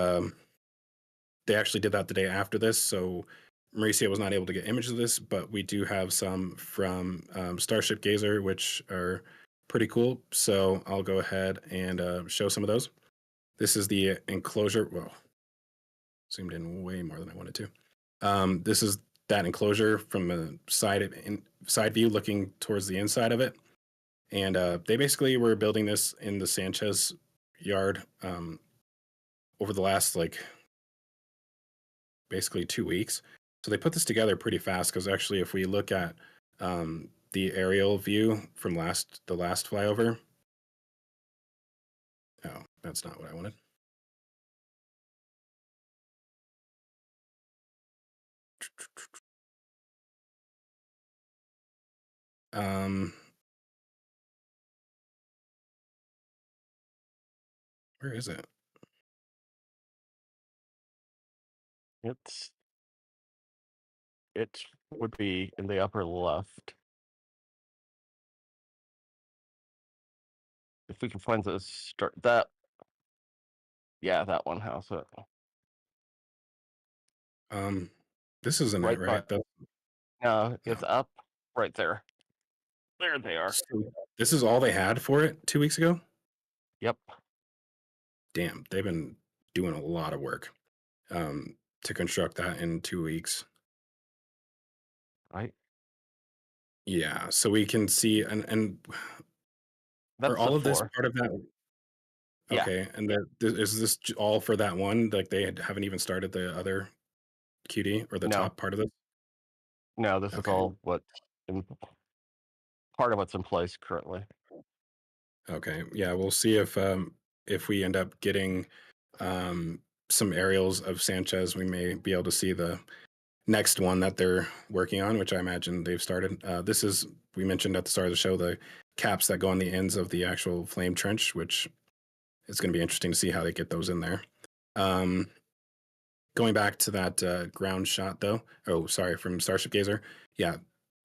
they actually did that the day after this. So Mauricio was not able to get images of this, but we do have some from Starship Gazer, which are pretty cool. So I'll go ahead and show some of those. This is the enclosure. Well, zoomed in way more than I wanted to. This is that enclosure from a side view looking towards the inside of it. And they basically were building this in the Sanchez yard over the last basically 2 weeks. So they put this together pretty fast because actually, if we look at the aerial view from the last flyover, oh, that's not what I wanted. Where is it? It would be in the upper left. If we can find the start that, yeah, that one has it. This isn't Right it, right? No, it's up right there. There they are. So this is all they had for it 2 weeks ago? Yep. Damn, they've been doing a lot of work to construct that in 2 weeks. Right. Yeah, so we can see and That's are all the of this floor. part of that? Yeah. Okay, and is this all for that one? Like they haven't even started the other QD or the No. top part of this? No, this is Okay. all part of what's in place currently. Okay, yeah, we'll see if we end up getting some aerials of Sanchez, we may be able to see the next one that they're working on, which I imagine they've started. This is, we mentioned at the start of the show, the caps that go on the ends of the actual flame trench, which is going to be interesting to see how they get those in there. Going back to that ground shot, though. Oh, sorry, from Starship Gazer. Yeah,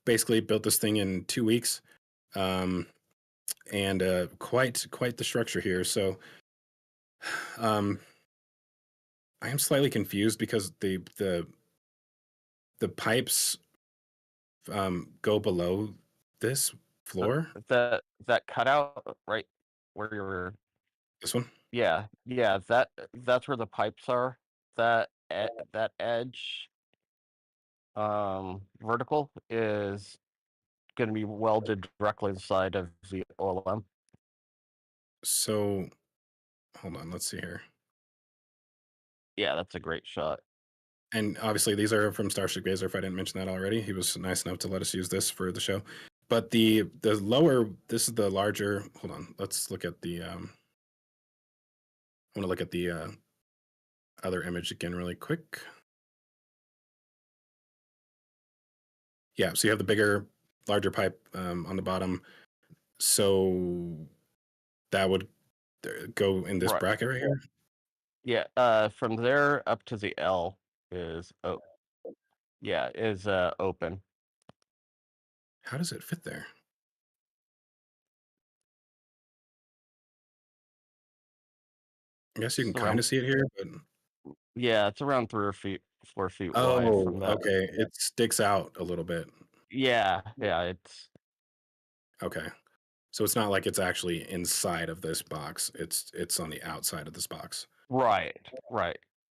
basically built this thing in 2 weeks, and quite the structure here. So, I am slightly confused because the pipes go below this floor. That cutout right where you were. This one. Yeah, that's where the pipes are. That edge, vertical is going to be welded directly inside of the OLM. So, hold on. Let's see here. Yeah, that's a great shot. And obviously, these are from Starship Gazer. If I didn't mention that already, he was nice enough to let us use this for the show. But the lower, this is the larger. Hold on. Let's look at the. I want to look at the other image again, really quick. Yeah, so you have the bigger, larger pipe on the bottom. So that would go in this bracket right here. Yeah, from there up to the L is open. How does it fit there? I guess you can kind of see it here, but yeah, it's around 4 feet wide from oh, that. okay, it sticks out a little bit. Yeah, it's Okay, so it's not like it's actually inside of this box. It's on the outside of this box. right,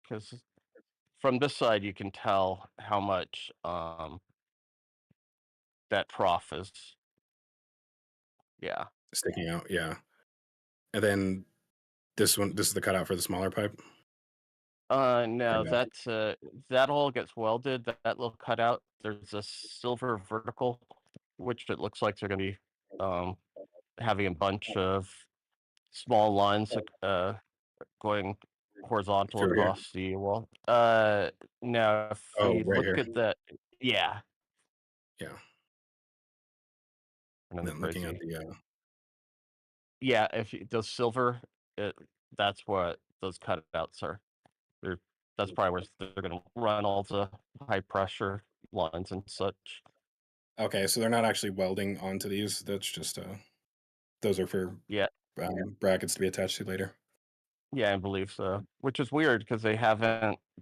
because from this side you can tell how much that trough is. Yeah, Sticking out. Yeah, and then this is the cutout for the smaller pipe. no, that's that all gets welded. That little cutout. There's a silver vertical, which it looks like they're going to be having a bunch of small lines going horizontal Through here. across the wall. Now if we right look here. at that, yeah. And then looking at the yeah, if those silver, that's what those cutouts are. That's probably where they're going to run all the high pressure lines and such. Okay, so they're not actually welding onto these. That's just those are for brackets to be attached to later. Yeah, I believe so. Which is weird because they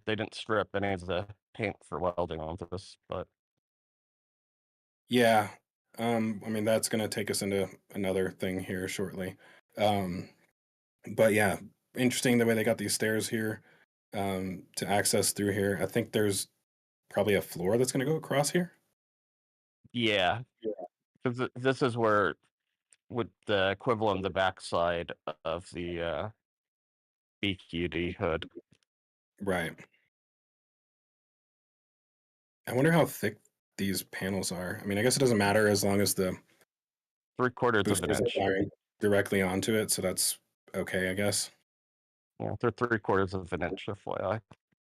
didn't strip any of the paint for welding onto this, but yeah, I mean that's gonna take us into another thing here shortly. But yeah, interesting the way they got these stairs here to access through here. I think there's probably a floor that's going to go across here. Yeah, because this is where with the equivalent of the backside of the BQD hood. Right. I wonder how thick these panels are. I mean, I guess it doesn't matter as long as the 3/4 of an boosters are inch. firing directly onto it, so that's okay, I guess. Yeah, they're 3/4 of an inch, FYI.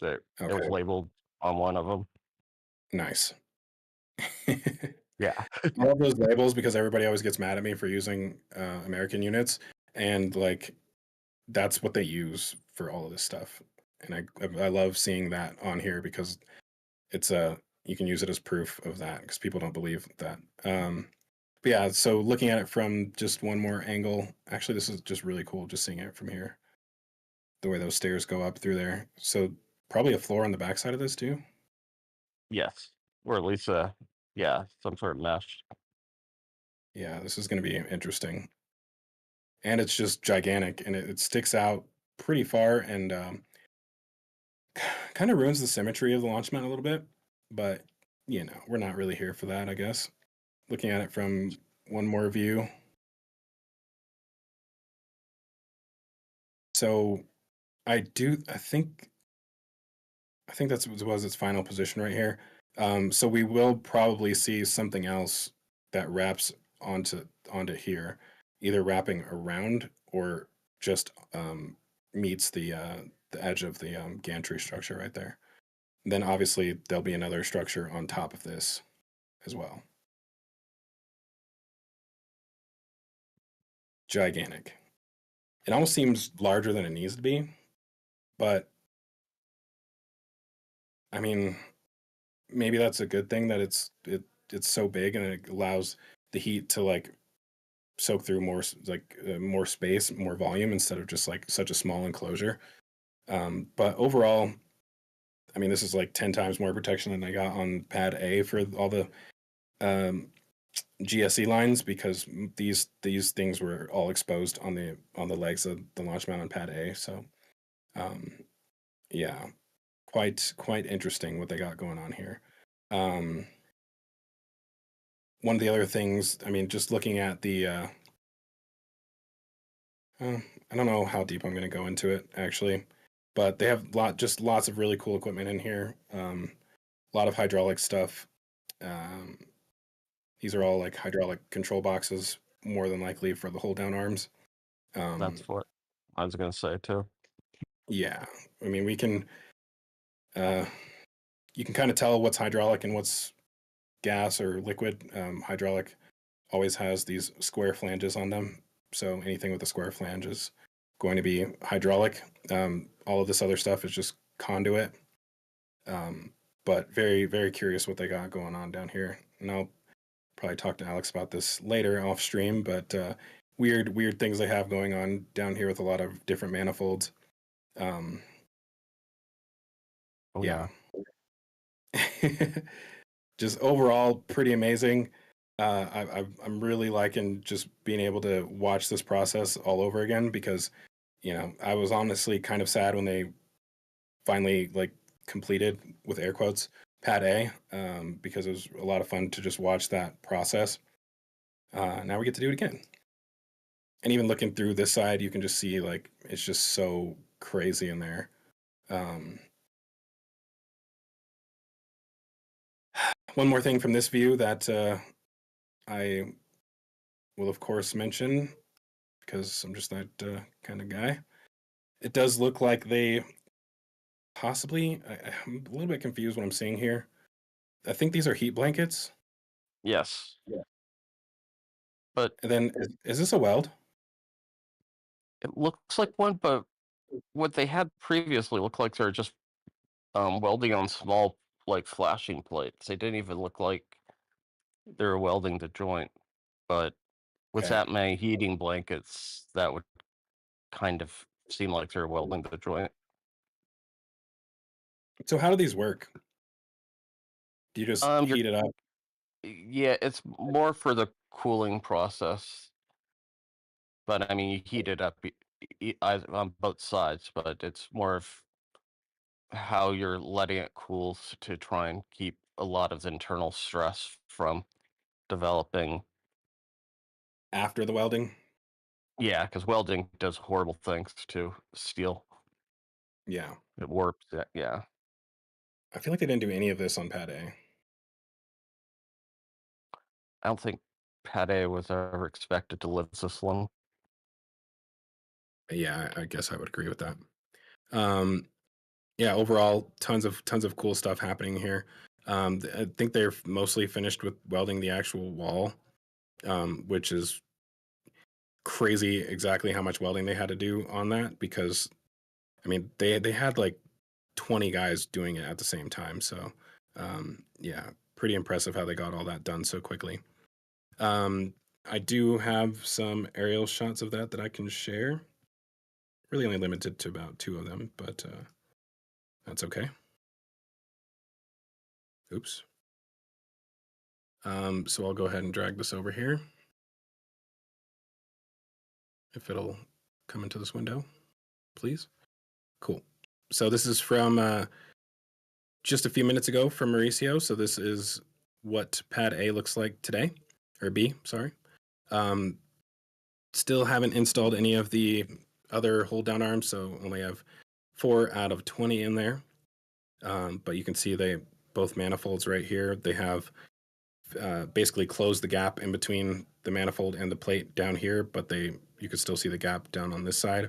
It was Okay, labeled on one of them. nice. Yeah. I love those labels because everybody always gets mad at me for using American units, and like that's what they use for all of this stuff. And I love seeing that on here because it's you can use it as proof of that because people don't believe that. But yeah, so looking at it from just one more angle, actually, this is just really cool just seeing it from here. The way those stairs go up through there. So probably a floor on the backside of this too. Yes. Or at least yeah, some sort of mesh. Yeah, this is going to be interesting. And it's just gigantic and it sticks out pretty far and kind of ruins the symmetry of the launch mount a little bit. But, you know, we're not really here for that, I guess. Looking at it from one more view. So I think that was its final position right here. So we will probably see something else that wraps onto here, either wrapping around or just meets the edge of the gantry structure right there. Then obviously there'll be another structure on top of this as well. Gigantic. It almost seems larger than it needs to be, but I mean, maybe that's a good thing that it's so big and it allows the heat to like soak through more more space, more volume instead of just like such a small enclosure. But overall, I mean, this is like 10 times more protection than I got on pad A for all the GSE lines because these things were all exposed on the legs of the launch mount on pad A. So yeah, quite interesting what they got going on here. One of the other things, I mean, just looking at the I don't know how deep I'm going to go into it actually, but they have lots of really cool equipment in here. A lot of hydraulic stuff. These are all like hydraulic control boxes, more than likely for the hold down arms. That's what I was gonna say too. Yeah, I mean we can. You can kind of tell what's hydraulic and what's gas or liquid. Hydraulic always has these square flanges on them, so anything with a square flange is going to be hydraulic. All of this other stuff is just conduit. But very, very curious what they got going on down here. And I'll probably talk to Alex about this later off stream, but weird things they have going on down here with a lot of different manifolds. Yeah. Just overall pretty amazing. I'm really liking just being able to watch this process all over again because, you know, I was honestly kind of sad when they finally like completed with air quotes pad A because it was a lot of fun to just watch that process. Now we get to do it again. And even looking through this side, you can just see like it's just so crazy in there. One more thing from this view that I will, of course, mention because I'm just that kind of guy. It does look like they possibly, I'm a little bit confused what I'm seeing here. I think these are heat blankets. Yes. Yeah. But And then is this a weld? it looks like one, but what they had previously looked like they were just welding on small like flashing plates. They didn't even look like they were welding the joint. But with Okay. that many heating blankets, that would kind of seem like they're welding the joint. So how do these work? Do you just heat it up? Yeah, it's more for the cooling process. But I mean, you heat it up on both sides, but it's more of how you're letting it cool to try and keep a lot of internal stress from developing. After the welding? Yeah, because welding does horrible things to steel. Yeah. It warps it. Yeah. I feel like they didn't do any of this on Pad A. I don't think Pate was ever expected to live this long. Yeah, I guess I would agree with that. Yeah, overall, tons of cool stuff happening here. I think they're mostly finished with welding the actual wall, which is crazy exactly how much welding they had to do on that, because I mean they had like 20 guys doing it at the same time. So yeah, pretty impressive how they got all that done so quickly. I do have some aerial shots of that I can share. Really only limited to about 2 of them, but that's okay. Oops. So I'll go ahead and drag this over here. If it'll come into this window, please. Cool. So this is from just a few minutes ago from Mauricio. So this is what Pad A looks like today, or B, sorry. Still haven't installed any of the other hold down arms, so only have 4 out of 20 in there. But you can see both manifolds right here, they have basically closed the gap in between the manifold and the plate down here, but you can still see the gap down on this side,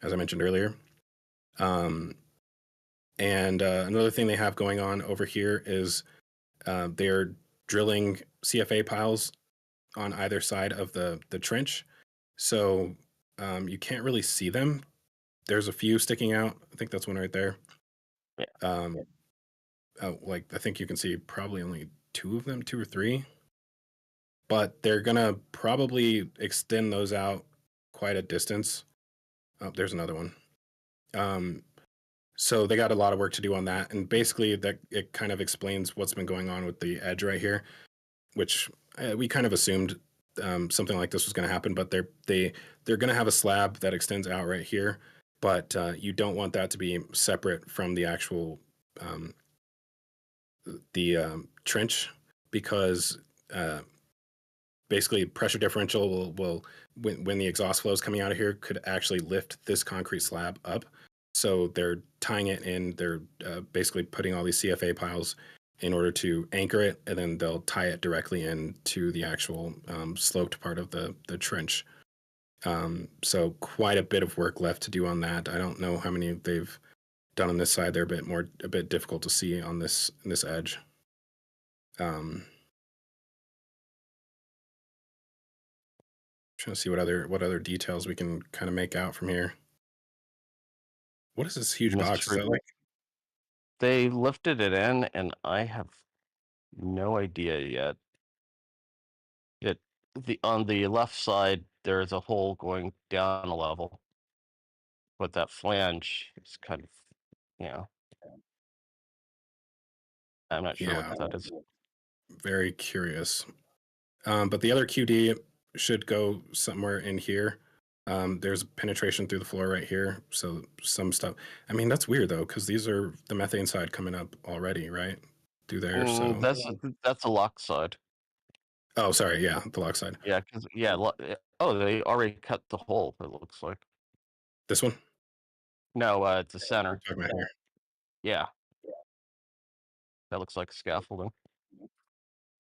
as I mentioned earlier. And another thing they have going on over here is they're drilling CFA piles on either side of the trench. So you can't really see them. There's a few sticking out. I think that's one right there. Yeah. Like I think you can see probably only 2 of them, 2 or 3. But they're gonna probably extend those out quite a distance. Oh, there's another one. So they got a lot of work to do on that, and basically that it kind of explains what's been going on with the edge right here, which we kind of assumed something like this was going to happen. But they're going to have a slab that extends out right here, but you don't want that to be separate from the actual trench, because basically pressure differential will when the exhaust flow is coming out of here, could actually lift this concrete slab up. So they're tying it in. They're basically putting all these CFA piles in order to anchor it, and then they'll tie it directly into the actual sloped part of the trench. So quite a bit of work left to do on that. I don't know how many they've done on this side. They're a bit difficult to see on this edge. Trying to see what other details we can kind of make out from here. What is this huge box? Is that like? They lifted it in, and I have no idea yet. On the left side, there's a hole going down a level, but that flange is kind of, I'm not sure what that is. Very curious. But the other QD should go somewhere in here. There's penetration through the floor right here, so some stuff. I mean, that's weird though, because these are the methane side coming up already, right? Through there. So that's a lock side. Oh, sorry. Yeah, the lock side. Yeah, because they already cut the hole. It looks like this one. No, it's the center. Talking about here. Yeah, that looks like scaffolding.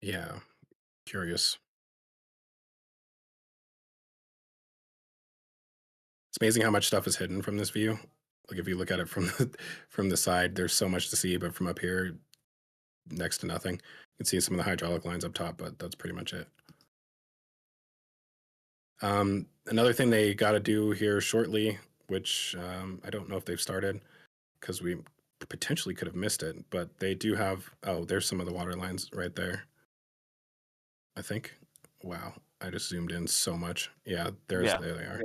Yeah, curious. It's amazing how much stuff is hidden from this view. Like if you look at it from the side, there's so much to see, but from up here, next to nothing. You can see some of the hydraulic lines up top, but that's pretty much it. Another thing they got to do here shortly, which I don't know if they've started, because we potentially could have missed it, but they do have. Oh, there's some of the water lines right there. I think. Wow, I just zoomed in so much. Yeah, there they are.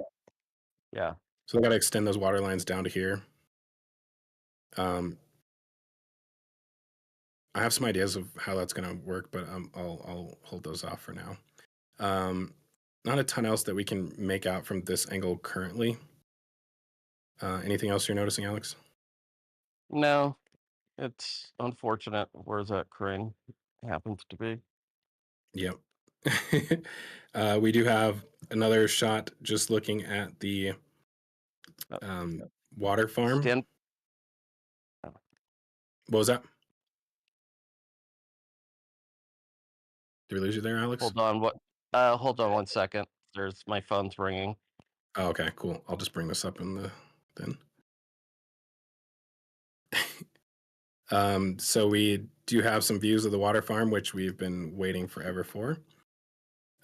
Yeah. So they got to extend those water lines down to here. I have some ideas of how that's going to work, but I'll hold those off for now. Not a ton else that we can make out from this angle currently. Anything else you're noticing, Alex? No, it's unfortunate where that crane happens to be. Yep. We do have another shot just looking at the water farm. Stand. What was that? Did we lose you there, Alex? Hold on. Hold on 1 second. My phone's ringing. Oh, okay, cool. I'll just bring this up in the then. So we do have some views of the water farm, which we've been waiting forever for.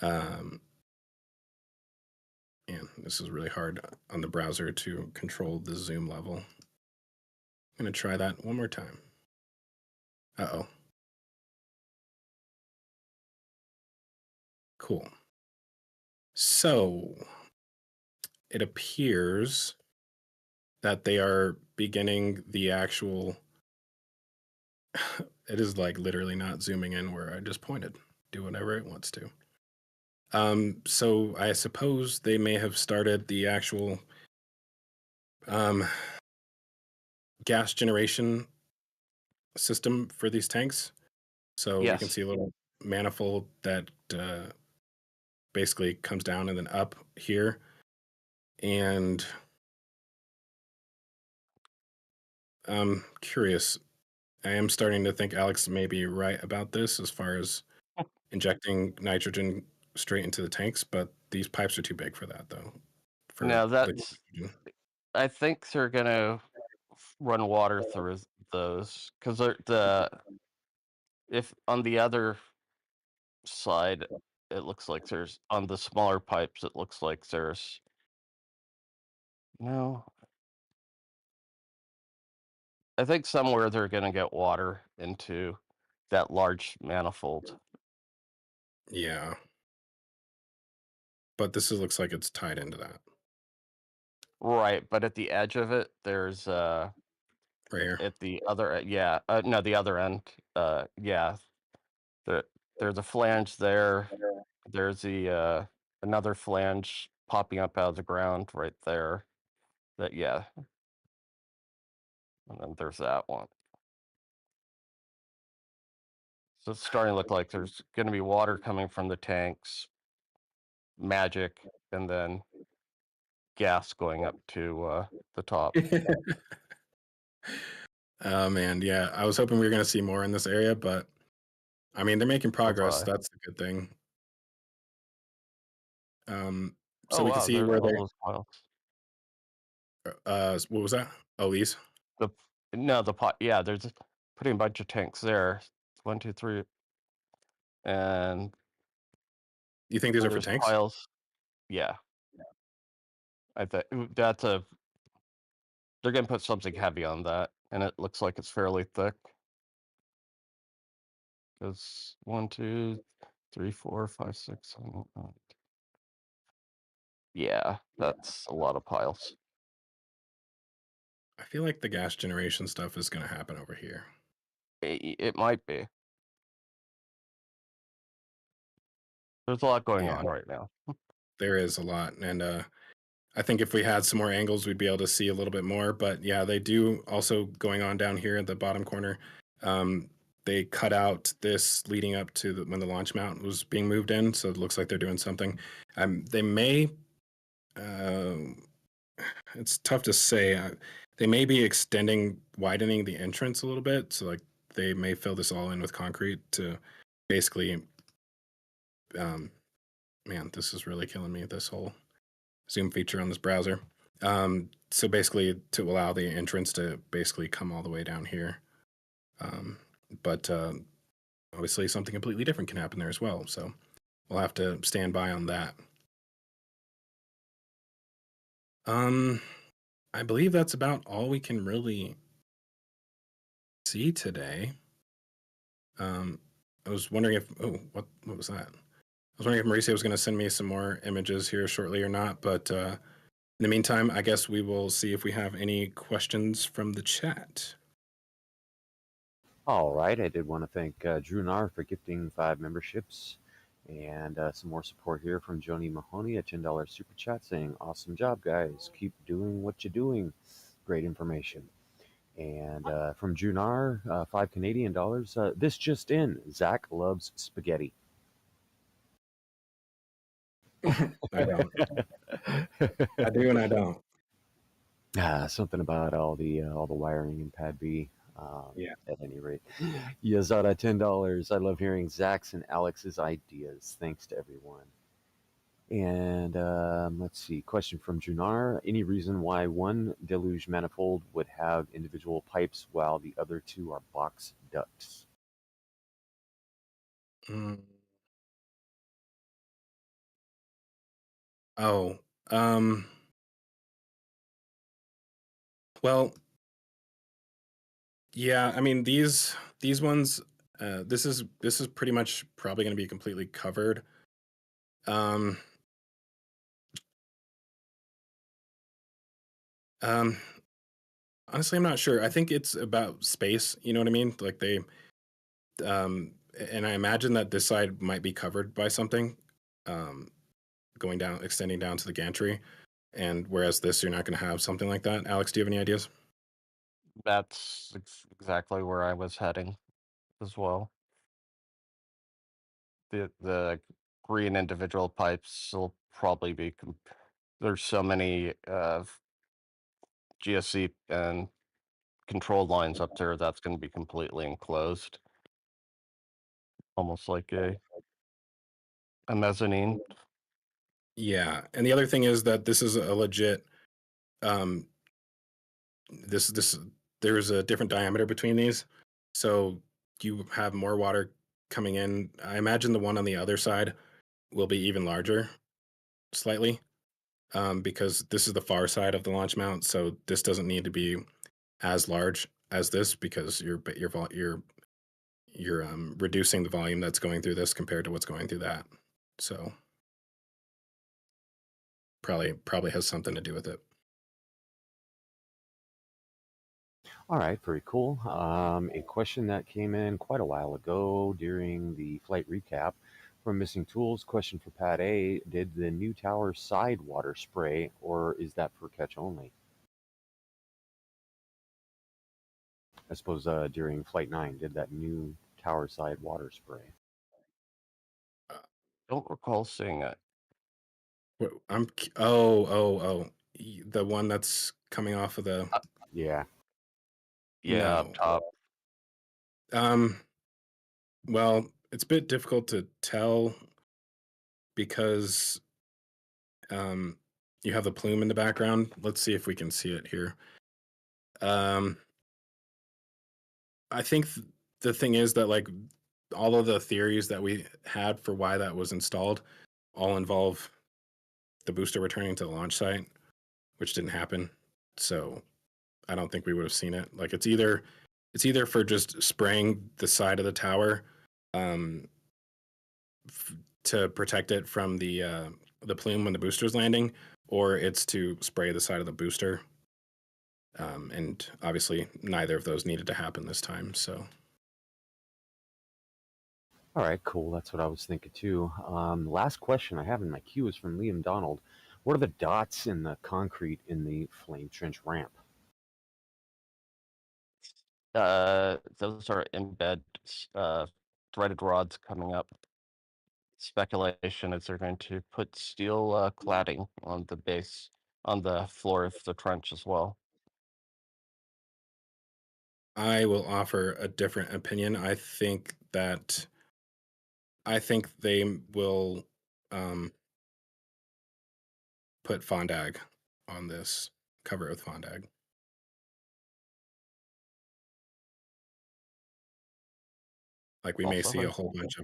And this is really hard on the browser to control the zoom level. I'm going to try that one more time. Uh-oh. Cool. So it appears that they are beginning the actual... It is like literally not zooming in where I just pointed. Do whatever it wants to. So I suppose they may have started the actual gas generation system for these tanks. So Yes. we can see a little manifold that basically comes down and then up here. And I'm curious. I am starting to think Alex may be right about this as far as injecting nitrogen straight into the tanks, but these pipes are too big for that, though. No, I think they're gonna run water through those because if on the other side it looks like there's on the smaller pipes it looks like there's no. I think somewhere they're gonna get water into that large manifold. Yeah. But this looks like it's tied into that. Right, but at the edge of it, there's right here. At the other, no, the other end, yeah. There's a flange there. There's another flange popping up out of the ground right there. Yeah. And then there's that one. So it's starting to look like there's going to be water coming from the tanks, magic, and then gas going up to the top. Oh, man, yeah. I was hoping we were going to see more in this area, but, I mean, they're making progress. That's a good thing. So we can see where they're... what was that? Oh, these? Yeah, there's putting a bunch of tanks there. 1, 2, 3. And you think these are for tanks? Piles. Yeah. I think they're gonna put something heavy on that, and it looks like it's fairly thick. It's 1, 2, 3, 4, 5, 6, 7, 8. Yeah, that's a lot of piles. I feel like the gas generation stuff is going to happen over here. It might be. There's a lot going on right now. There is a lot, and I think if we had some more angles, we'd be able to see a little bit more. But yeah, they do also going on down here at the bottom corner. They cut out this leading up to when the launch mount was being moved in, so it looks like they're doing something. They may... it's tough to say. They may be widening the entrance a little bit, so like they may fill this all in with concrete to basically... man, this is really killing me, this whole zoom feature on this browser. So basically to allow the entrance to basically come all the way down here. But obviously something completely different can happen there as well. So we'll have to stand by on that. I believe that's about all we can really see today. I was wondering if... Oh, what was that? I was wondering if Mauricio was going to send me some more images here shortly or not, but in the meantime, I guess we will see if we have any questions from the chat. All right. I did want to thank Drew Nar for gifting 5 memberships and some more support here from Joni Mahoney, a $10 super chat saying, awesome job, guys. Keep doing what you're doing. Great information. And from Junar, $5 Canadian. This just in: Zack loves spaghetti. I don't. I do and I don't. Something about all the wiring in Pad B. Yeah. At any rate, Yazada, $10. I love hearing Zach's and Alex's ideas. Thanks to everyone. And let's see. Question from Junar: any reason why one deluge manifold would have individual pipes while the other two are box ducts? Mm. Oh. Um. Well. Yeah. I mean these ones. This is pretty much probably going to be completely covered. Um. Um. Honestly, I'm not sure. I think it's about space. You know what I mean? Like they. And I imagine that this side might be covered by something. Um. Going down, extending down to the gantry, and whereas this, you're not going to have something like that. Alex, do you have any ideas? That's exactly where I was heading as well. The green individual pipes will probably be. There's so many GSC and control lines up there that's going to be completely enclosed, almost like a mezzanine. Yeah, and the other thing is that this is a legit. Um, this there's a different diameter between these, so you have more water coming in. I imagine the one on the other side will be even larger, slightly, because this is the far side of the launch mount. So this doesn't need to be as large as this because you're reducing the volume that's going through this compared to what's going through that. So probably has something to do with it. All right, very cool. A question that came in quite a while ago during the flight recap from Missing Tools. Question for Pad A: did the new tower side water spray, or is that for catch only? I suppose during Flight 9, did that new tower side water spray? Don't recall seeing it. The one that's coming off of the Yeah. Yeah, up No. top. Well, it's a bit difficult to tell because you have the plume in the background. Let's see if we can see it here. I think the thing is that like all of the theories that we had for why that was installed all involve the booster returning to the launch site, which didn't happen. So I don't think we would have seen it. Like it's either for just spraying the side of the tower to protect it from the plume when the booster's landing, or it's to spray the side of the booster. And obviously, neither of those needed to happen this time. So, All right, cool. That's what I was thinking too. Last question I have in my queue is from Liam Donald. What are the dots in the concrete in the flame trench ramp? Those are embed threaded rods coming up. Speculation is they're going to put steel cladding on the base, on the floor of the trench as well. I will offer a different opinion. I think they will put fondag on this, cover it with fondag. Like we may see a whole bunch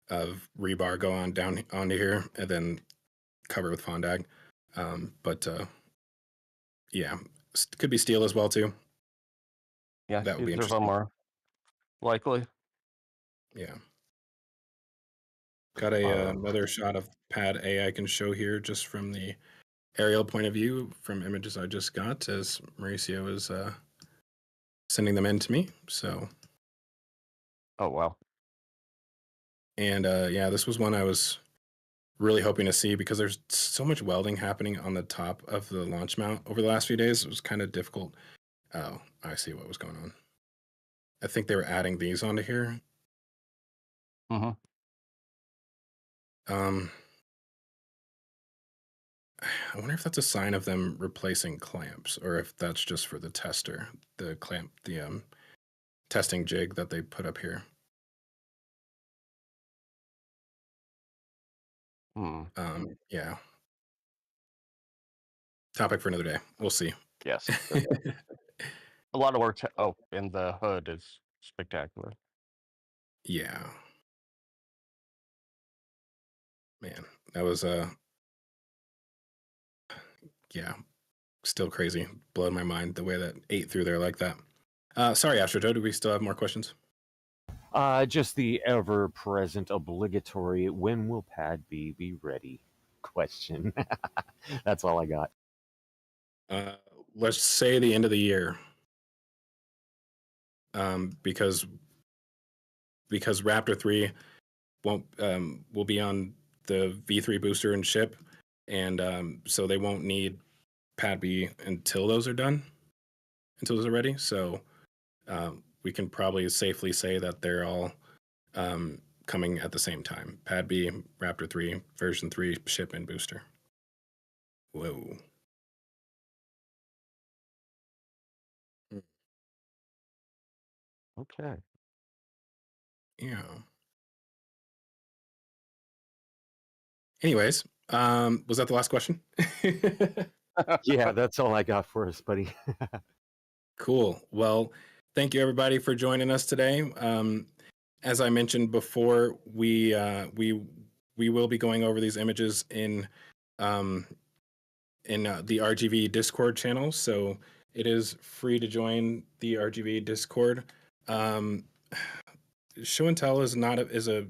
of rebar go on down onto here and then cover it with fondag. But yeah, could be steel as well too. Yeah, That would be either of them interesting. are likely. Yeah. Got another shot of Pad A I can show here just from the aerial point of view from images I just got as Mauricio is sending them in to me. So. Oh, wow. And yeah, this was one I was really hoping to see because there's so much welding happening on the top of the launch mount over the last few days. It was kind of difficult Oh, I see what was going on. I think they were adding these onto here. Mm-hmm. I wonder if that's a sign of them replacing clamps, or if that's just for the tester, the clamp, the testing jig that they put up here. Yeah. Topic for another day. We'll see. Yes. A lot of work. And the hood is spectacular. Yeah. Man, that was yeah, still crazy. Blowing my mind the way that ate through there like that. Sorry, Astro Joe, do we still have more questions? Just the ever-present obligatory "when will Pad B be ready?" question. That's all I got. Let's say the end of the year. Because Raptor 3 won't will be on the V3 booster and ship, and so they won't need Pad B until those are done, until those are ready. So we can probably safely say that they're all coming at the same time. Pad B, Raptor 3, version 3 ship and booster. Whoa. Okay. Yeah. Anyways, was that the last question? Yeah, that's all I got for us, buddy. Cool. Well, thank you everybody for joining us today. As I mentioned before, we will be going over these images in the RGV Discord channel. So it is free to join the RGV Discord. Show and Tell is not is a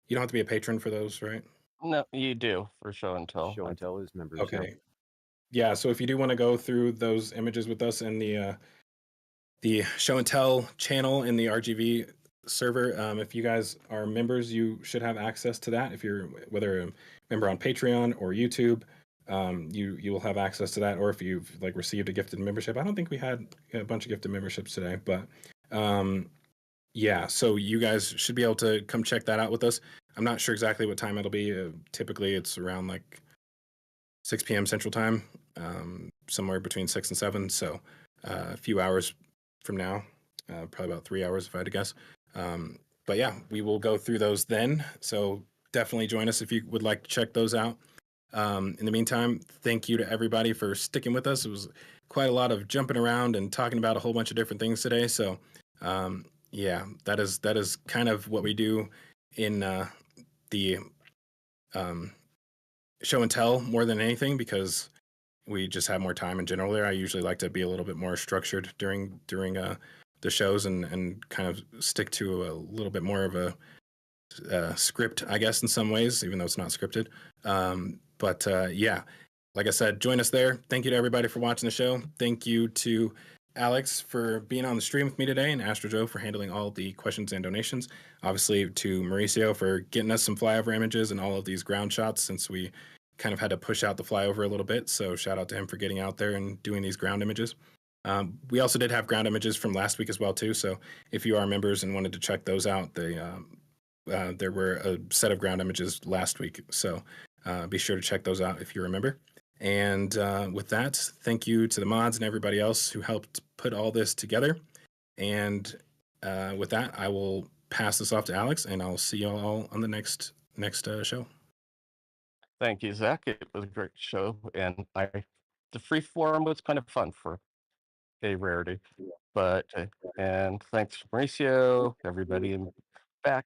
you don't have to be a patron for those, right? No, you do for show and tell. Show and Tell is members. Okay. Yeah. So if you do want to go through those images with us in the Show and Tell channel in the RGV server, if you guys are members, you should have access to that. If you're whether a member on Patreon or YouTube, you will have access to that. Or if you've like received a gifted membership, I don't think we had a bunch of gifted memberships today, but yeah. So you guys should be able to come check that out with us. I'm not sure exactly what time it'll be. Typically, it's around like 6 p.m. Central Time, somewhere between 6 and 7. So a few hours from now, probably about 3 hours if I had to guess. But yeah, we will go through those then. So definitely join us if you would like to check those out. In the meantime, thank you to everybody for sticking with us. It was quite a lot of jumping around and talking about a whole bunch of different things today. So yeah, that is kind of what we do in the show and tell more than anything, because we just have more time in general there. I usually like to be a little bit more structured during the shows and kind of stick to a little bit more of a script, I guess, in some ways, even though it's not scripted. But yeah, like I said, join us there. Thank you to everybody for watching the show. Thank you to Alex for being on the stream with me today, and Astro Joe for handling all the questions and donations. Obviously to Mauricio for getting us some flyover images and all of these ground shots, since we kind of had to push out the flyover a little bit. So shout out to him for getting out there and doing these ground images. We also did have ground images from last week as well too. So if you are members and wanted to check those out, there were a set of ground images last week. So be sure to check those out if you remember. And with that, thank you to the mods and everybody else who helped put all this together. And with that, I will pass this off to Alex, and I'll see you all on the next show. Thank you, Zach. It was a great show, and the free forum was kind of fun for a rarity. But and thanks Mauricio, everybody in back,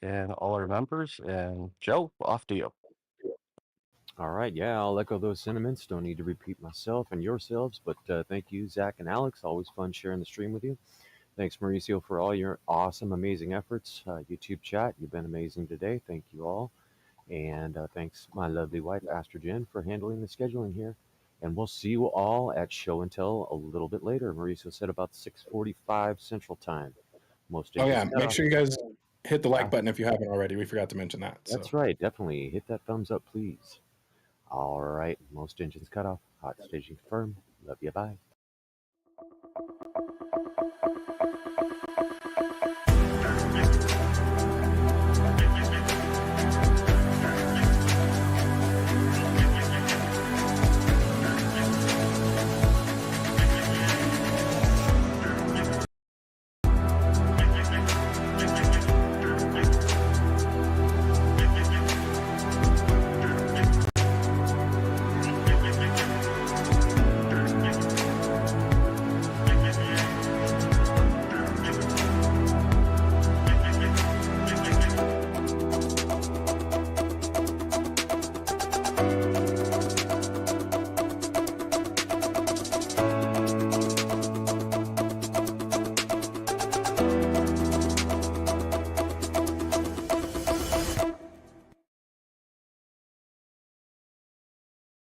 and all our members. And Joe, off to you. All right, yeah, I'll echo those sentiments. Don't need to repeat myself and yourselves, but thank you, Zach and Alex. Always fun sharing the stream with you. Thanks, Mauricio, for all your awesome, amazing efforts. YouTube chat, you've been amazing today. Thank you all. And thanks, my lovely wife, Astrogen, for handling the scheduling here. And we'll see you all at Show and Tell a little bit later. Mauricio said about 6:45 Central Time. Oh yeah, make sure you guys hit the like button if you haven't already. We forgot to mention that. That's right. Definitely hit that thumbs up, please. All right. Most engines cut off. Hot staging confirmed. Love you. Bye.